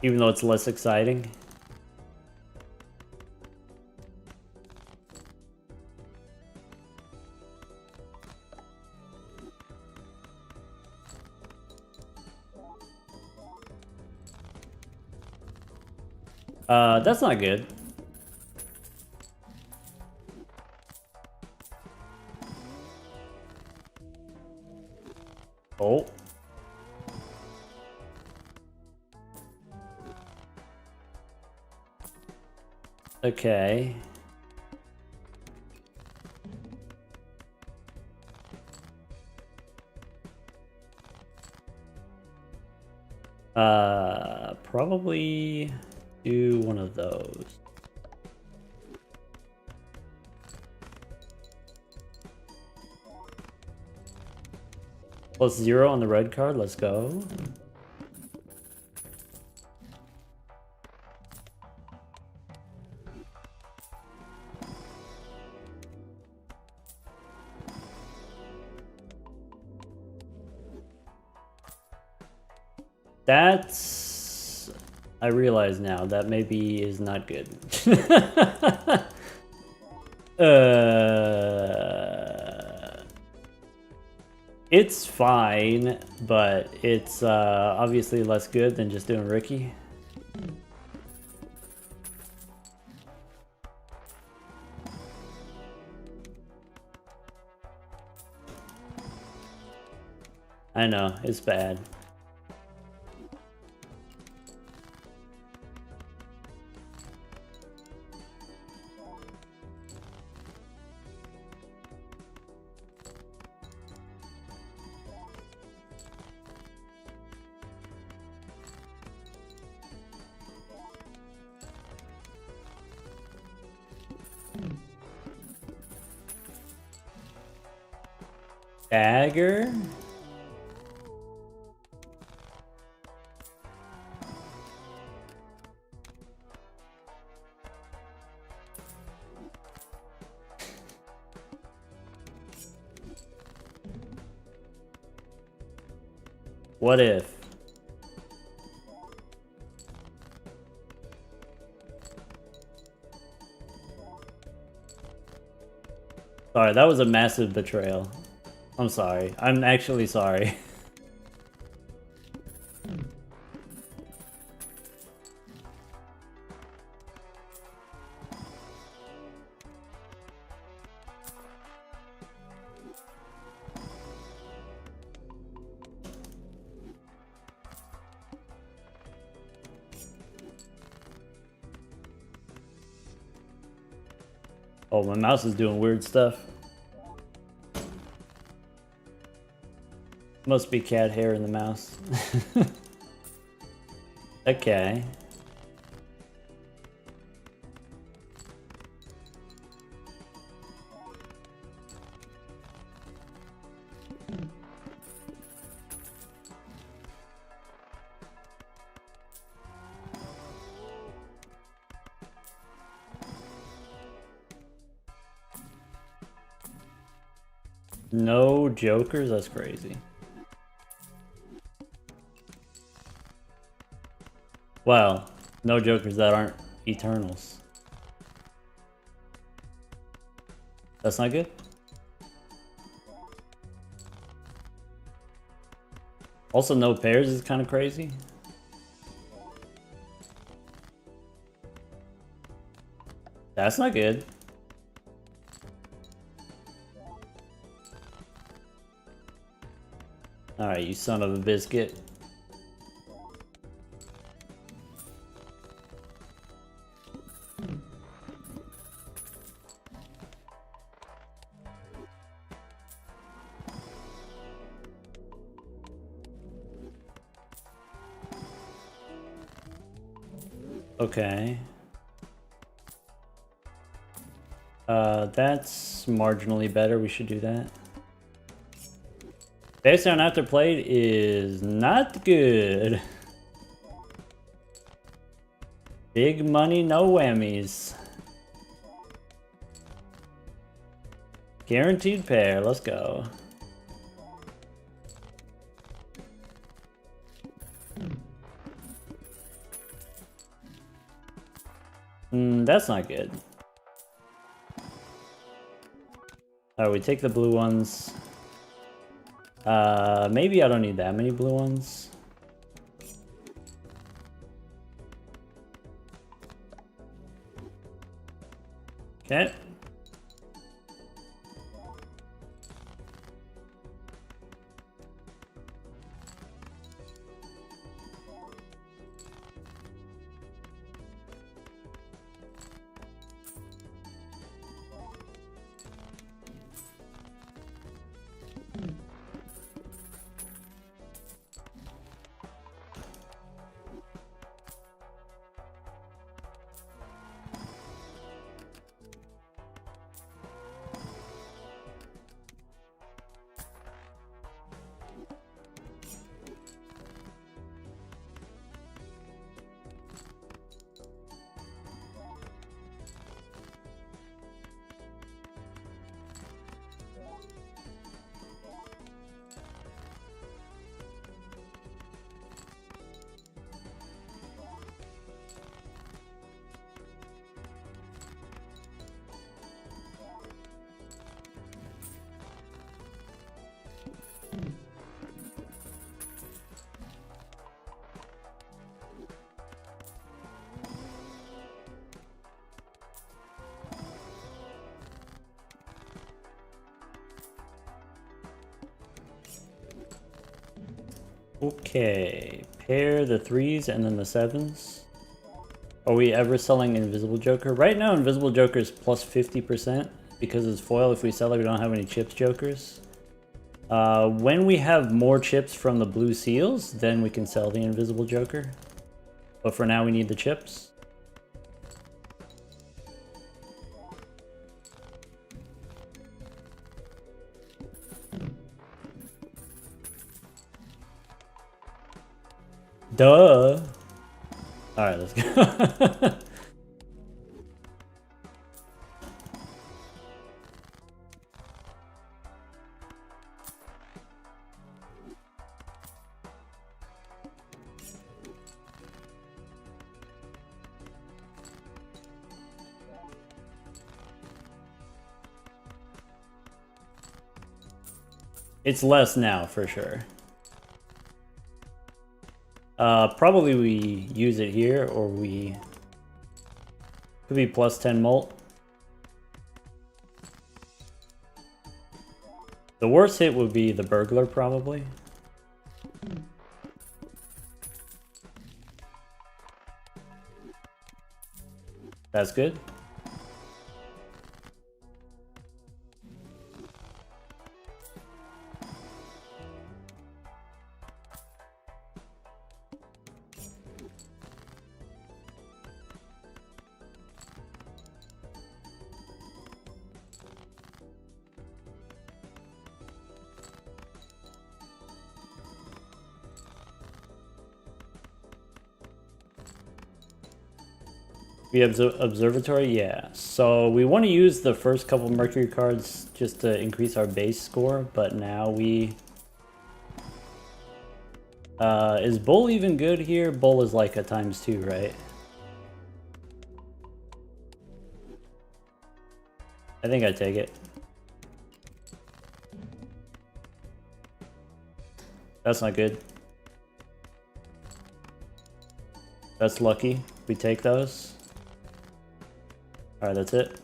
even though it's less exciting. That's not good. Oh. Okay. Probably do one of those. +0 on the red card. Let's go. That's... I realize now that maybe is not good. It's fine, but it's obviously less good than just doing Ricky. I know, it's bad. Dagger? What if? Sorry, that was a massive betrayal. I'm sorry. I'm actually sorry. Oh, my mouse is doing weird stuff. Must be cat hair in the mouse. Okay. No jokers? That's crazy. Well, no jokers that aren't Eternals. That's not good? Also, no pairs is kind of crazy. That's not good. Alright, you son of a biscuit. Okay. That's marginally better. We should do that. Based on after played is not good. Big money, no whammies. Guaranteed pair. Let's go. That's not good. Alright, we take the blue ones. Maybe I don't need that many blue ones. Okay. Okay, pair the 3s and then the 7s. Are we ever selling Invisible Joker? Right now, Invisible Joker is plus 50% because it's foil. If we sell it, we don't have any chips jokers. When we have more chips from the blue seals, then we can sell the Invisible Joker. But for now, we need the chips. Duh. Alright, let's go. It's less now, for sure. Probably we use it here, or we... Could be plus 10 molt. The worst hit would be the burglar, probably. That's good. We have observatory, yeah. So we want to use the first couple Mercury cards just to increase our base score, but now we... is Bull even good here? Bull is like a ×2, right? I think I take it. That's not good. That's lucky. We take those. Alright, that's it.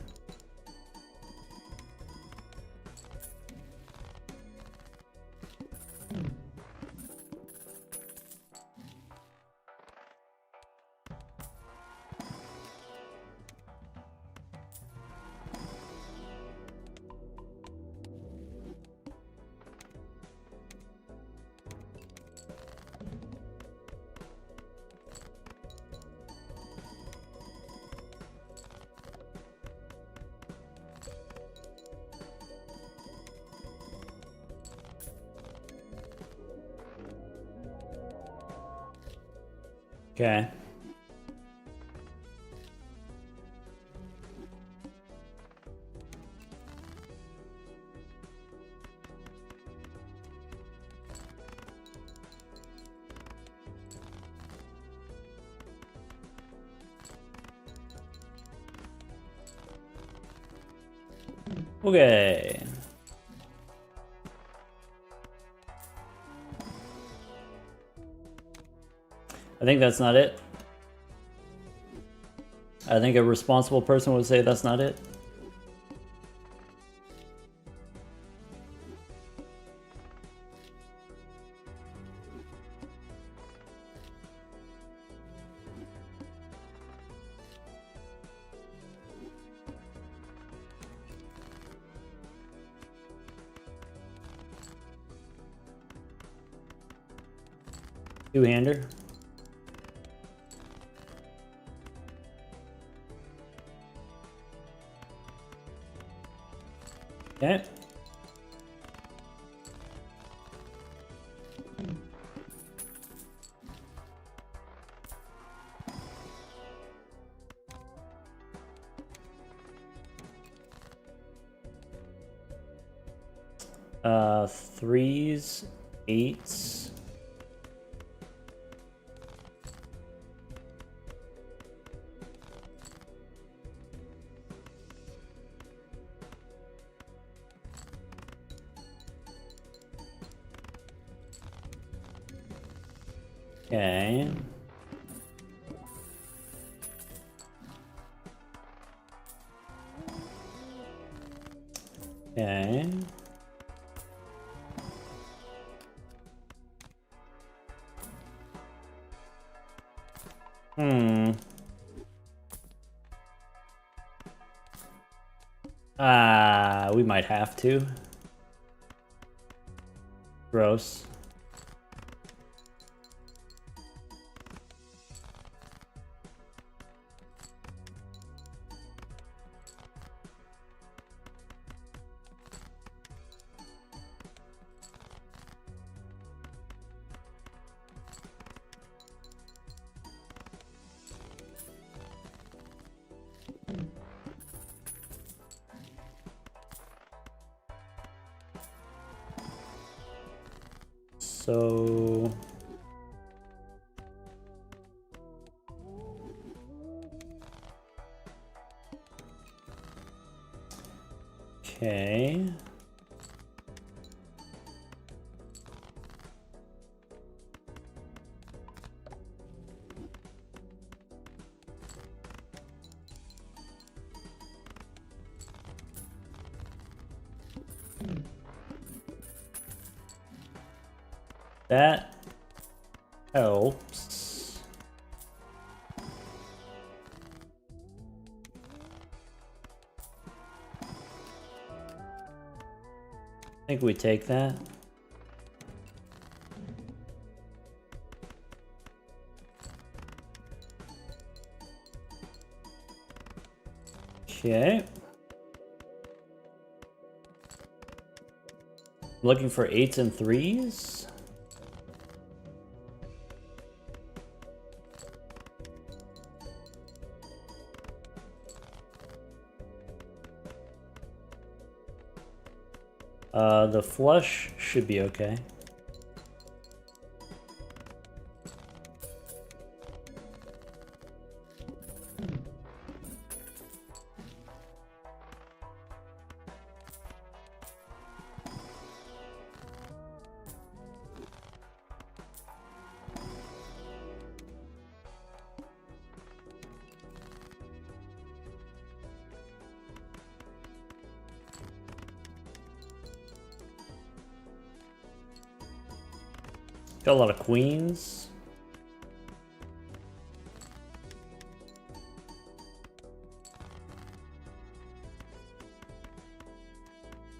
Okay. Okay. I think that's not it. I think a responsible person would say that's not it. Two-hander. Okay. Threes, eights. Okay. Okay. might have to. Gross. So okay. That helps. I think we take that. Okay. Looking for 8s and 3s. The flush should be okay. Got a lot of queens.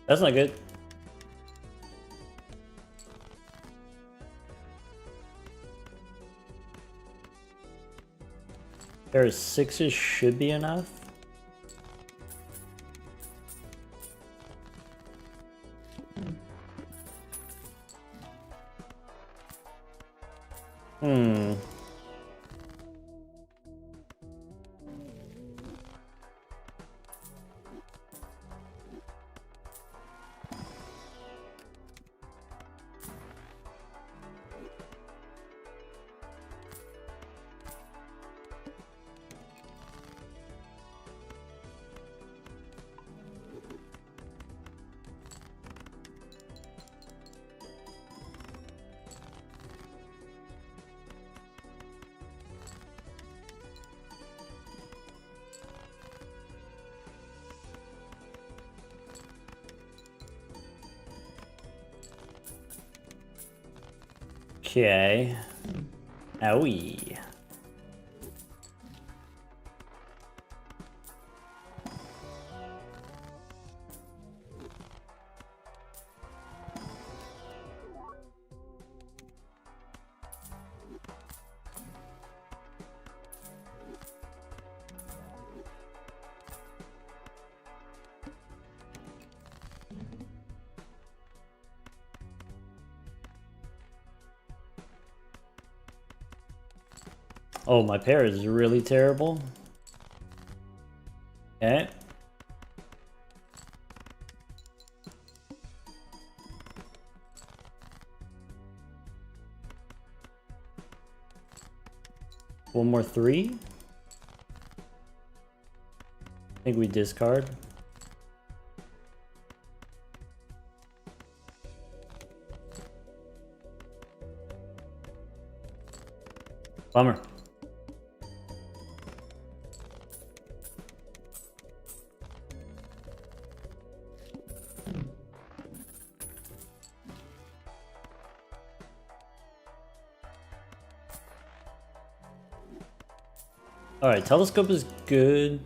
That's not good. There's 6s should be enough. Okay. Owie. Oh, my pair is really terrible. Okay. One more 3. I think we discard. Bummer. Alright, telescope is good.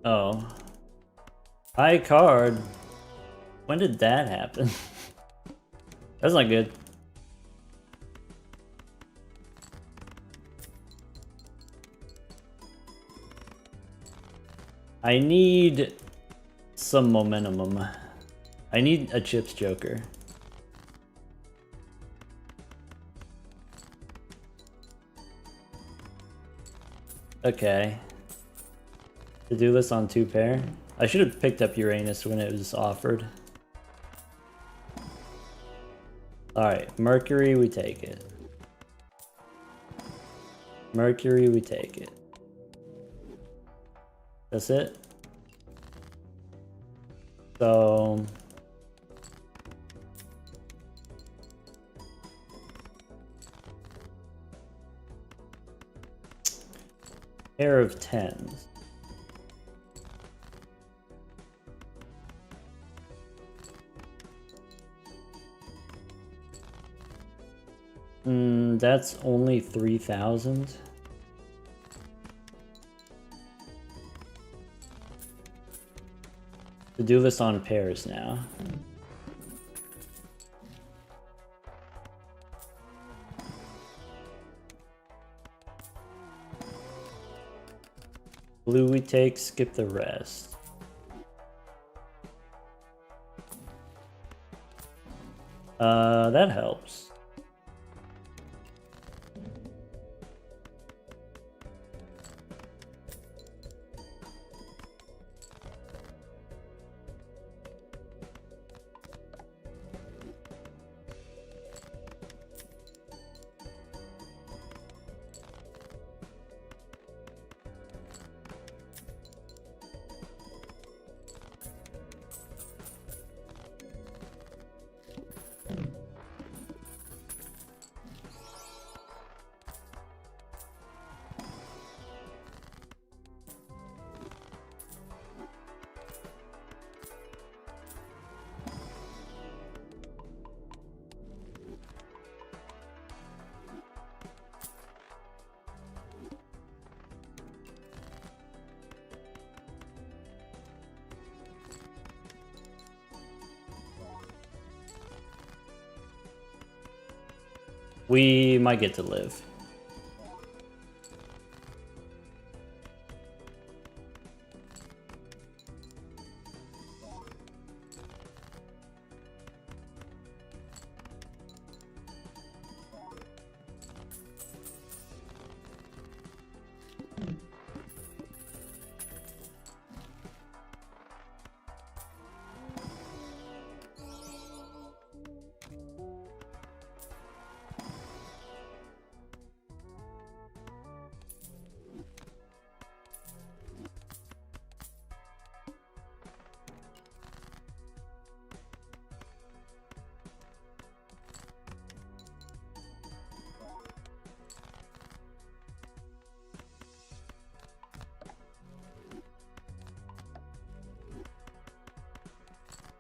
Oh. High card. When did that happen? That's not good. I need some momentum. I need a chips joker. Okay. To do this on 2 pair. I should have picked up Uranus when it was offered. Alright, Mercury, we take it. Mercury, we take it. That's it? So... pair of 10s. That's only 3,000. To do this on pairs now. Blue we take, skip the rest. That helps. We might get to live.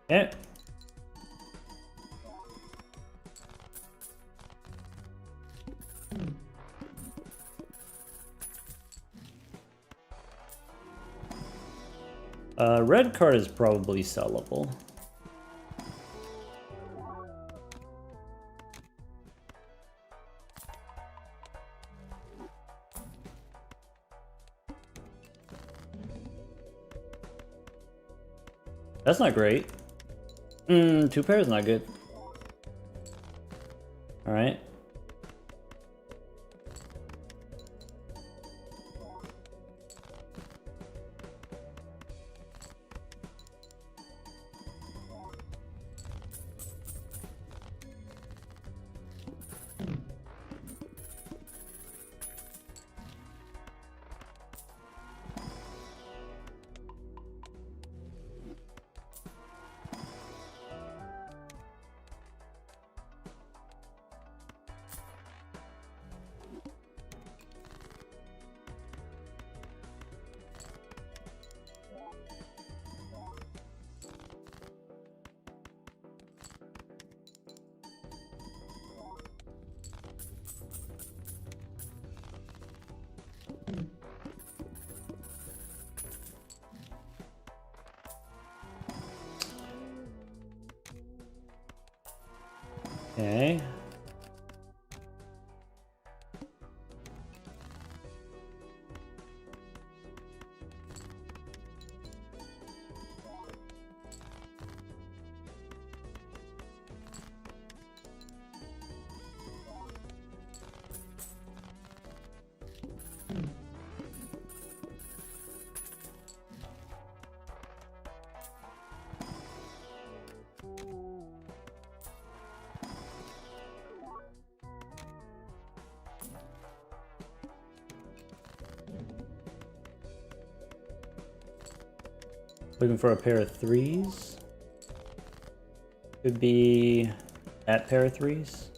Yeah. Red card is probably sellable. That's not great. 2 pairs not good. Alright. Okay. Looking for a pair of threes. Could be that pair of threes.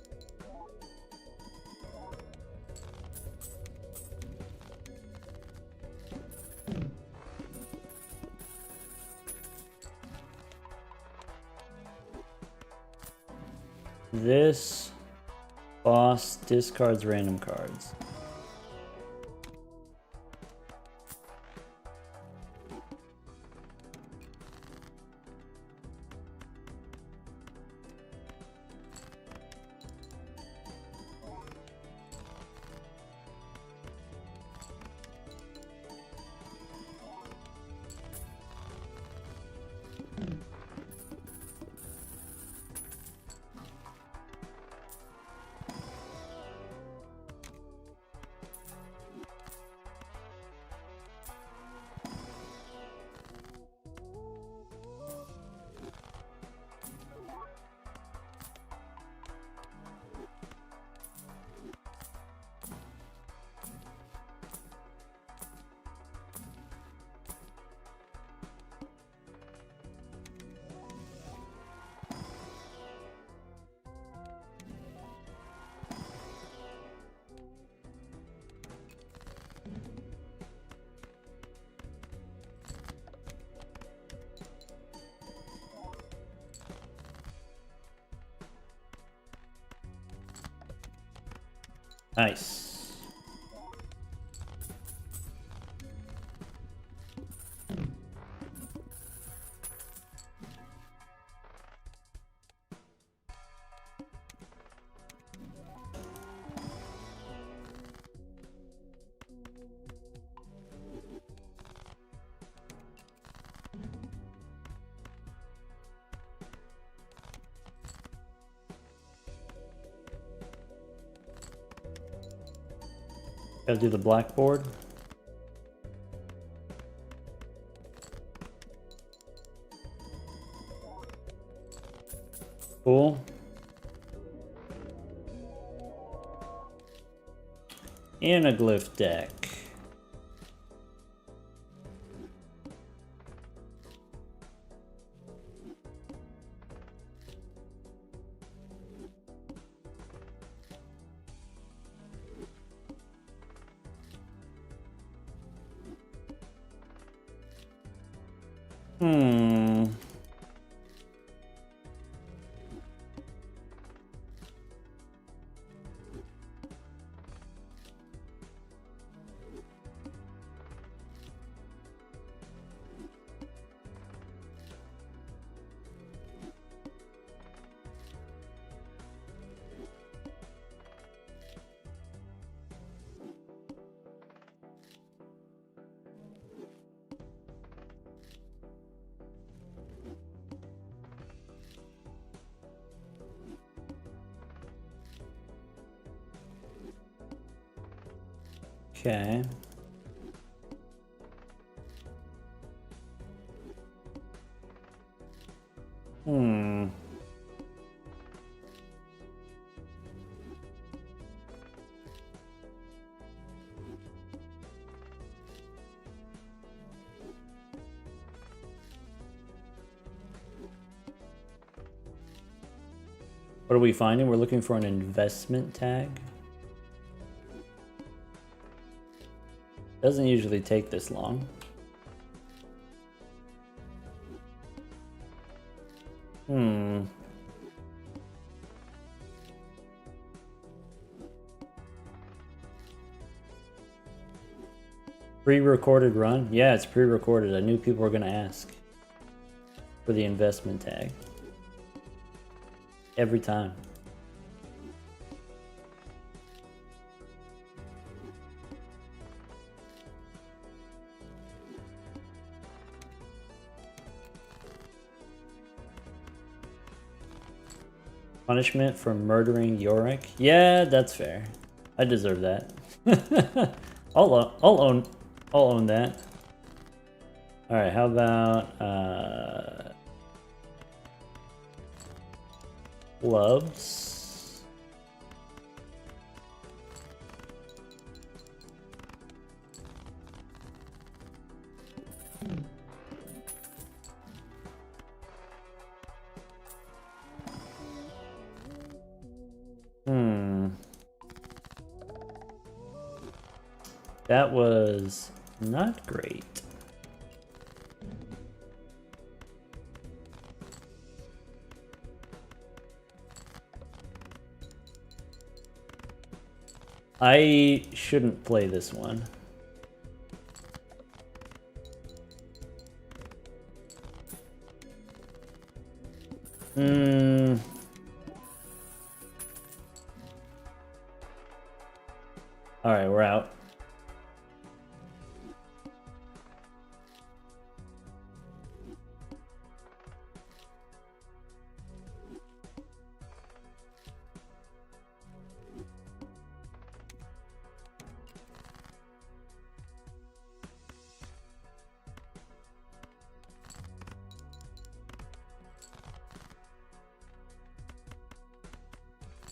This boss discards random cards. Nice. Gotta do the blackboard. Cool. Anaglyph deck. Okay. What are we finding? We're looking for an investment tag. Doesn't usually take this long. Pre-recorded run? Yeah, it's pre-recorded. I knew people were gonna ask for the investment tag. Every time. Punishment for murdering Yorick. Yeah, that's fair. I deserve that. I'll own that. All right, how about gloves? That was not great. I shouldn't play this one. All right, we're out.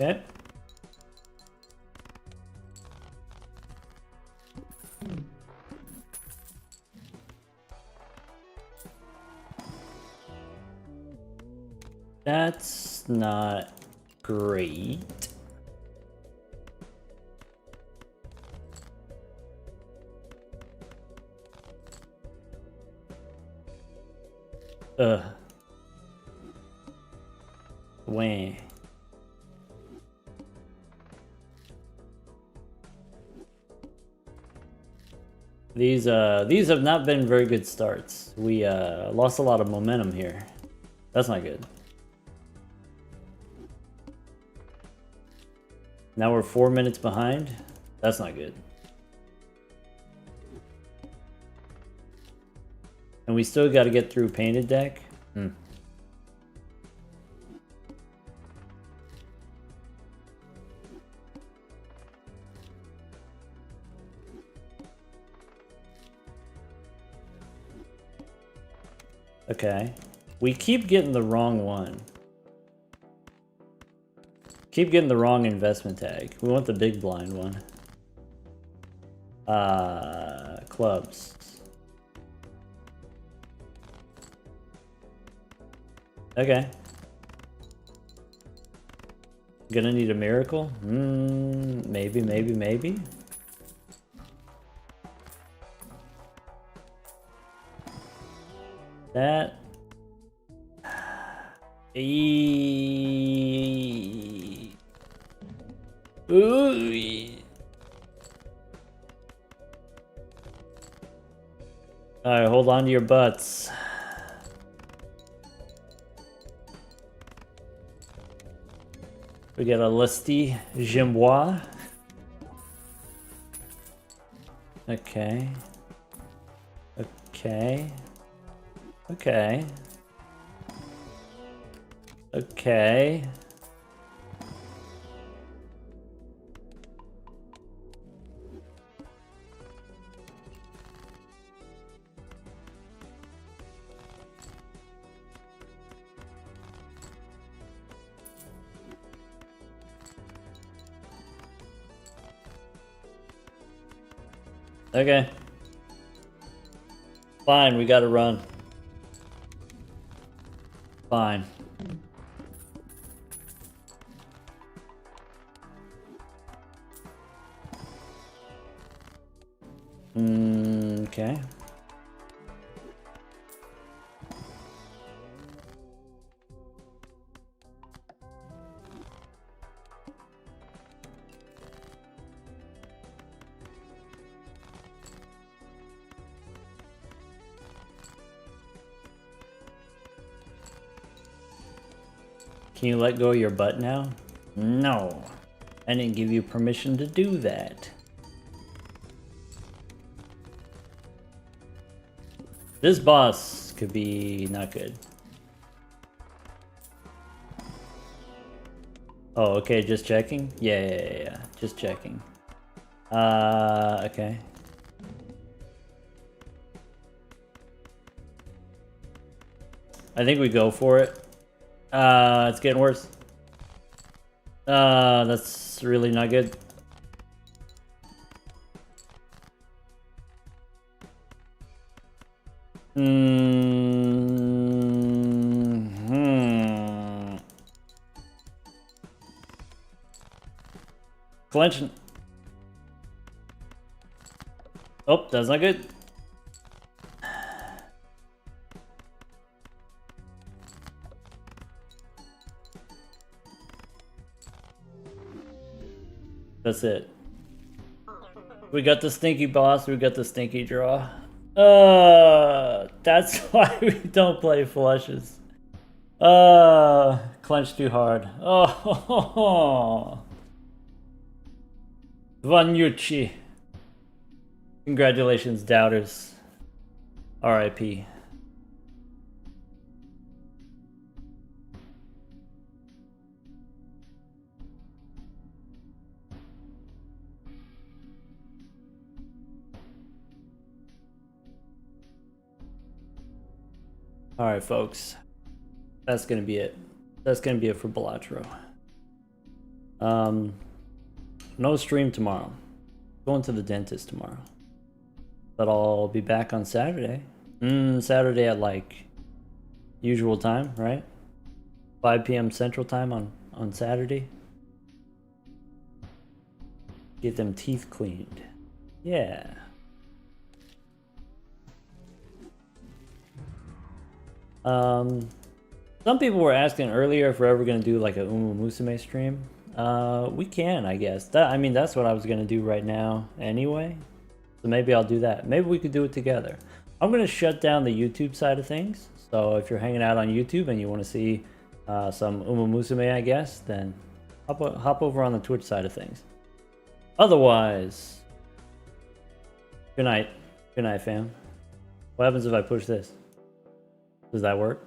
Okay. That's not great. Wah. These have not been very good starts. We lost a lot of momentum here. That's not good. Now we're 4 minutes behind. That's not good. And we still got to get through painted deck. Okay. We keep getting the wrong one. Keep getting the wrong investment tag. We want the big blind one. Clubs. Okay. Gonna need a miracle? Maybe, maybe, maybe. That. Ooh. Alright, hold on to your butts. We got a Lusty Gembois. Okay. Okay. Okay. Okay. Okay. Fine, we gotta run. Fine. Okay. Can you let go of your butt now? No. I didn't give you permission to do that. This boss could be not good. Oh, okay, just checking? Yeah. Just checking. Okay. I think we go for it. It's getting worse. That's really not good. Clenching. Oh, that's not good. That's it. We got the stinky boss, we got the stinky draw. That's why we don't play flushes. Clench too hard. Oh, Vanucci. Congratulations, doubters. RIP. Alright, folks. That's gonna be it. That's gonna be it for Balatro. No stream tomorrow. Going to the dentist tomorrow. But I'll be back on Saturday. Saturday at like usual time, right? 5 p.m. Central Time on Saturday. Get them teeth cleaned. Yeah. Some people were asking earlier if we're ever gonna do like a Uma Musume stream. We can, I guess. I mean, that's what I was gonna do right now anyway. So maybe I'll do that. Maybe we could do it together. I'm gonna shut down the YouTube side of things. So if you're hanging out on YouTube and you want to see some Uma Musume, I guess, then hop over on the Twitch side of things. Otherwise, good night. Good night, fam. What happens if I push this? Does that work?